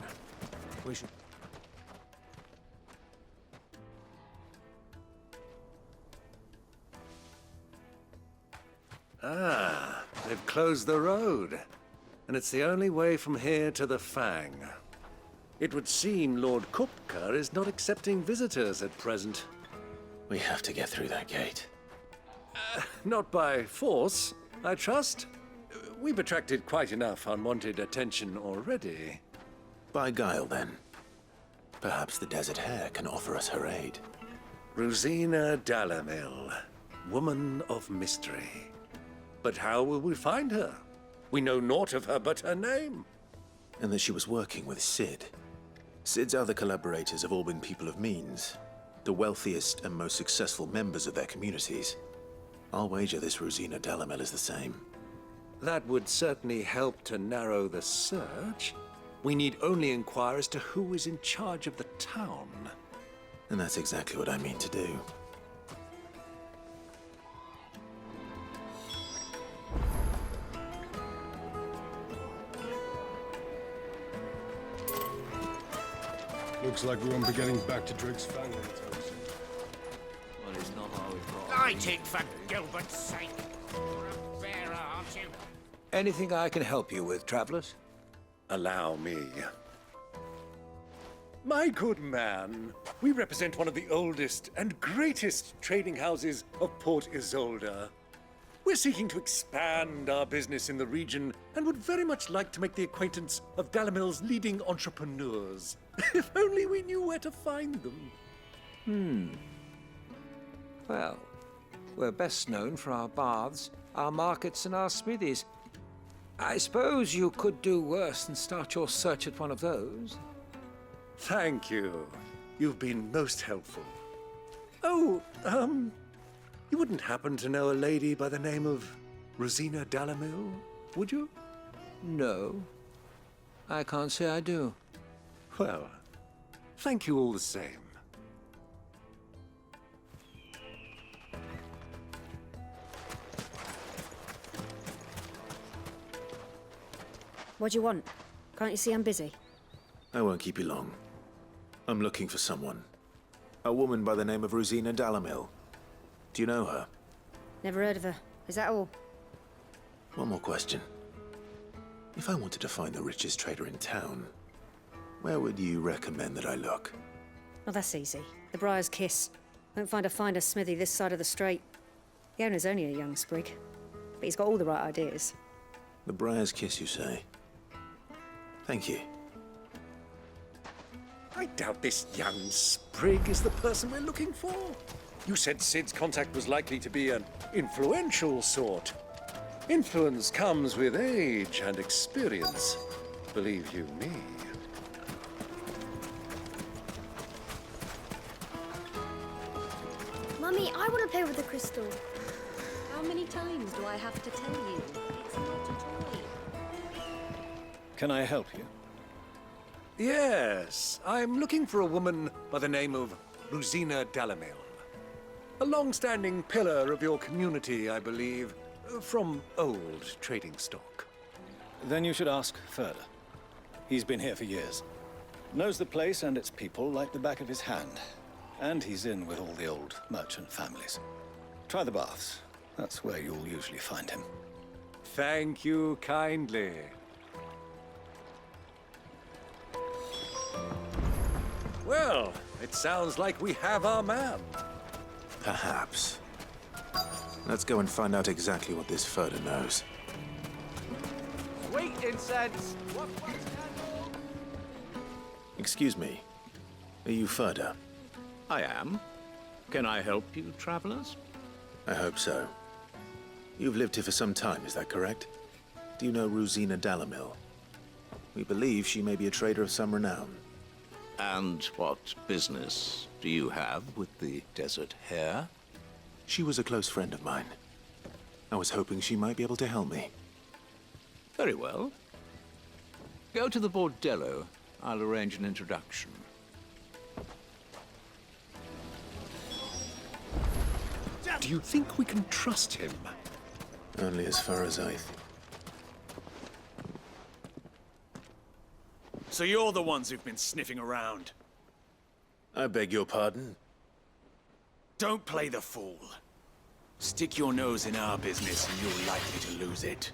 We should... Ah, they've closed the road. And it's the only way from here to the Fang. It would seem Lord Kupka is not accepting visitors at present. We have to get through that gate. Not by force, I trust. We've attracted quite enough unwanted attention already. By guile, then. Perhaps the Desert Hare can offer us her aid. Rosina Dalamil, woman of mystery. But how will we find her? We know naught of her but her name. And that she was working with Cid. Cid's other collaborators have all been people of means, the wealthiest and most successful members of their communities. I'll wager this Rosina Dalamil is the same. That would certainly help to narrow the search. We need only inquire as to who is in charge of the town. And that's exactly what I mean to do. Looks like we won't be getting back to Drake's Fang anytime soon. Well, it's not how we thought. Lighting, for Gilbert's sake. You're a bearer, aren't you? Anything I can help you with, travelers? Allow me. My good man, we represent one of the oldest and greatest trading houses of Port Isolde. We're seeking to expand our business in the region and would very much like to make the acquaintance of Dalamil's leading entrepreneurs. If only we knew where to find them. Well, we're best known for our baths, our markets, and our smithies. I suppose you could do worse than start your search at one of those. Thank you. You've been most helpful. Oh, you wouldn't happen to know a lady by the name of Rosina Dalamil, would you? No. I can't say I do. Well, thank you all the same. What do you want? Can't you see I'm busy? I won't keep you long. I'm looking for someone. A woman by the name of Rosina Dalamil. Do you know her? Never heard of her. Is that all? One more question. If I wanted to find the richest trader in town, where would you recommend that I look? Oh, that's easy. The Briar's Kiss. Won't find a finer smithy this side of the strait. The owner's only a young sprig, but he's got all the right ideas. The Briar's Kiss, you say? Thank you. I doubt this young sprig is the person we're looking for. You said Cid's contact was likely to be an influential sort. Influence comes with age and experience, believe you me. Mummy, I want to play with the crystal. How many times do I have to tell you? It's not a toy. Can I help you? Yes, I'm looking for a woman by the name of Rosina Dalamil. A long-standing pillar of your community, I believe, from old trading stock. Then you should ask further. He's been here for years. Knows the place and its people like the back of his hand. And he's in with all the old merchant families. Try the baths. That's where you'll usually find him. Thank you kindly. Well, it sounds like we have our man. Perhaps. Let's go and find out exactly what this Furder knows. Sweet incense! Excuse me. Are you Furder? I am. Can I help you, travelers? I hope so. You've lived here for some time, is that correct? Do you know Rosina Dalamil? We believe she may be a trader of some renown. And what business do you have with the desert hare? She was a close friend of mine. I was hoping she might be able to help me. Very well. Go to the bordello. I'll arrange an introduction. Do you think we can trust him? Only as far as I... So you're the ones who've been sniffing around? I beg your pardon? Don't play the fool. Stick your nose in our business and you're likely to lose it.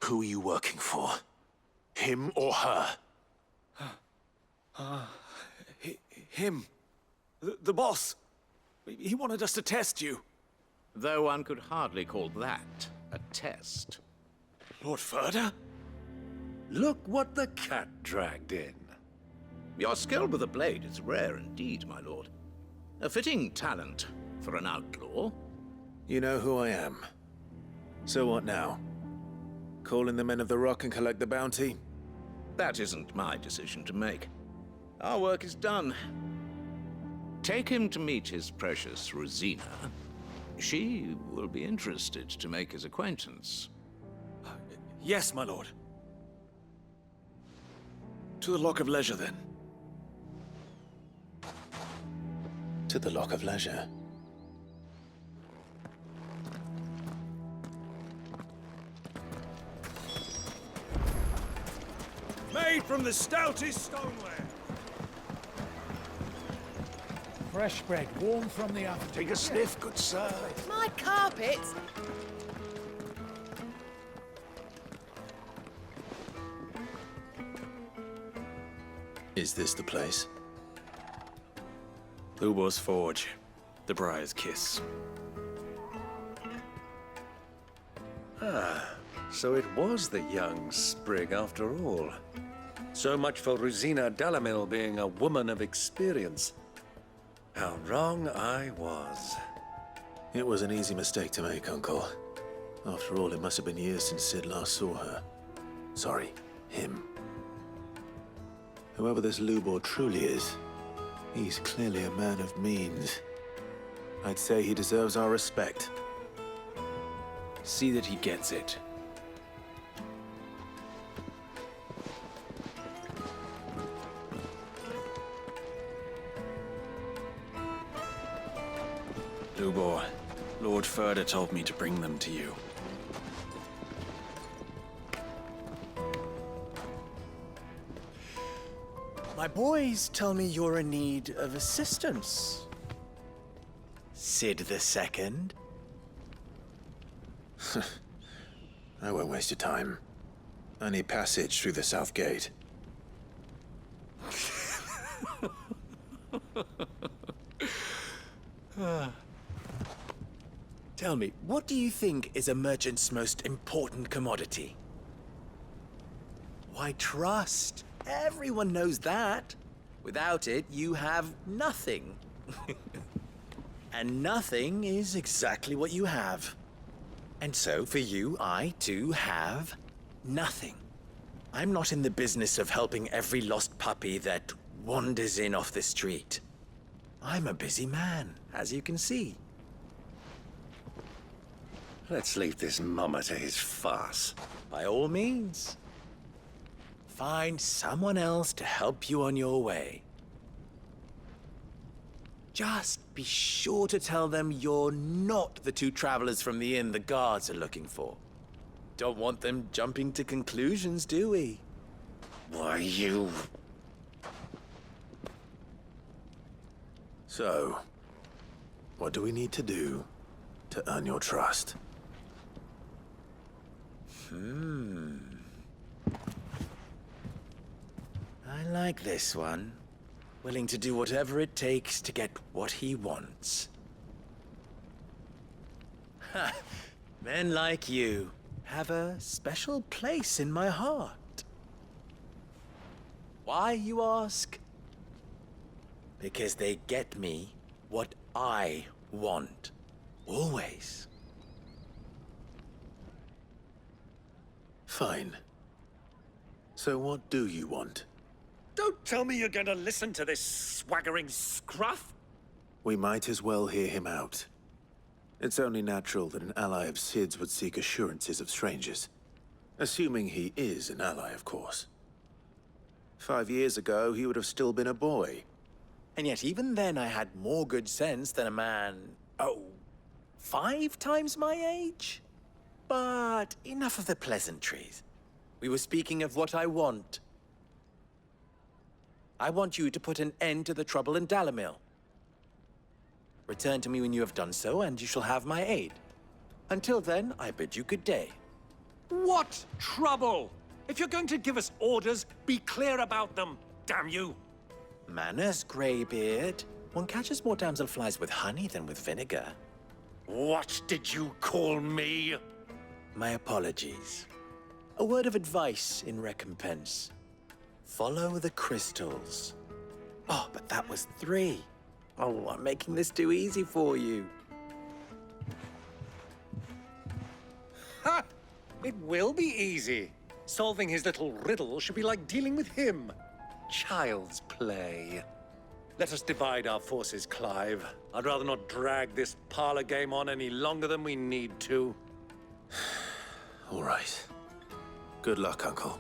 Who are you working for? Him or her? Him. The boss. He wanted us to test you. Though one could hardly call that a test. Lord Furder? Look what the cat dragged in. Your skill with a blade is rare indeed, my lord. A fitting talent for an outlaw. You know who I am. So what now? Call in the Men of the Rock and collect the bounty? That isn't my decision to make. Our work is done. Take him to meet his precious Rosina. She will be interested to make his acquaintance. Yes, my lord. To the Lock of Leisure, then. To the Lock of Leisure. Made from the stoutest stoneware. Fresh bread, warm from the oven. Take a sniff, good sir. My carpets! Is this the place? Ubor's Forge. The Briar's Kiss. Ah, so it was the young sprig after all. So much for Rosina Dalamil being a woman of experience. How wrong I was. It was an easy mistake to make, Uncle. After all, it must have been years since Sid last saw her. Sorry, him. Whoever this Lubor truly is, he's clearly a man of means. I'd say he deserves our respect. See that he gets it. Lubor, Lord Furder told me to bring them to you. My boys tell me you're in need of assistance. Sid the Second? I won't waste your time. I need passage through the south gate. Tell me, what do you think is a merchant's most important commodity? Why, trust. Everyone knows that. Without it, you have nothing. And nothing is exactly what you have. And so, for you, I, too, have nothing. I'm not in the business of helping every lost puppy that wanders in off the street. I'm a busy man, as you can see. Let's leave this mummer to his farce. By all means. Find someone else to help you on your way. Just be sure to tell them you're not the two travelers from the inn the guards are looking for. Don't want them jumping to conclusions, do we? Why, you... So, what do we need to do to earn your trust? I like this one. Willing to do whatever it takes to get what he wants. Ha! Men like you have a special place in my heart. Why, you ask? Because they get me what I want. Always. Fine. So what do you want? Don't tell me you're going to listen to this swaggering scruff! We might as well hear him out. It's only natural that an ally of Sid's would seek assurances of strangers. Assuming he is an ally, of course. 5 years ago, he would have still been a boy. And yet even then I had more good sense than a man, 5 times my age? But enough of the pleasantries. We were speaking of what I want. I want you to put an end to the trouble in Dalamil. Return to me when you have done so, and you shall have my aid. Until then, I bid you good day. What trouble? If you're going to give us orders, be clear about them, damn you! Manners, Greybeard. One catches more damselflies with honey than with vinegar. What did you call me? My apologies. A word of advice in recompense. Follow the crystals. Oh, but that was 3. Oh, I'm making this too easy for you. Ha! It will be easy. Solving his little riddle should be like dealing with him. Child's play. Let us divide our forces, Clive. I'd rather not drag this parlor game on any longer than we need to. All right. Good luck, Uncle.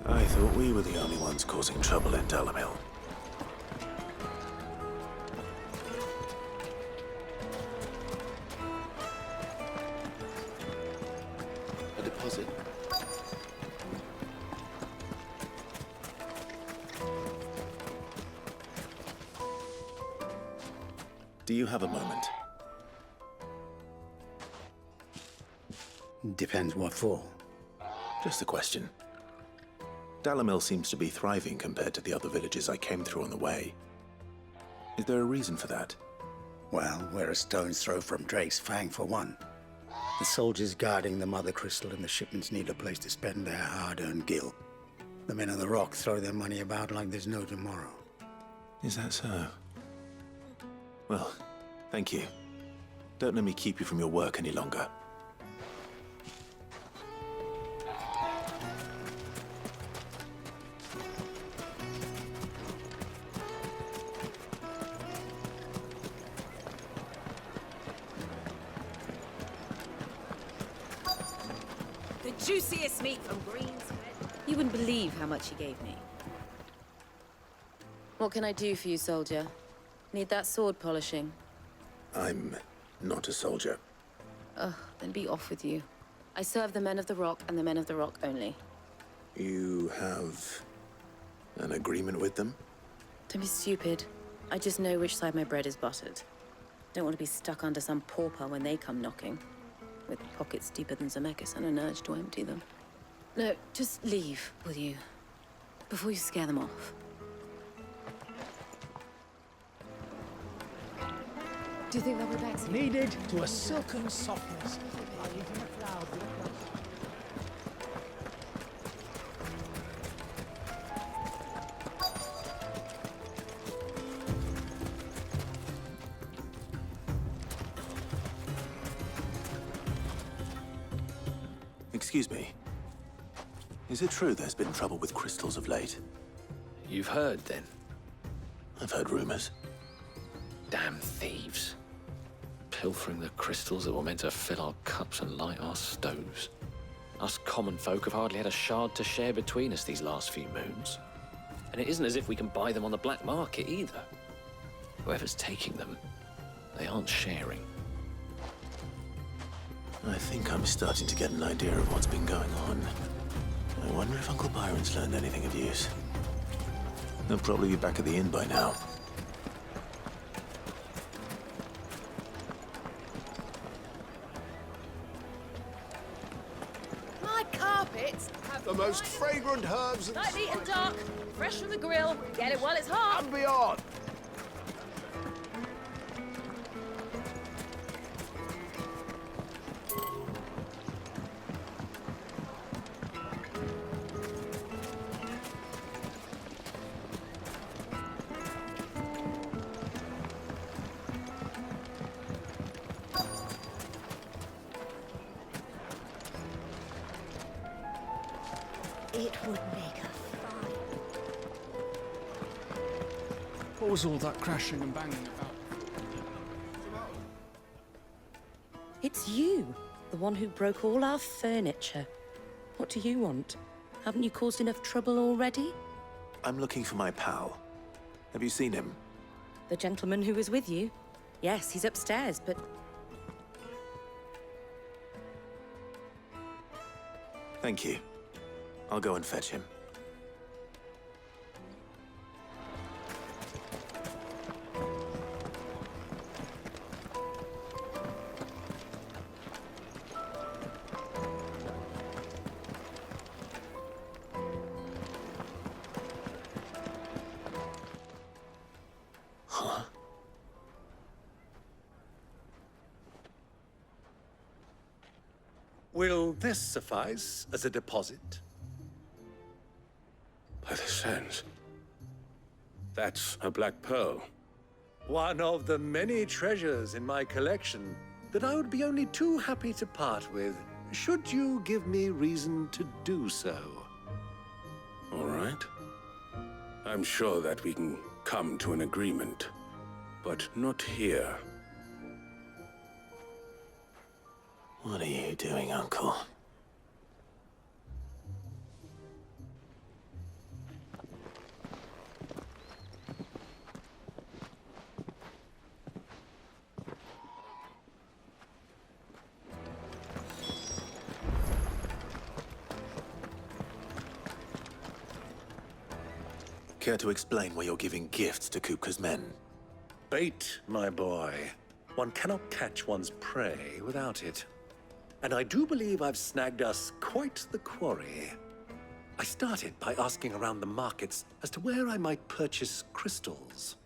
I thought we were the only ones causing trouble in Dalamil. A deposit. Do you have a moment? Depends what for. Just a question. Dalamil seems to be thriving compared to the other villages I came through on the way. Is there a reason for that? Well, we're a stone's throw from Drake's Fang, for one. The soldiers guarding the Mother Crystal and the shipments need a place to spend their hard-earned gil. The men of the Rock throw their money about like there's no tomorrow. Is that so? Well, thank you. Don't let me keep you from your work any longer. juiciest meat from Greens. You wouldn't believe how much he gave me. What can I do for you, soldier? Need that sword polishing? I'm not a soldier. Ugh, then be off with you. I serve the men of the Rock and the men of the Rock only. You have an agreement with them? Don't be stupid. I just know which side my bread is buttered. Don't want to be stuck under some pauper when they come knocking, with pockets deeper than Zemeckis and an urge to empty them. No, just leave, will you? Before you scare them off. Do you think they'll be back soon? Kneaded to a silken softness, like even a cloud with a cloak. Excuse me. Is it true there's been trouble with crystals of late? You've heard, then? I've heard rumors. Damn thieves. Pilfering the crystals that were meant to fill our cups and light our stoves. Us common folk have hardly had a shard to share between us these last few moons. And it isn't as if we can buy them on the black market either. Whoever's taking them, they aren't sharing. I think I'm starting to get an idea of what's been going on. I wonder if Uncle Byron's learned anything of use. They'll probably be back at the inn by now. My carpets have The most fragrant herbs and lightly and dark, fresh from the grill. Get it while it's hot. and beyond. It would make a fine. What was all that crashing and banging about? It's you, the one who broke all our furniture. What do you want? Haven't you caused enough trouble already? I'm looking for my pal. Have you seen him? The gentleman who was with you? Yes, he's upstairs, but... Thank you. I'll go and fetch him. Huh? Will this suffice as a deposit? By the sands. That's a black pearl. One of the many treasures in my collection that I would be only too happy to part with, should you give me reason to do so. All right. I'm sure that we can come to an agreement, but not here. What are you doing, Uncle? Care to explain why you're giving gifts to Kupka's men? Bait, my boy. One cannot catch one's prey without it. And I do believe I've snagged us quite the quarry. I started by asking around the markets as to where I might purchase crystals.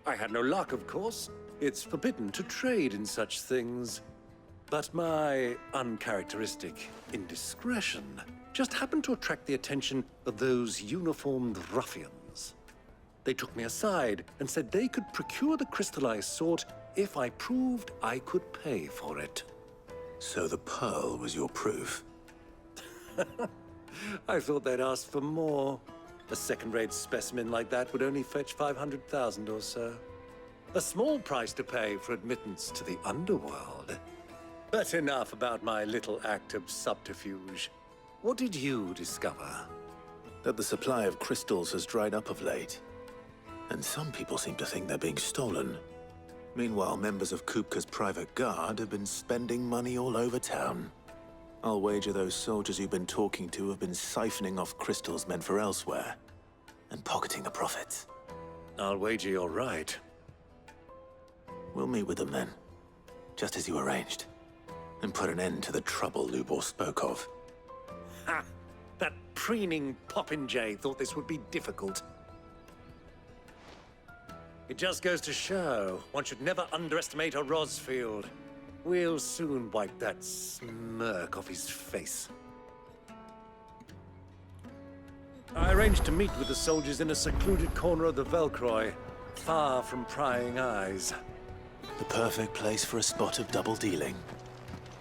I had no luck, of course. It's forbidden to trade in such things. But my uncharacteristic indiscretion just happened to attract the attention of those uniformed ruffians. They took me aside and said they could procure the crystal I sought if I proved I could pay for it. So the pearl was your proof? I thought they'd ask for more. A second-rate specimen like that would only fetch 500,000 or so. A small price to pay for admittance to the underworld. But enough about my little act of subterfuge. What did you discover? That the supply of crystals has dried up of late. And some people seem to think they're being stolen. Meanwhile, members of Kupka's private guard have been spending money all over town. I'll wager those soldiers you've been talking to have been siphoning off crystals meant for elsewhere, and pocketing the profits. I'll wager you're right. We'll meet with them then, just as you arranged, and put an end to the trouble Lubor spoke of. Ha! That preening popinjay thought this would be difficult. It just goes to show, one should never underestimate a Rosfield. We'll soon wipe that smirk off his face. I arranged to meet with the soldiers in a secluded corner of the Velcroy, far from prying eyes. The perfect place for a spot of double dealing.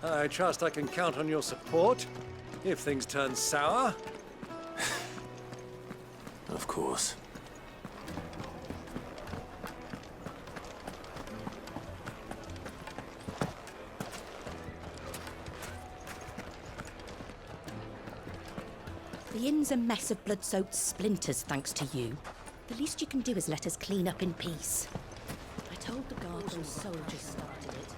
I trust I can count on your support, if things turn sour. Of course. The inn's a mess of blood-soaked splinters, thanks to you. The least you can do is let us clean up in peace. I told the guard those soldiers started it.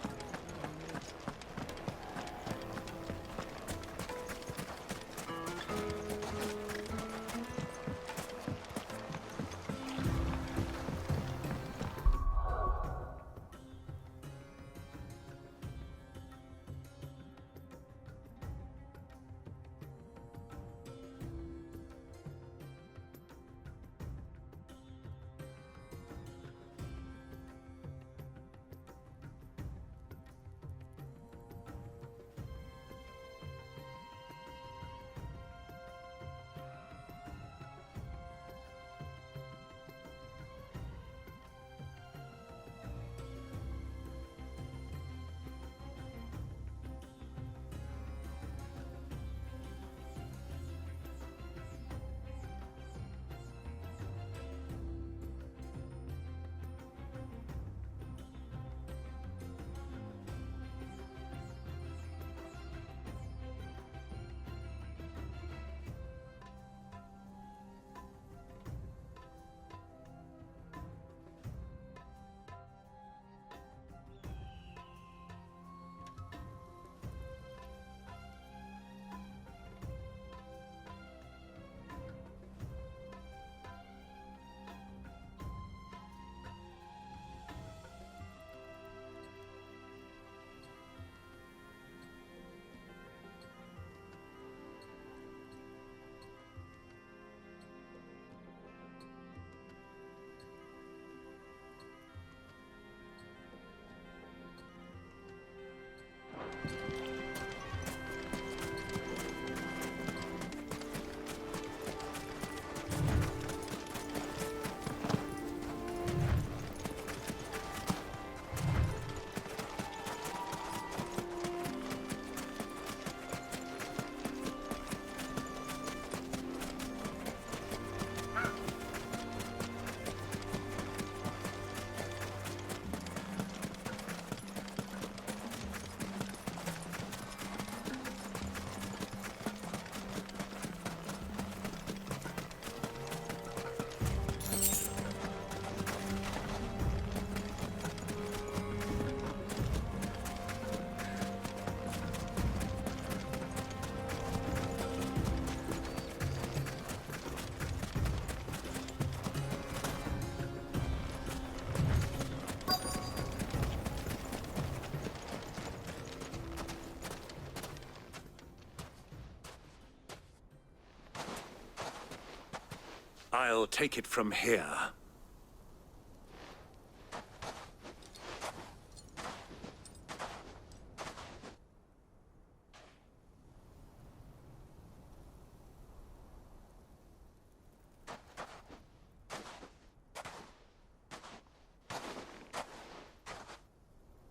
I'll take it from here.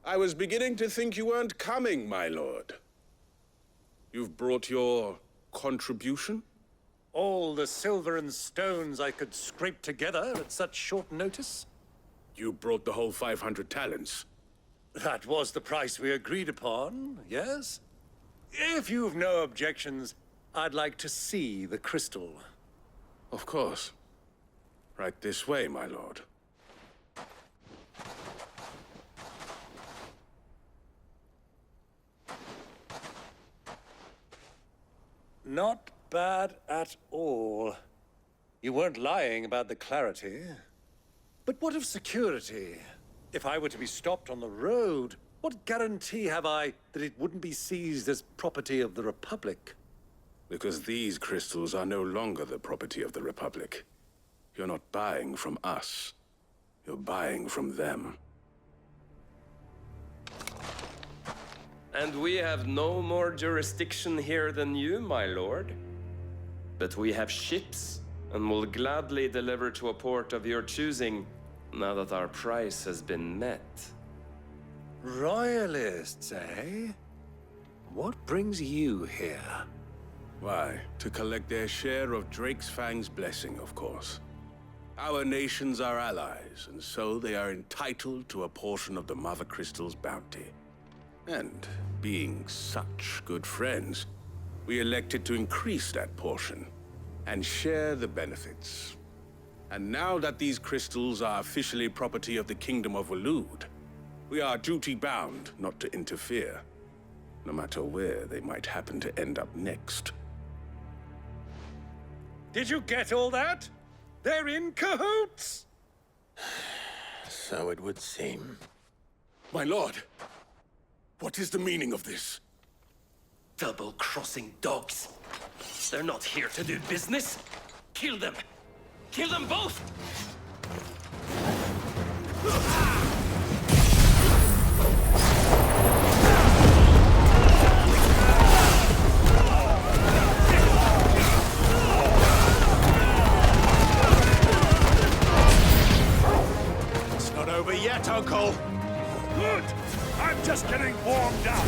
I was beginning to think you weren't coming, my lord. You've brought your contribution? All the silver and stones I could scrape together at such short notice? You brought the whole 500 talents. That was the price we agreed upon, yes? If you've no objections, I'd like to see the crystal. Of course. Right this way, my lord. Not bad at all. You weren't lying about the clarity. But what of security? If I were to be stopped on the road, what guarantee have I that it wouldn't be seized as property of the Republic? Because these crystals are no longer the property of the Republic. You're not buying from us. You're buying from them. And we have no more jurisdiction here than you, my lord. But we have ships, and will gladly deliver to a port of your choosing, now that our price has been met. Royalists, eh? What brings you here? Why, to collect their share of Drake's Fang's blessing, of course. Our nations are allies, and so they are entitled to a portion of the Mother Crystal's bounty. And being such good friends, we elected to increase that portion and share the benefits. And now that these crystals are officially property of the Kingdom of Waloed, we are duty-bound not to interfere, no matter where they might happen to end up next. Did you get all that? They're in cahoots! So it would seem. My lord, what is the meaning of this? Double-crossing dogs. They're not here to do business. Kill them. Kill them both! It's not over yet, Uncle. Good! I'm just getting warmed up.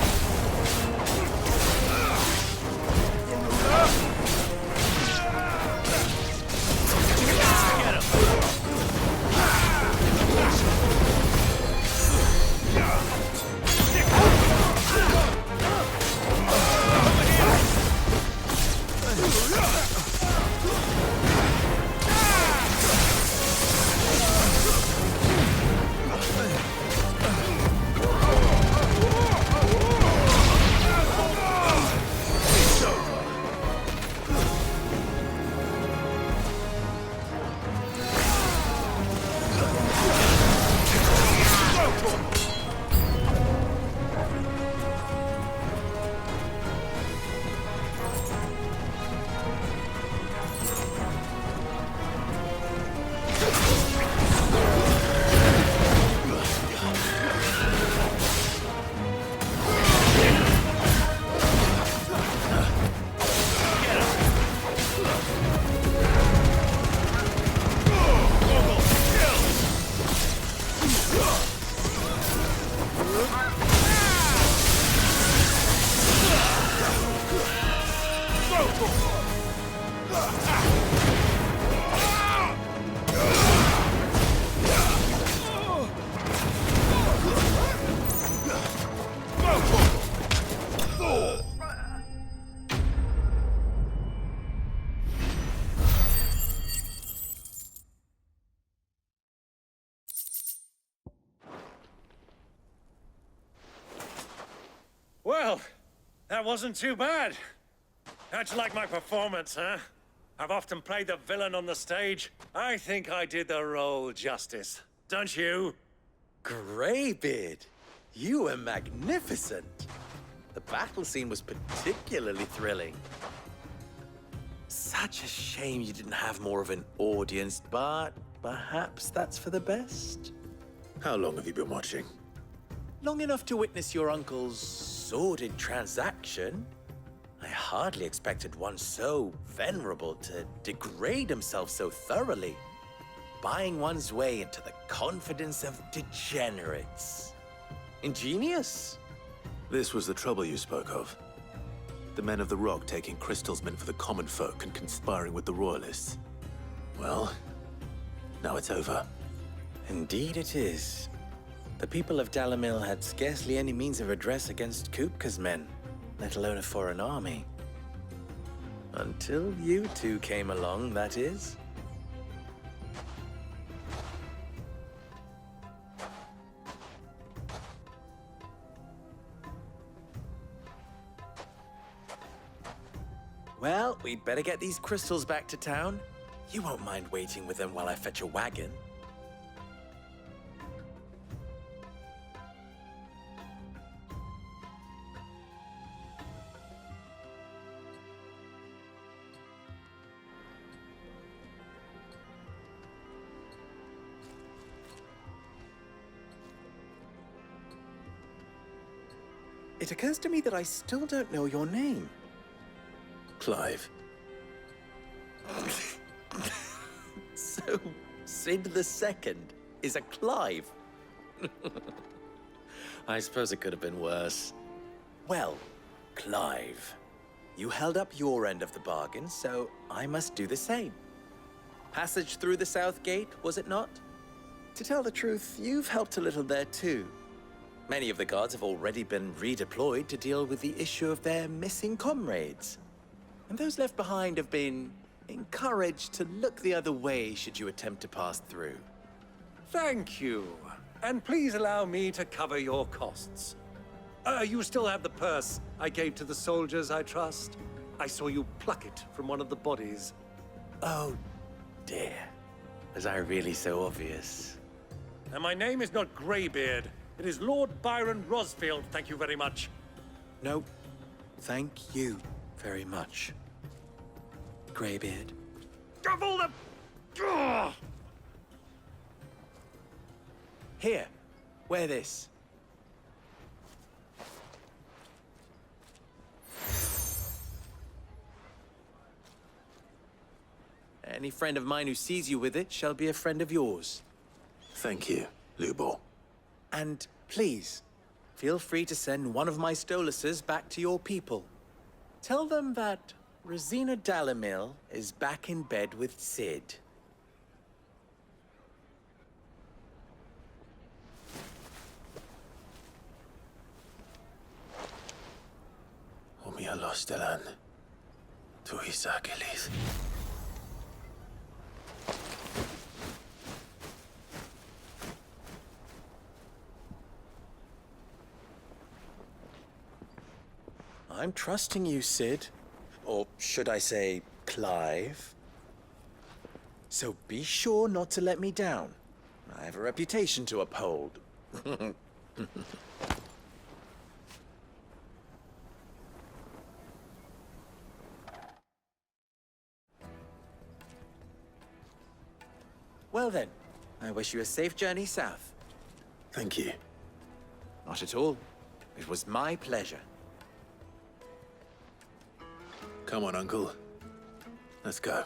Well, that wasn't too bad. How'd you like my performance, huh? I've often played the villain on the stage. I think I did the role justice. Don't you? Greybeard, you were magnificent. The battle scene was particularly thrilling. Such a shame you didn't have more of an audience, but perhaps that's for the best. How long have you been watching? Long enough to witness your uncle's sordid transaction. I hardly expected one so venerable to degrade himself so thoroughly, buying one's way into the confidence of degenerates. Ingenious. This was the trouble you spoke of. The men of the Rock taking crystals meant for the common folk and conspiring with the Royalists. Well, now it's over. Indeed it is. The people of Dalamil had scarcely any means of redress against Kupka's men, let alone a foreign army. Until you two came along, that is. Well, we'd better get these crystals back to town. You won't mind waiting with them while I fetch a wagon. It occurs to me that I still don't know your name. Clive. So, Sid the Second is a Clive. I suppose it could have been worse. Well, Clive, you held up your end of the bargain, so I must do the same. Passage through the South Gate, was it not? To tell the truth, you've helped a little there too. Many of the guards have already been redeployed to deal with the issue of their missing comrades. And those left behind have been encouraged to look the other way should you attempt to pass through. Thank you. And please allow me to cover your costs. You still have the purse I gave to the soldiers, I trust? I saw you pluck it from one of the bodies. Oh, dear. Was I really so obvious? And my name is not Greybeard. It is Lord Byron Rosfield, thank you very much. No, thank you very much, Greybeard. Of all the... Ugh! Here, wear this. Any friend of mine who sees you with it shall be a friend of yours. Thank you, Lubor. And please, feel free to send one of my Stoluses back to your people. Tell them that Rosina Dalamil is back in bed with Sid. Omia Lostelan. Tu Isakelis. I'm trusting you, Sid. Or should I say, Clive? So be sure not to let me down. I have a reputation to uphold. Well then, I wish you a safe journey south. Thank you. Not at all. It was my pleasure. Come on, Uncle. Let's go.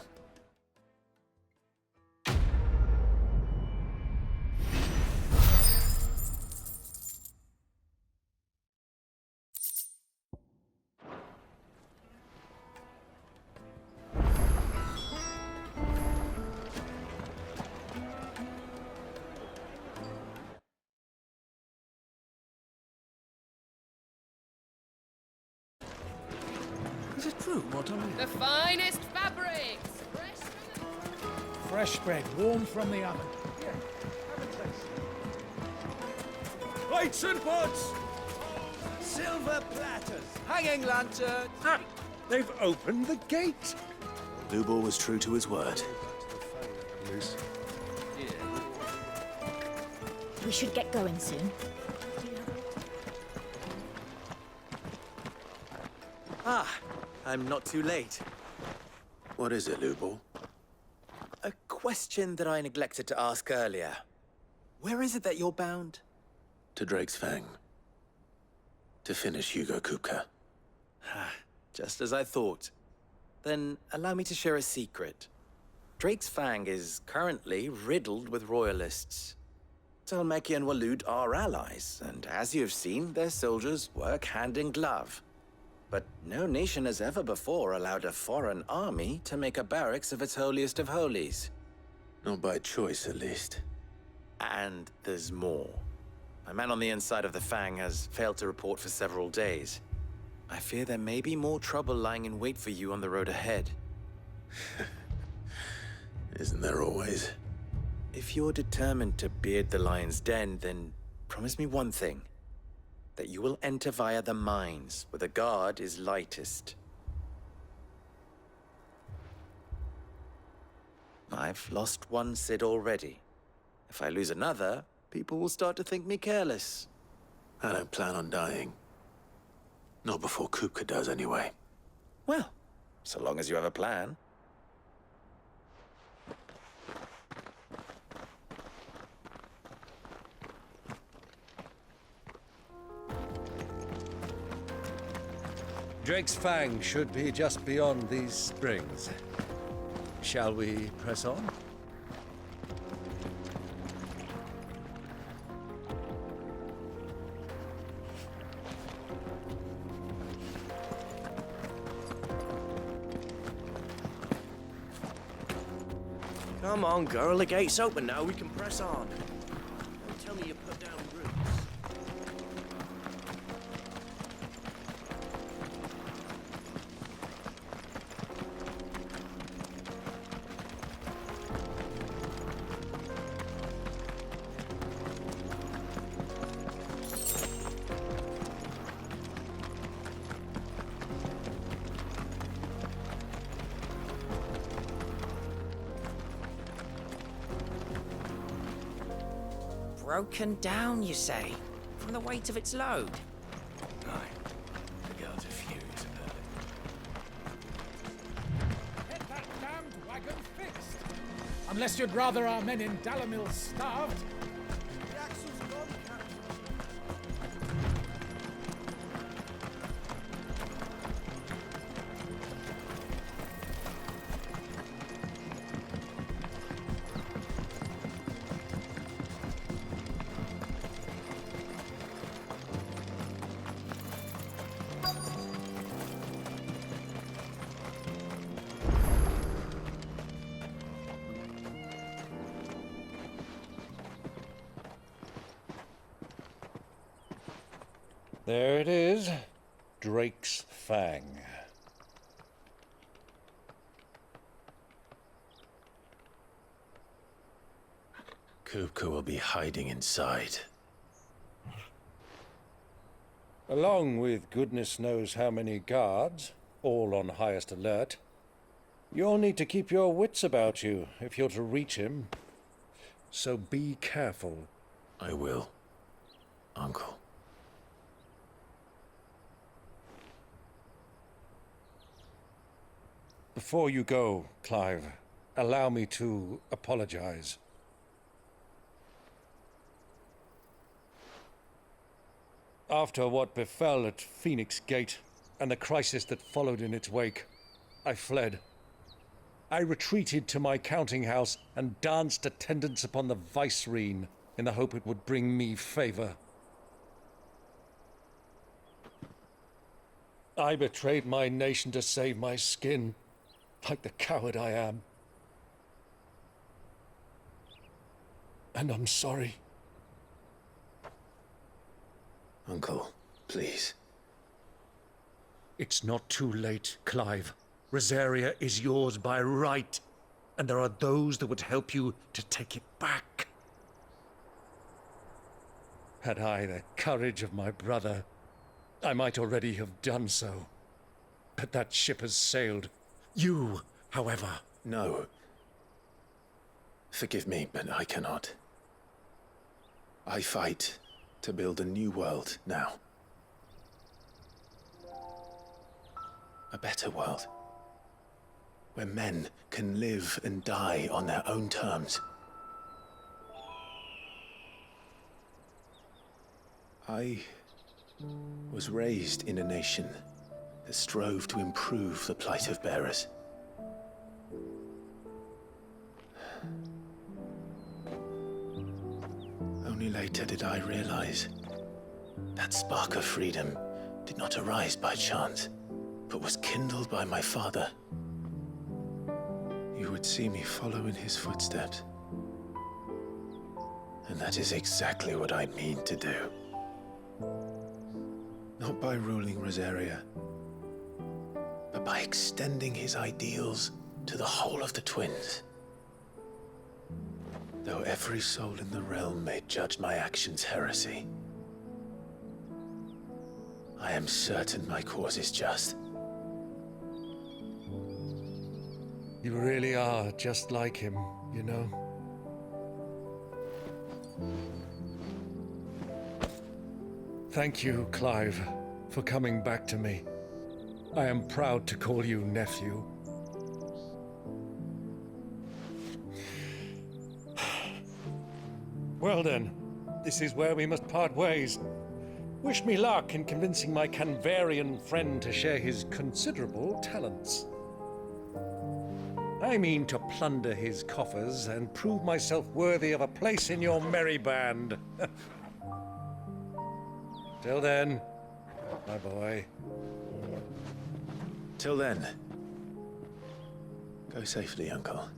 Is it true what I... The finest fabrics! Fresh bread, warm from the oven. Here, have a taste. Plates and pots! Silver platters! Hanging lanterns! Ah! They've opened the gate! Lubor was true to his word. We should get going soon. Ah, I'm not too late. What is it, Lubor? A question that I neglected to ask earlier. Where is it that you're bound? To Drake's Fang. To finish Hugo Kupka. Just as I thought. Then allow me to share a secret. Drake's Fang is currently riddled with royalists. Dhalmekia and Waloed are allies, and as you've seen, their soldiers work hand in glove. But no nation has ever before allowed a foreign army to make a barracks of its holiest of holies. Not by choice, at least. And there's more. A man on the inside of the Fang has failed to report for several days. I fear there may be more trouble lying in wait for you on the road ahead. Isn't there always? If you're determined to beard the lion's den, then promise me one thing. That you will enter via the mines, where the guard is lightest. I've lost one Cid already. If I lose another, people will start to think me careless. I don't plan on dying. Not before Kupka does, anyway. Well, so long as you have a plan. Drake's Fang should be just beyond these springs. Shall we press on? Come on, girl, the gate's open now, we can press on. Don't tell me you put down roots. Broken down, you say? From the weight of its load? Aye. The guards are furious about it. Get that damned wagon fixed! Unless you'd rather our men in Dalamil starved. The axle's gone, Captain. There it is. Drake's Fang. Kupka will be hiding inside. Along with goodness knows how many guards, all on highest alert. You'll need to keep your wits about you if you're to reach him. So be careful. I will, Uncle. Before you go, Clive, allow me to apologize. After what befell at Phoenix Gate and the crisis that followed in its wake, I fled. I retreated to my counting house and danced attendance upon the vicereine in the hope it would bring me favor. I betrayed my nation to save my skin, like the coward I am. And I'm sorry. Uncle, please. It's not too late, Clive. Rosaria is yours by right, and there are those that would help you to take it back. Had I the courage of my brother, I might already have done so. But that ship has sailed. You, however... No. Forgive me, but I cannot. I fight to build a new world now. A better world. Where men can live and die on their own terms. I was raised in a nation that strove to improve the plight of bearers. Only later did I realize that spark of freedom did not arise by chance, but was kindled by my father. You would see me follow in his footsteps. And that is exactly what I mean to do. Not by ruling Rosaria, but by extending his ideals to the whole of the Twins. Though every soul in the realm may judge my actions heresy, I am certain my cause is just. You really are just like him, you know? Thank you, Clive, for coming back to me. I am proud to call you nephew. Well then, this is where we must part ways. Wish me luck in convincing my Canvarian friend to share his considerable talents. I mean to plunder his coffers and prove myself worthy of a place in your merry band. Till then, my boy. Till then, go safely, Uncle.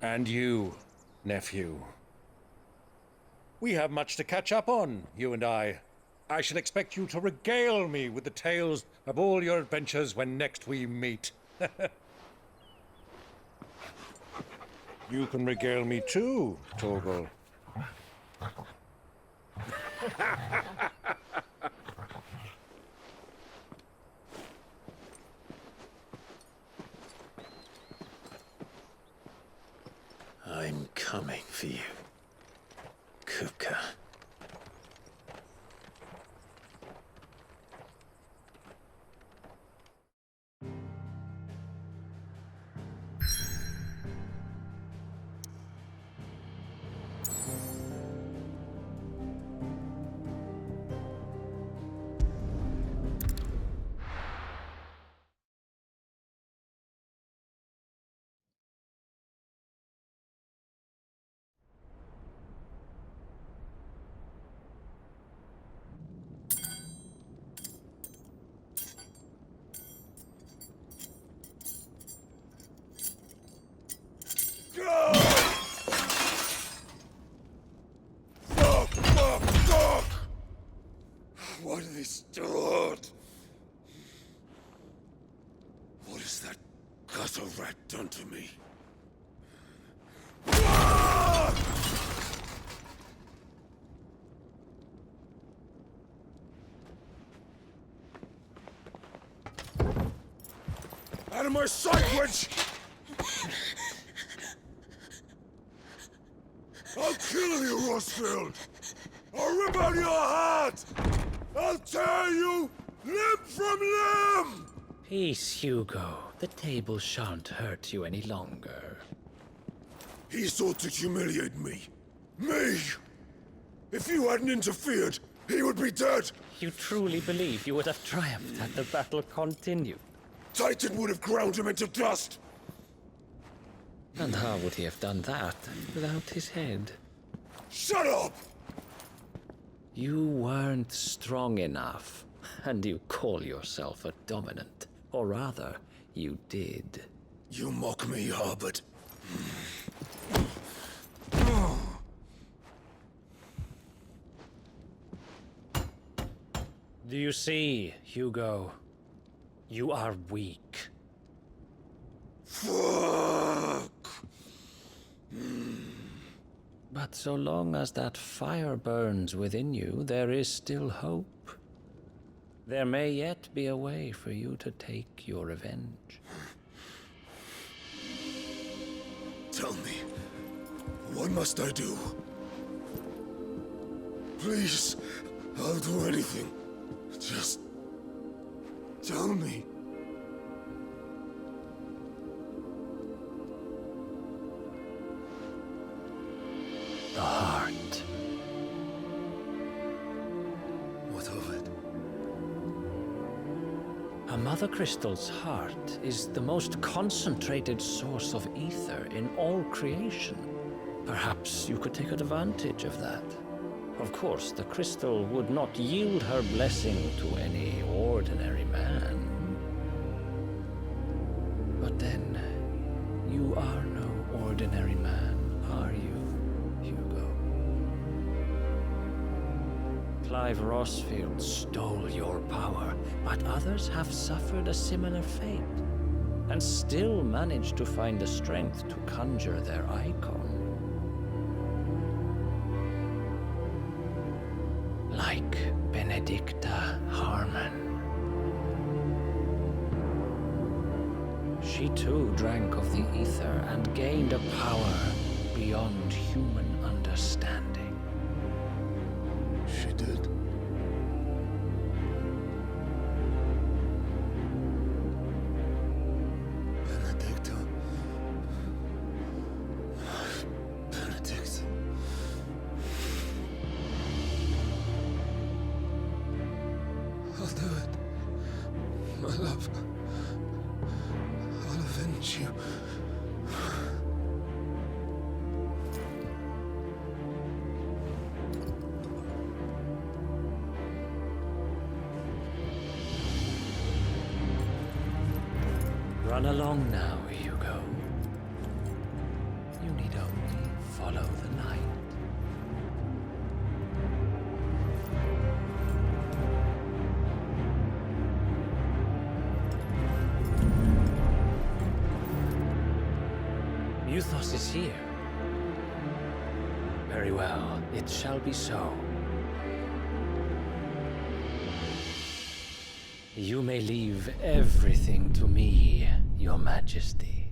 And you, nephew. We have much to catch up on, you and I. I shall expect you to regale me with the tales of all your adventures when next we meet. You can regale me too, Torgal. I'm coming for you, Kupka. What are they stored? What has that gutter rat done to me? Out of my sight, witch! I'll kill you, Rosfield! I'll rip out your heart! I'll tear you limb from limb! Peace, Hugo. The table shan't hurt you any longer. He sought to humiliate me. Me! If you hadn't interfered, he would be dead! You truly believe you would have triumphed had the battle continued? Titan would have ground him into dust! And how would he have done that without his head? Shut up! You weren't strong enough, and you call yourself a dominant. Or rather, you did. You mock me, Harbert. Do you see, Hugo? You are weak. Fuck! But so long as that fire burns within you, there is still hope. There may yet be a way for you to take your revenge. Tell me, what must I do? Please, I'll do anything. Just tell me. The heart. What of it? A Mother Crystal's heart is the most concentrated source of ether in all creation. Perhaps you could take advantage of that. Of course, the crystal would not yield her blessing to any ordinary man. But then, you are no ordinary man, are you, Hugo? Clive Rossfield stole your power, but others have suffered a similar fate, and still managed to find the strength to conjure their Eikon. Like Benedicta Harmon. She too drank of the ether and gained a power beyond human understanding. She did. Benedicta. Benedict. I'll do it. My love. I'll avenge you. Run along now, Hugo. You need only follow the light. Muthos is here. Very well, it shall be so. You may leave everything to me, Your Majesty.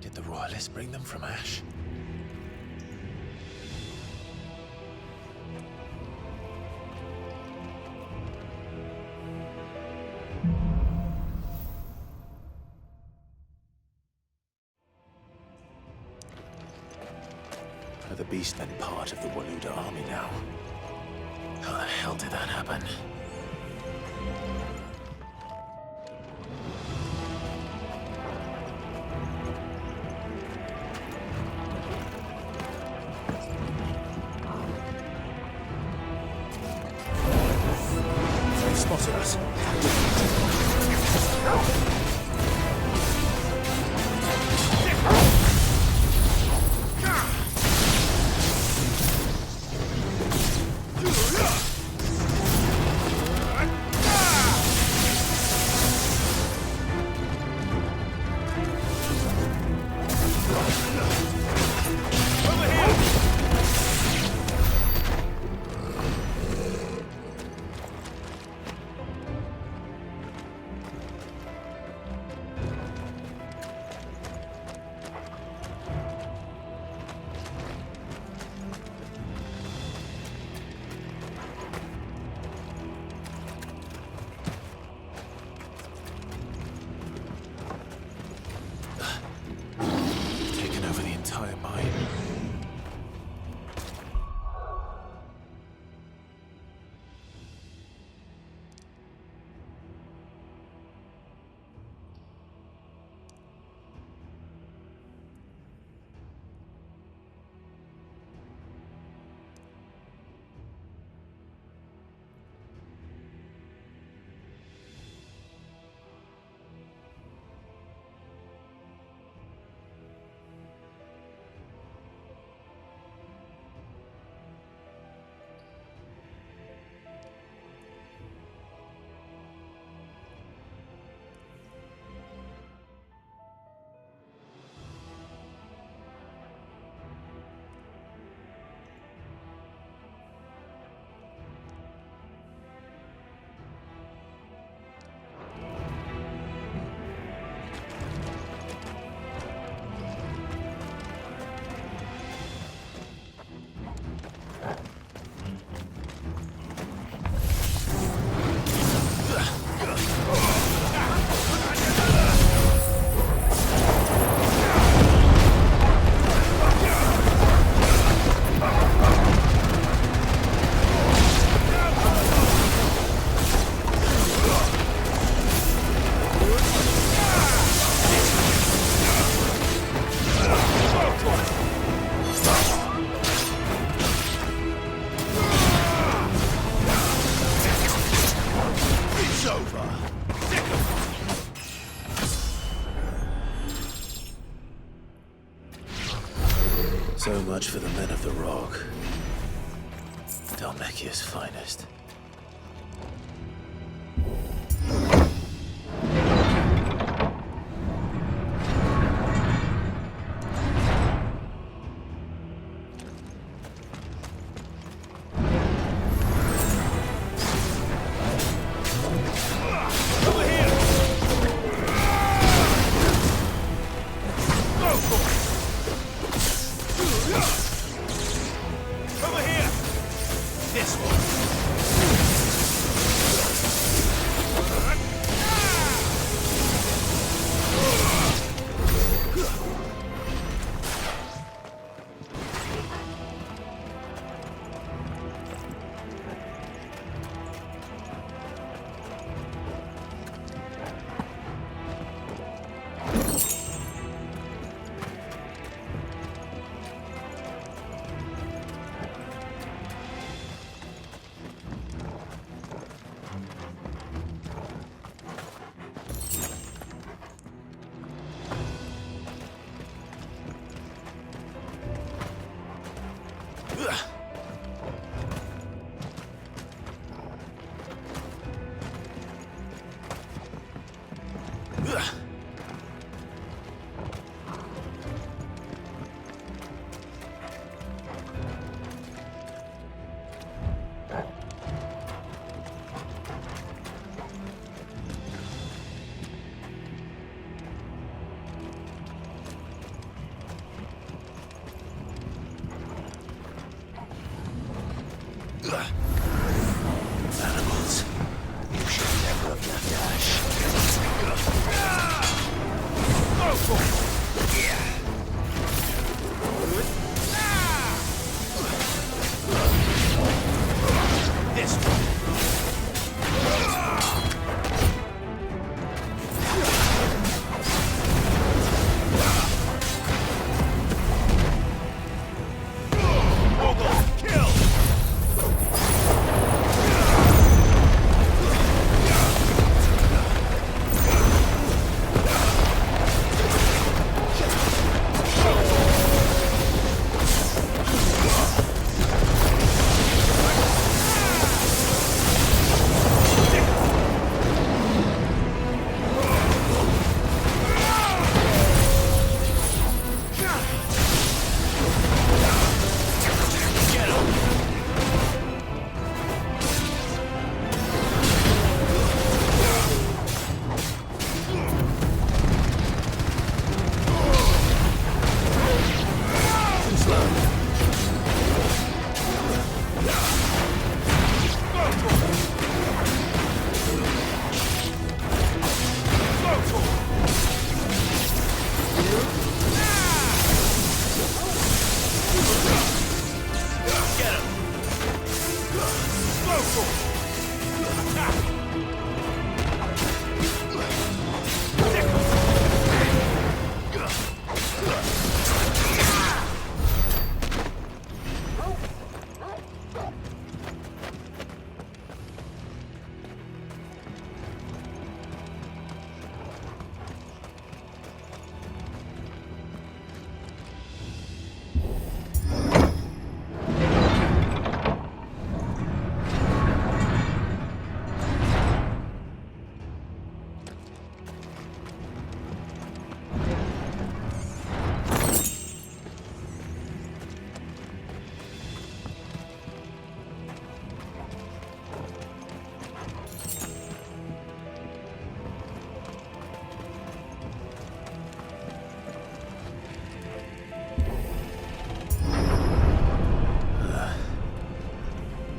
Did the Royalists bring them from Ash? Are the Beast then part of the Waluda army now? How the hell did that happen? Spotted us. So much for the men of the Rock. Dalmekia's finest. Animals. You should never have left Ash. This one.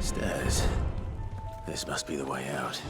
Stairs. This must be the way out.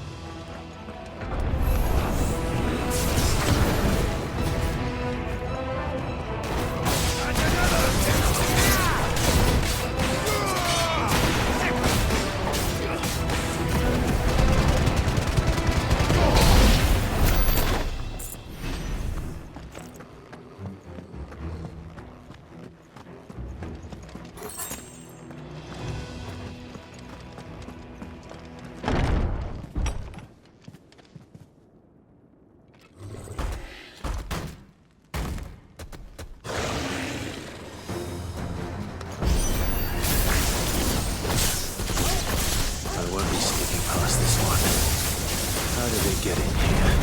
get in here.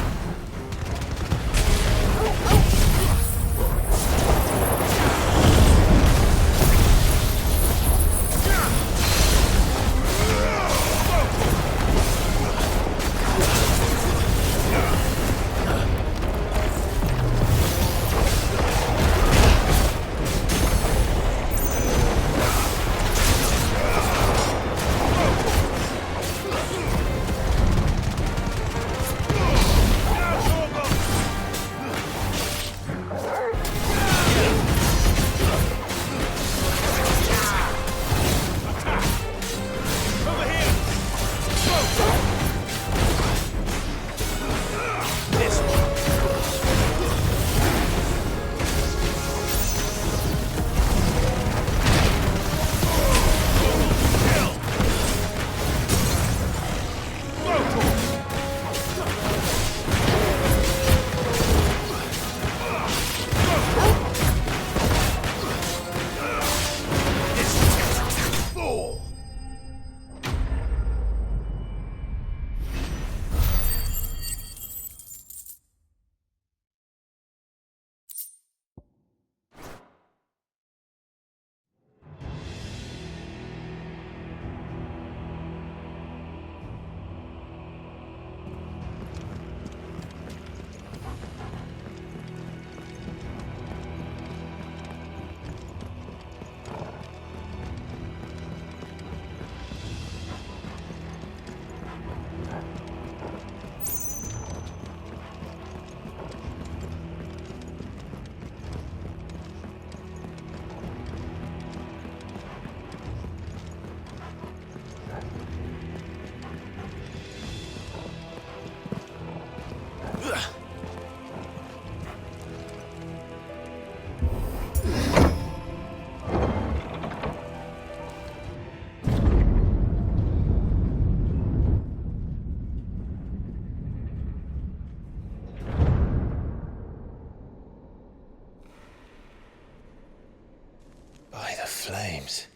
Flames.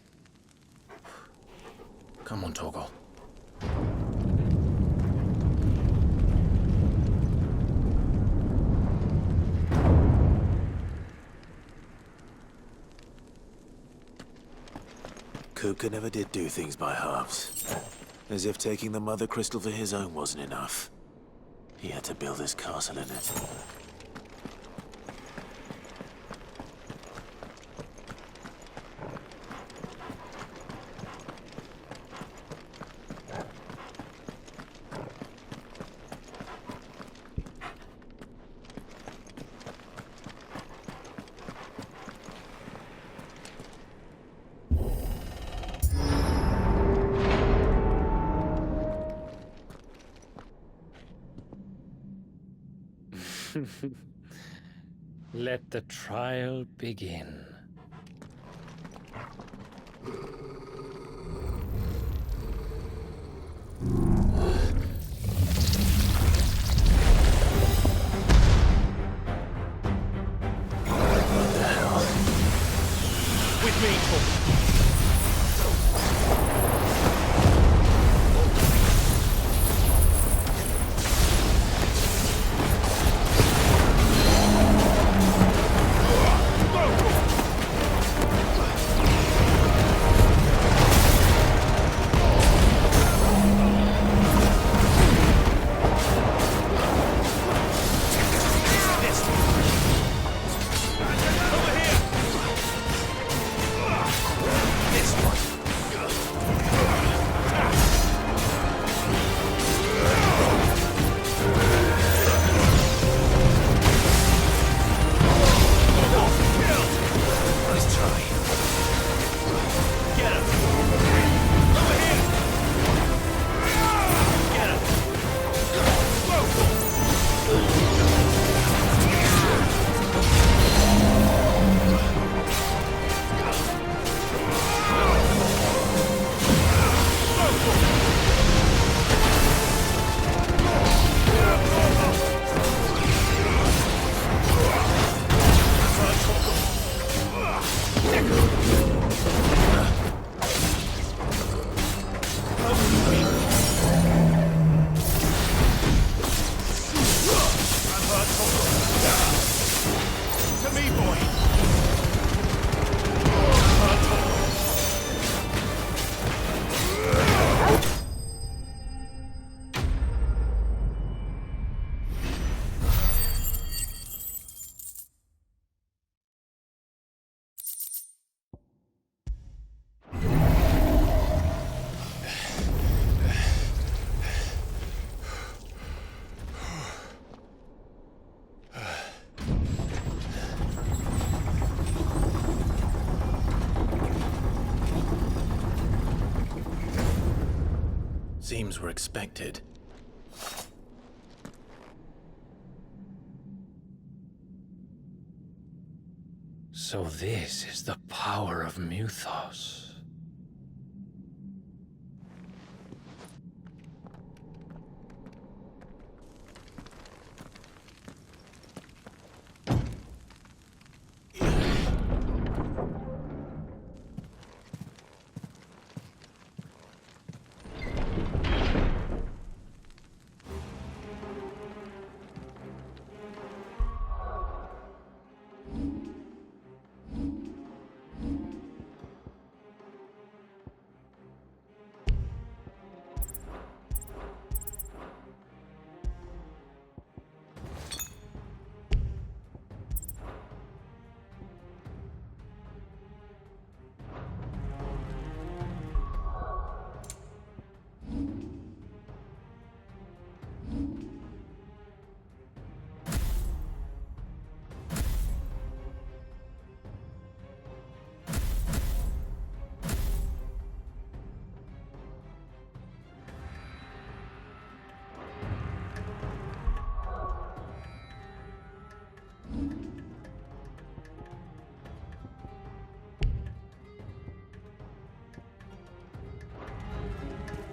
Come on, Torgal. Kupka never did do things by halves. As if taking the Mother Crystal for his own wasn't enough. He had to build his castle in it. Let the trial begin. What the hell? With me, Torgal. Seems we're expected. So this is the power of Muthos.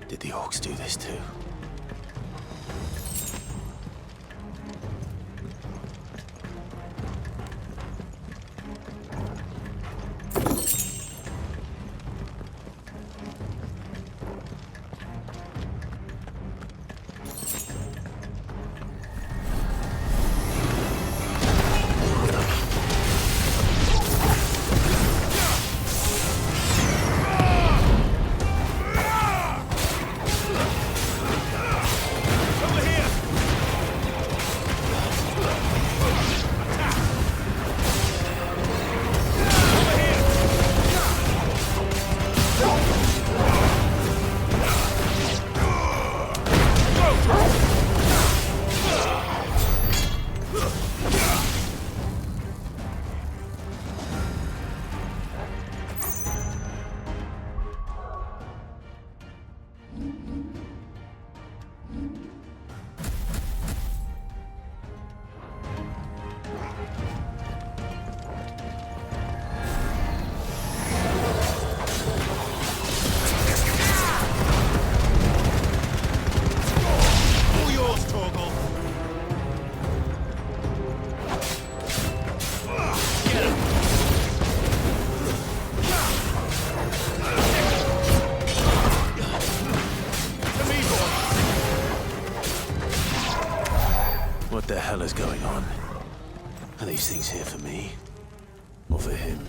Did the orcs do this too? What the hell is going on? Are these things here for me? Or for him?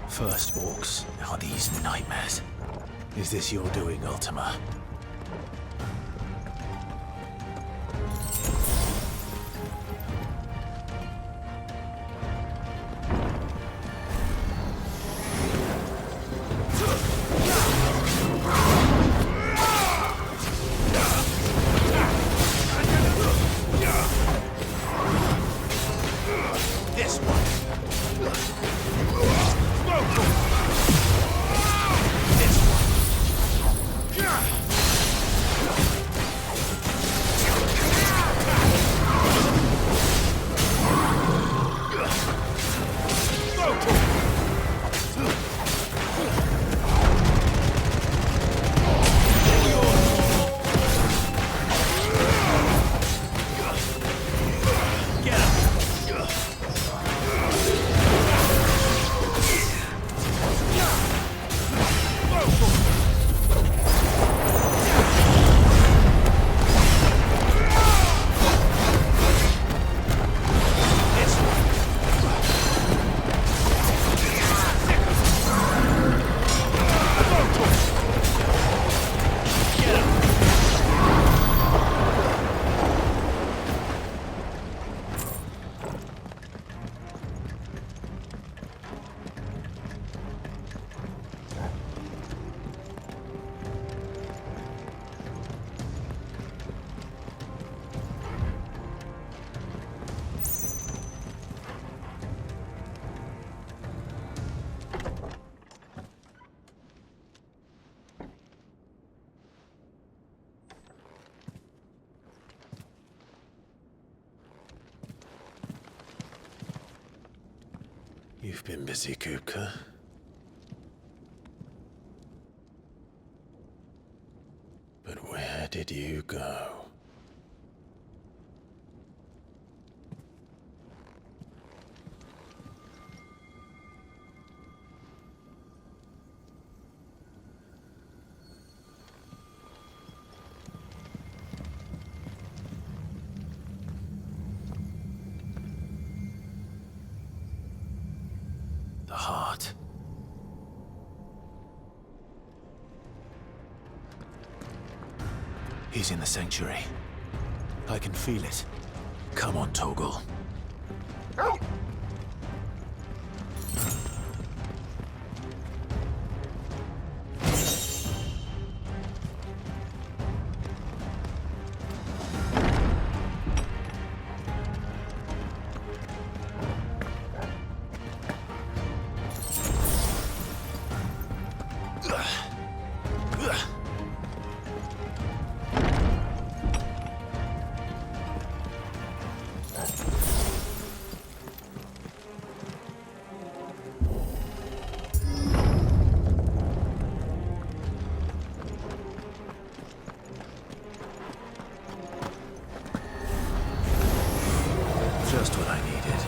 First orcs, now these nightmares. Is this your doing, Ultima? You've been busy, Kupka. But where did you go? The heart. He's in the sanctuary. I can feel it. Come on, Torgal. Just what I needed.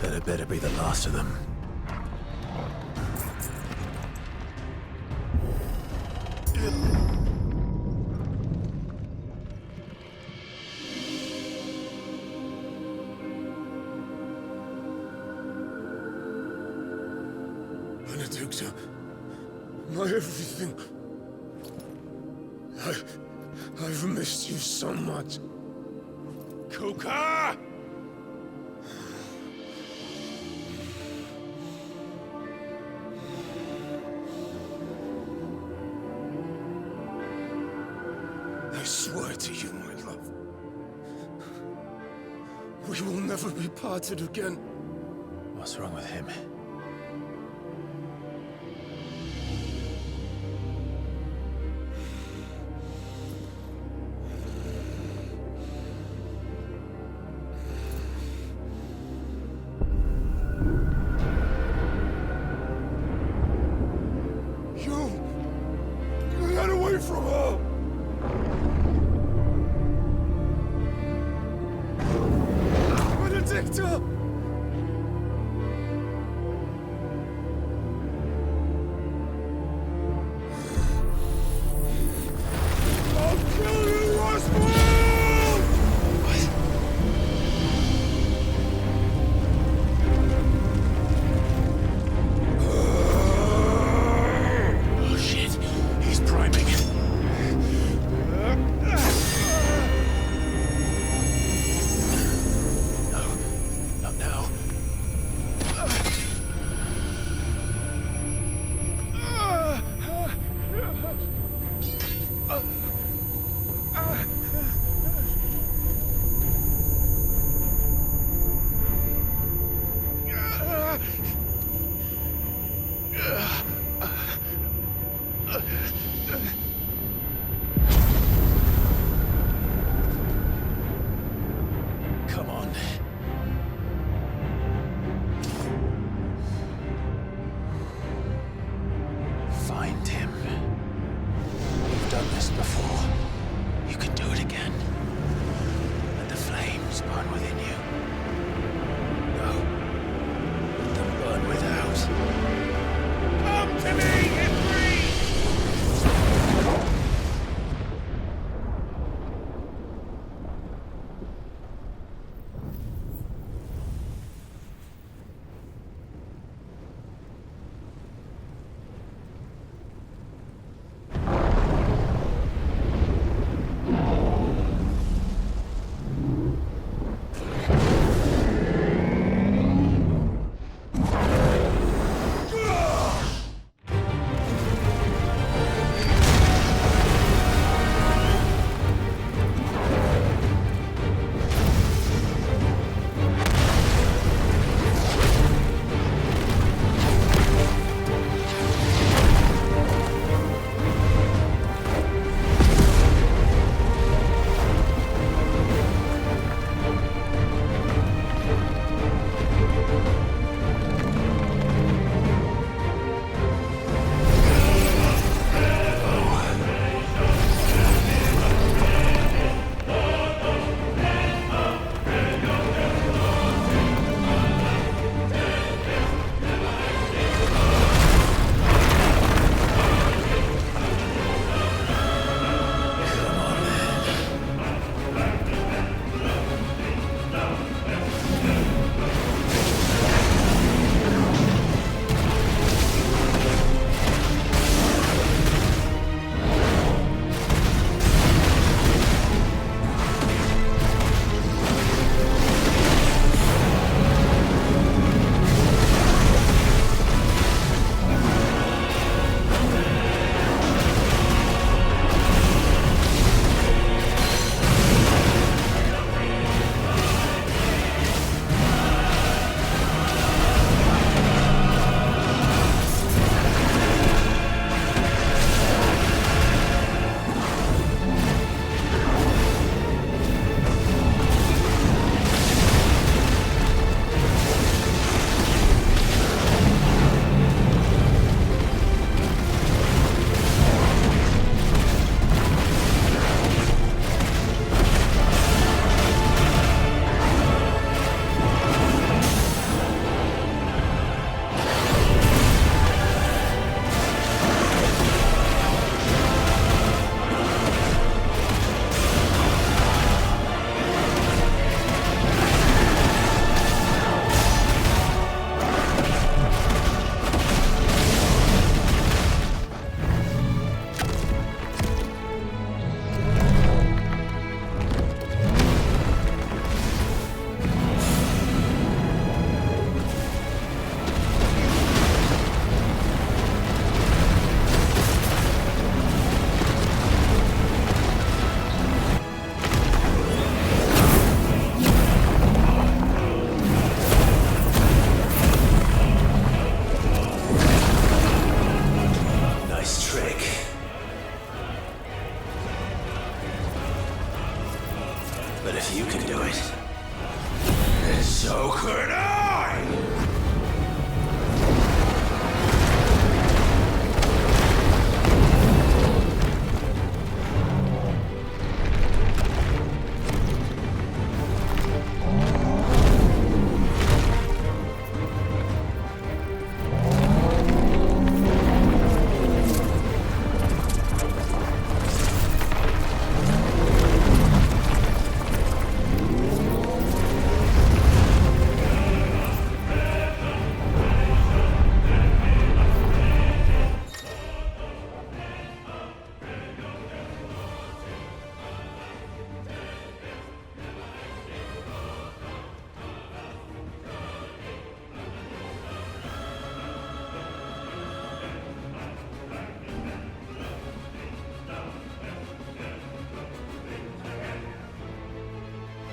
That better be the last of them. Benedicta, my everything. I've missed you so much. Kuka! I swear to you, my love, we will never be parted again. What's wrong with him? You got away from her! Benedicta! again. Let the flames burn within you. No. Let them burn without. Come to me, Ifrit!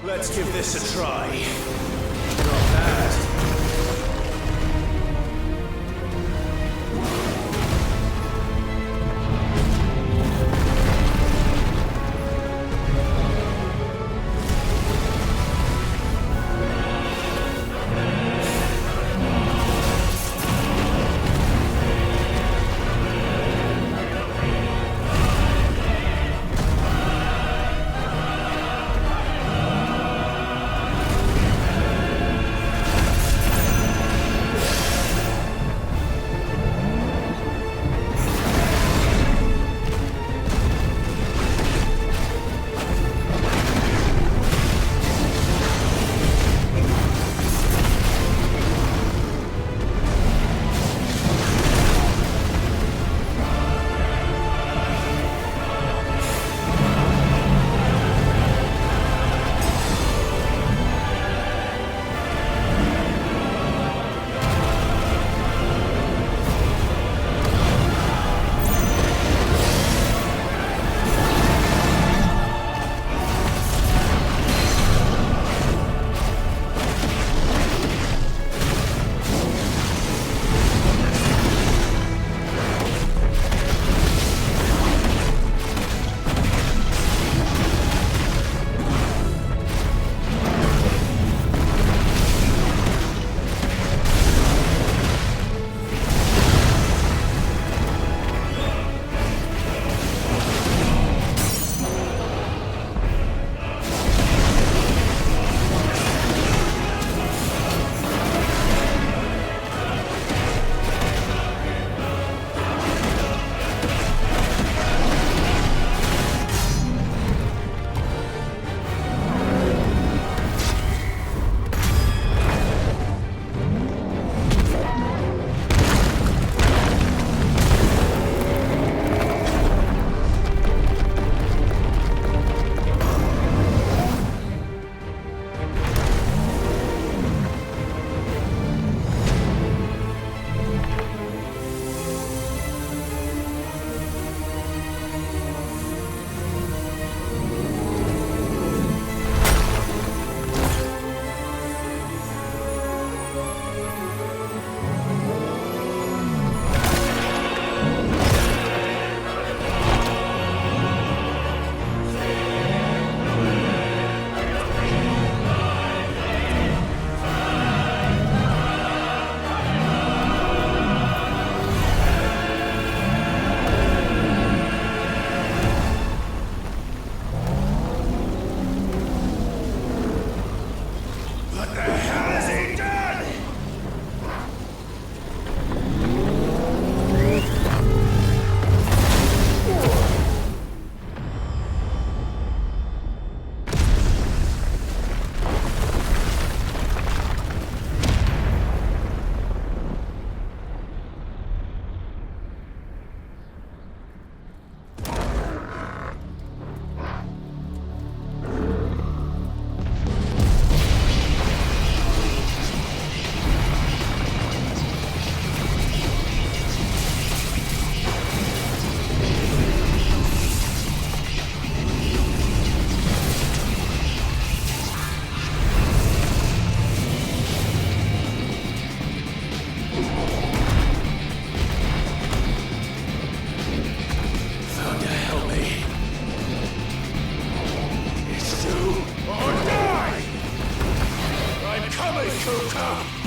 Let's give this a try. Not bad. Or die! I'm coming, Kuka!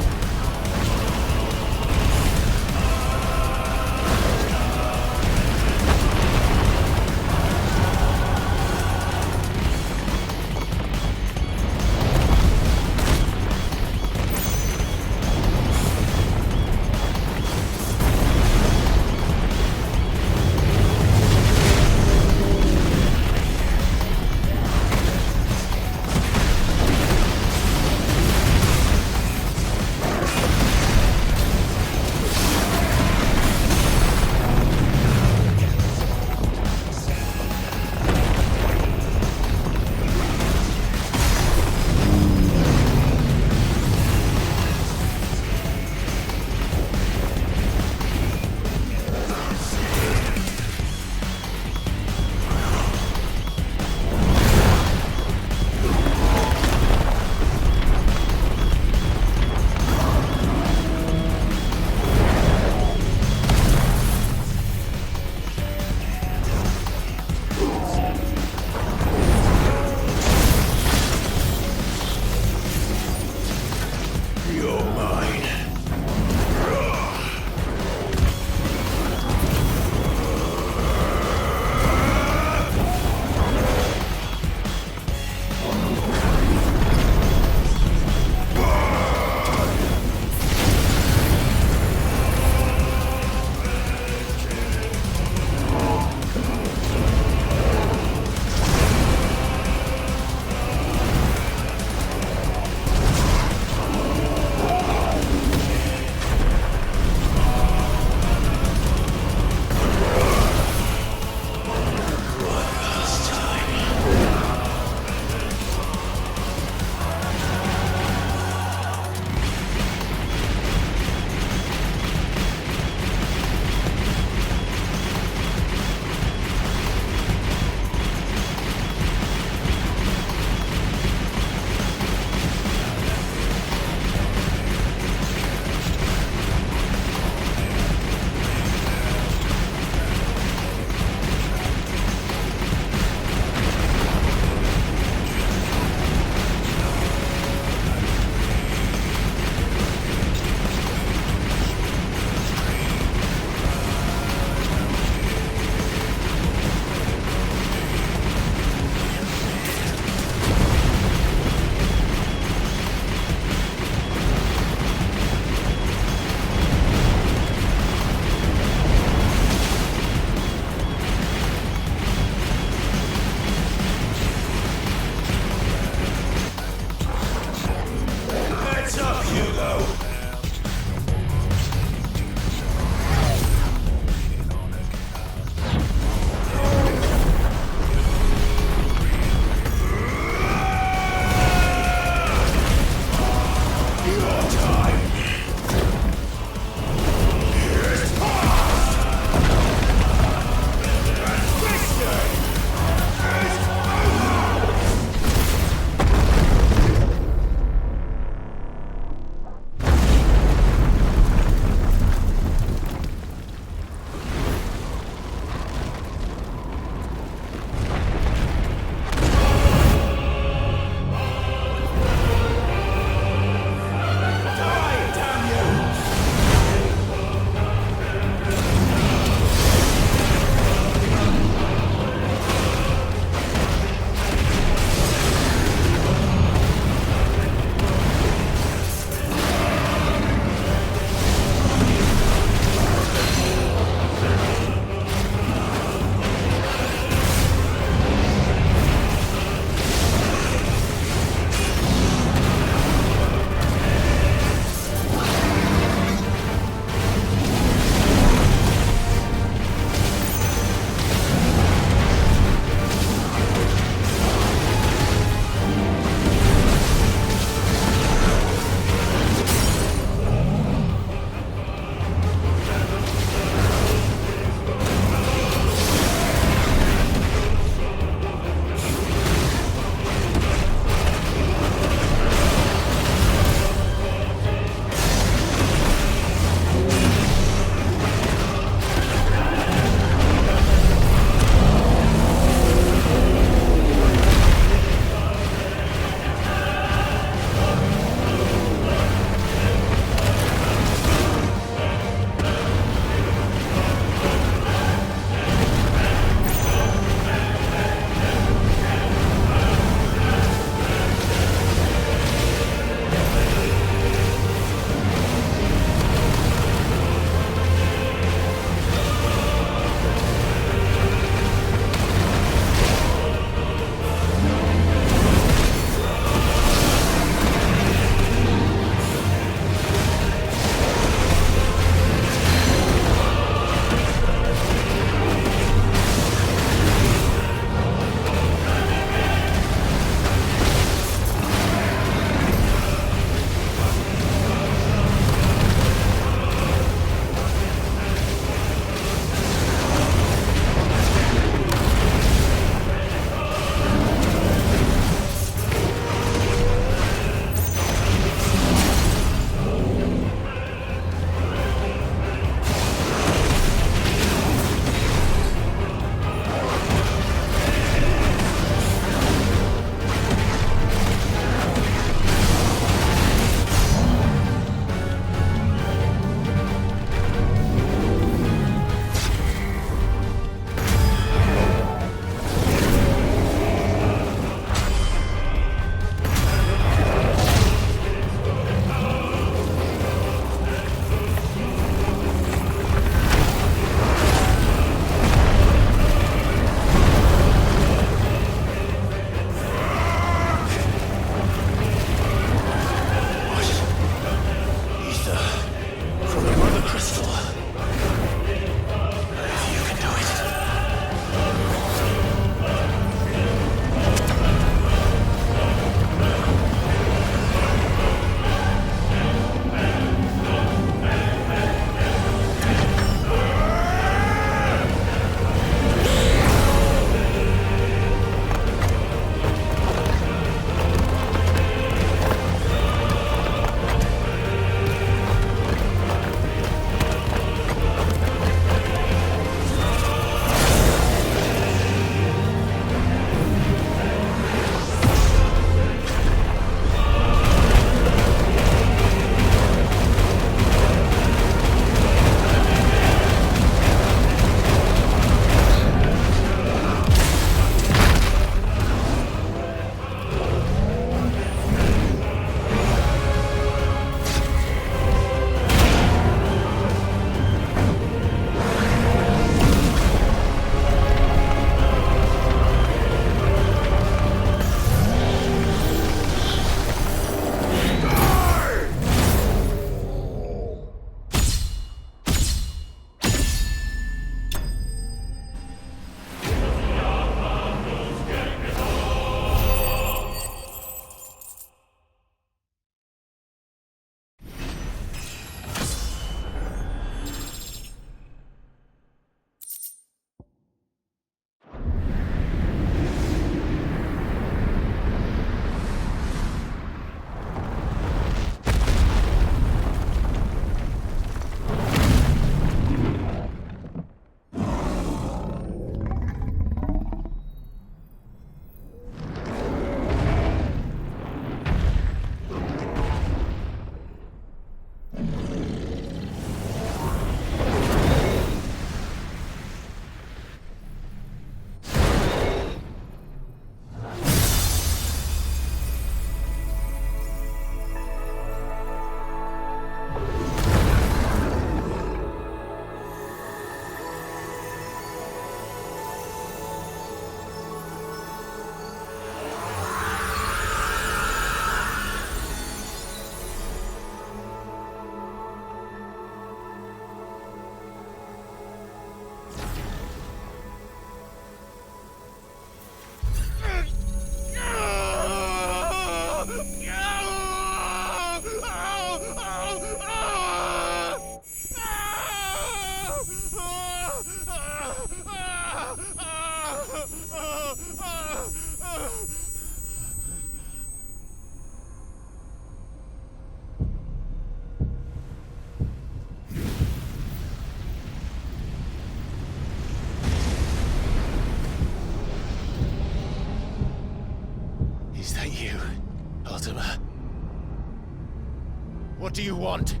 do you want?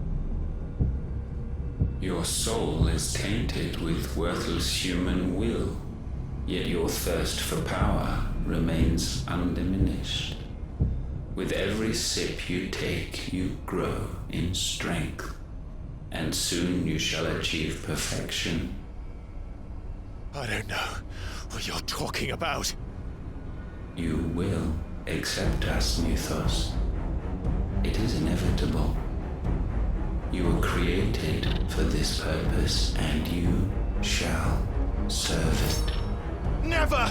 Your soul is tainted with worthless human will, yet your thirst for power remains undiminished. With every sip you take, you grow in strength, and soon you shall achieve perfection. I don't know what you're talking about. You will accept us, Mythos. It is inevitable. You were created for this purpose, and you shall serve it. Never!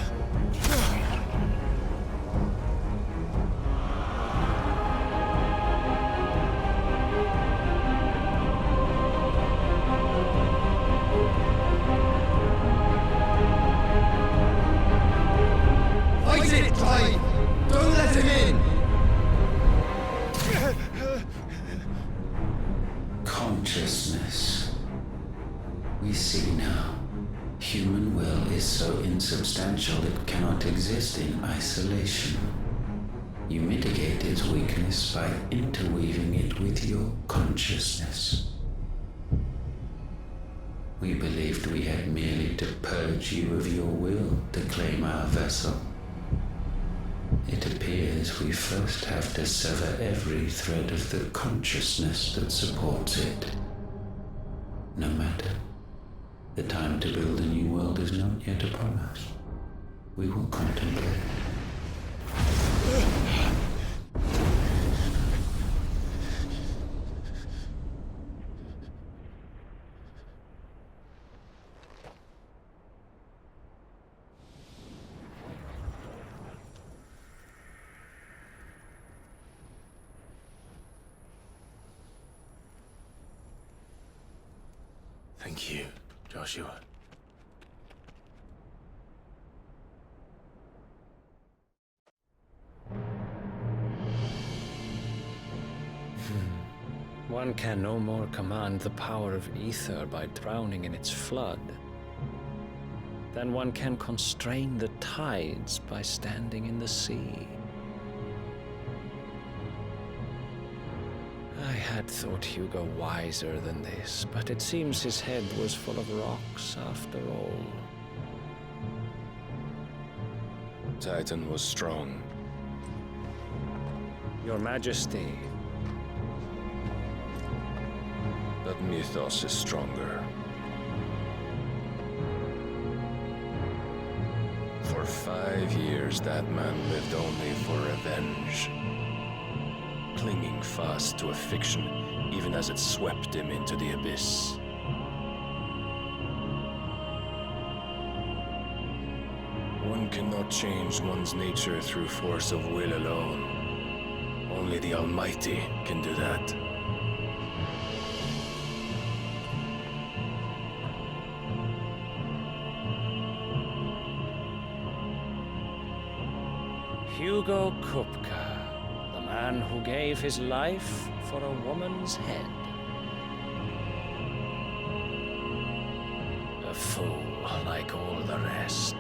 Fight it, Clive! Don't let him in! Consciousness. We see now. Human will is so insubstantial it cannot exist in isolation. You mitigate its weakness by interweaving it with your consciousness. We believed we had merely to purge you of your will to claim our vessel. It appears we first have to sever every thread of the consciousness that supports it. No matter. The time to build a new world is not yet upon us. We will contemplate. Thank you, Joshua. One can no more command the power of ether by drowning in its flood than one can constrain the tides by standing in the sea. I had thought Hugo wiser than this, but it seems his head was full of rocks after all. Titan was strong. Your Majesty. But Mythos is stronger. For 5 years, that man lived only for revenge. Clinging fast to a fiction, even as it swept him into the abyss. One cannot change one's nature through force of will alone. Only the Almighty can do that. Hugo Kupka, the man who gave his life for a woman's head. A fool like all the rest.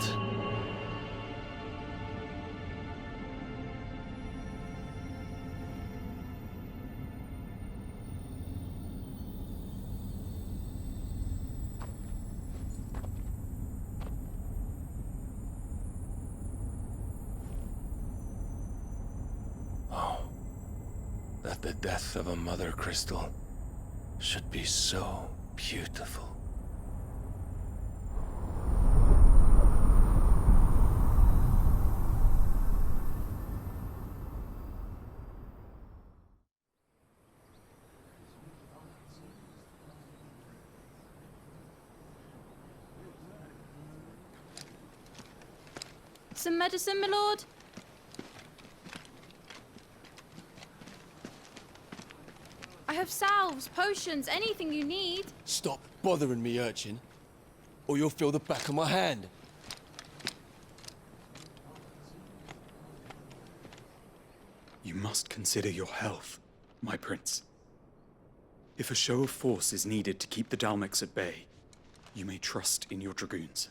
That the death of a mother crystal should be so beautiful. Some medicine, my lord? I have salves, potions, anything you need. Stop bothering me, urchin, or you'll feel the back of my hand. You must consider your health, my prince. If a show of force is needed to keep the Dalmex at bay, you may trust in your dragoons.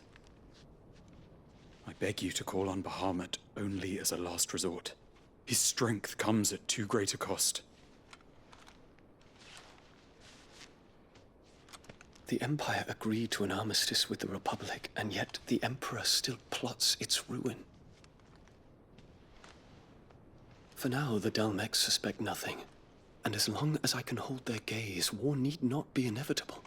I beg you to call on Bahamut only as a last resort. His strength comes at too great a cost. The Empire agreed to an armistice with the Republic, and yet the Emperor still plots its ruin. For now, the Dalmex suspect nothing, and as long as I can hold their gaze, war need not be inevitable.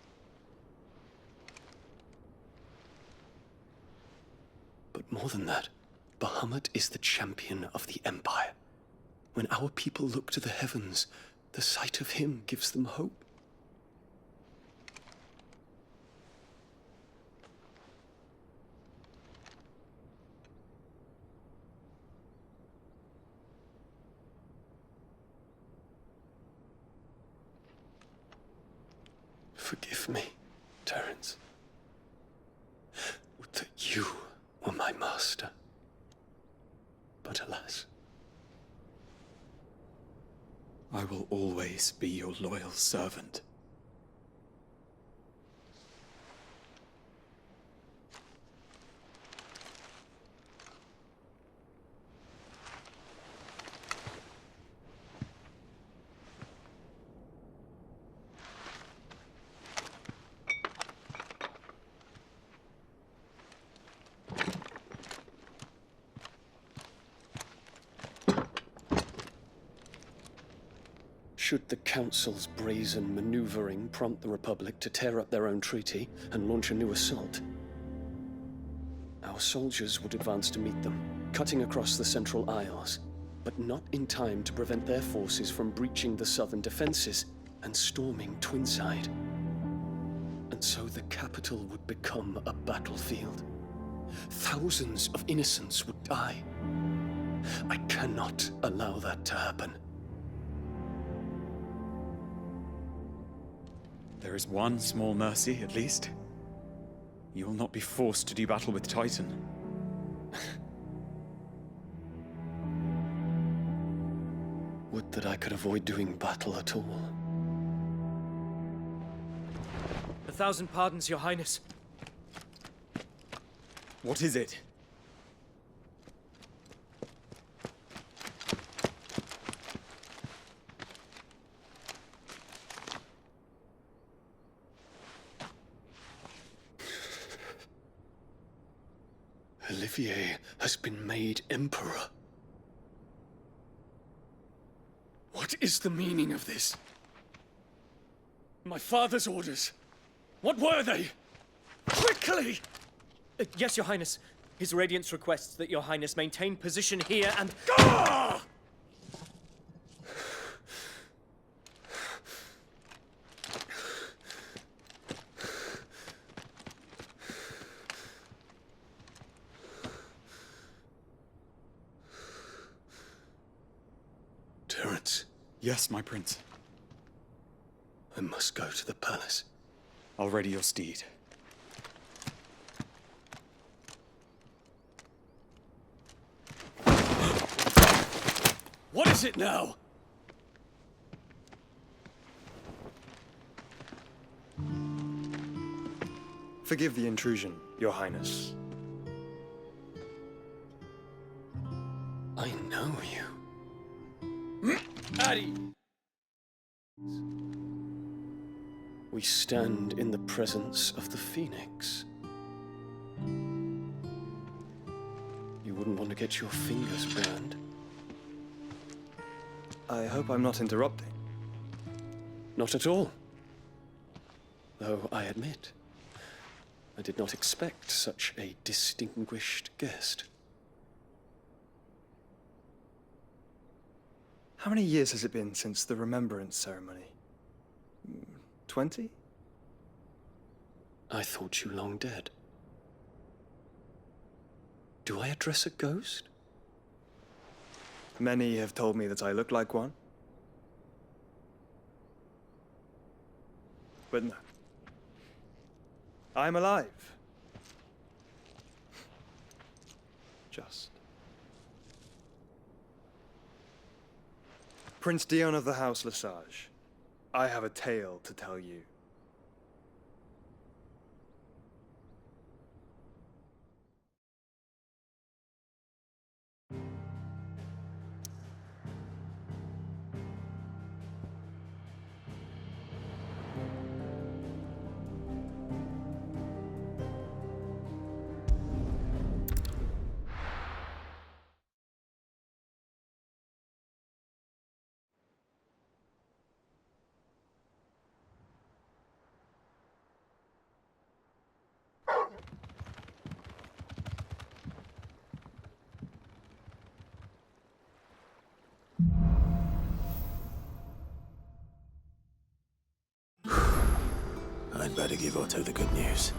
But more than that, Bahamut is the champion of the Empire. When our people look to the heavens, the sight of him gives them hope. Forgive me, Terence. Would that you were my master. But alas. I will always be your loyal servant. Should the Council's brazen maneuvering prompt the Republic to tear up their own treaty and launch a new assault, our soldiers would advance to meet them, cutting across the Central Isles, but not in time to prevent their forces from breaching the southern defenses and storming Twinside. And so the capital would become a battlefield. Thousands of innocents would die. I cannot allow that to happen. There is one small mercy, at least. You will not be forced to do battle with Titan. Would that I could avoid doing battle at all. 1,000 pardons, Your Highness. What is it? Olivier has been made Emperor. What is the meaning of this? My father's orders. What were they? Quickly! Yes, Your Highness. His Radiance requests that Your Highness maintain position here and... Ah! Terence. Yes, my prince. I must go to the palace. I'll ready your steed. What is it now? Forgive the intrusion, Your Highness. I know you. Addy! We stand in the presence of the Phoenix. You wouldn't want to get your fingers burned. I hope I'm not interrupting. Not at all. Though I admit, I did not expect such a distinguished guest. How many years has it been since the Remembrance ceremony? 20? I thought you long dead. Do I address a ghost? Many have told me that I look like one. But no. I'm alive. Just. Prince Dion of the House Lesage, I have a tale to tell you. I'd better give Otto the good news.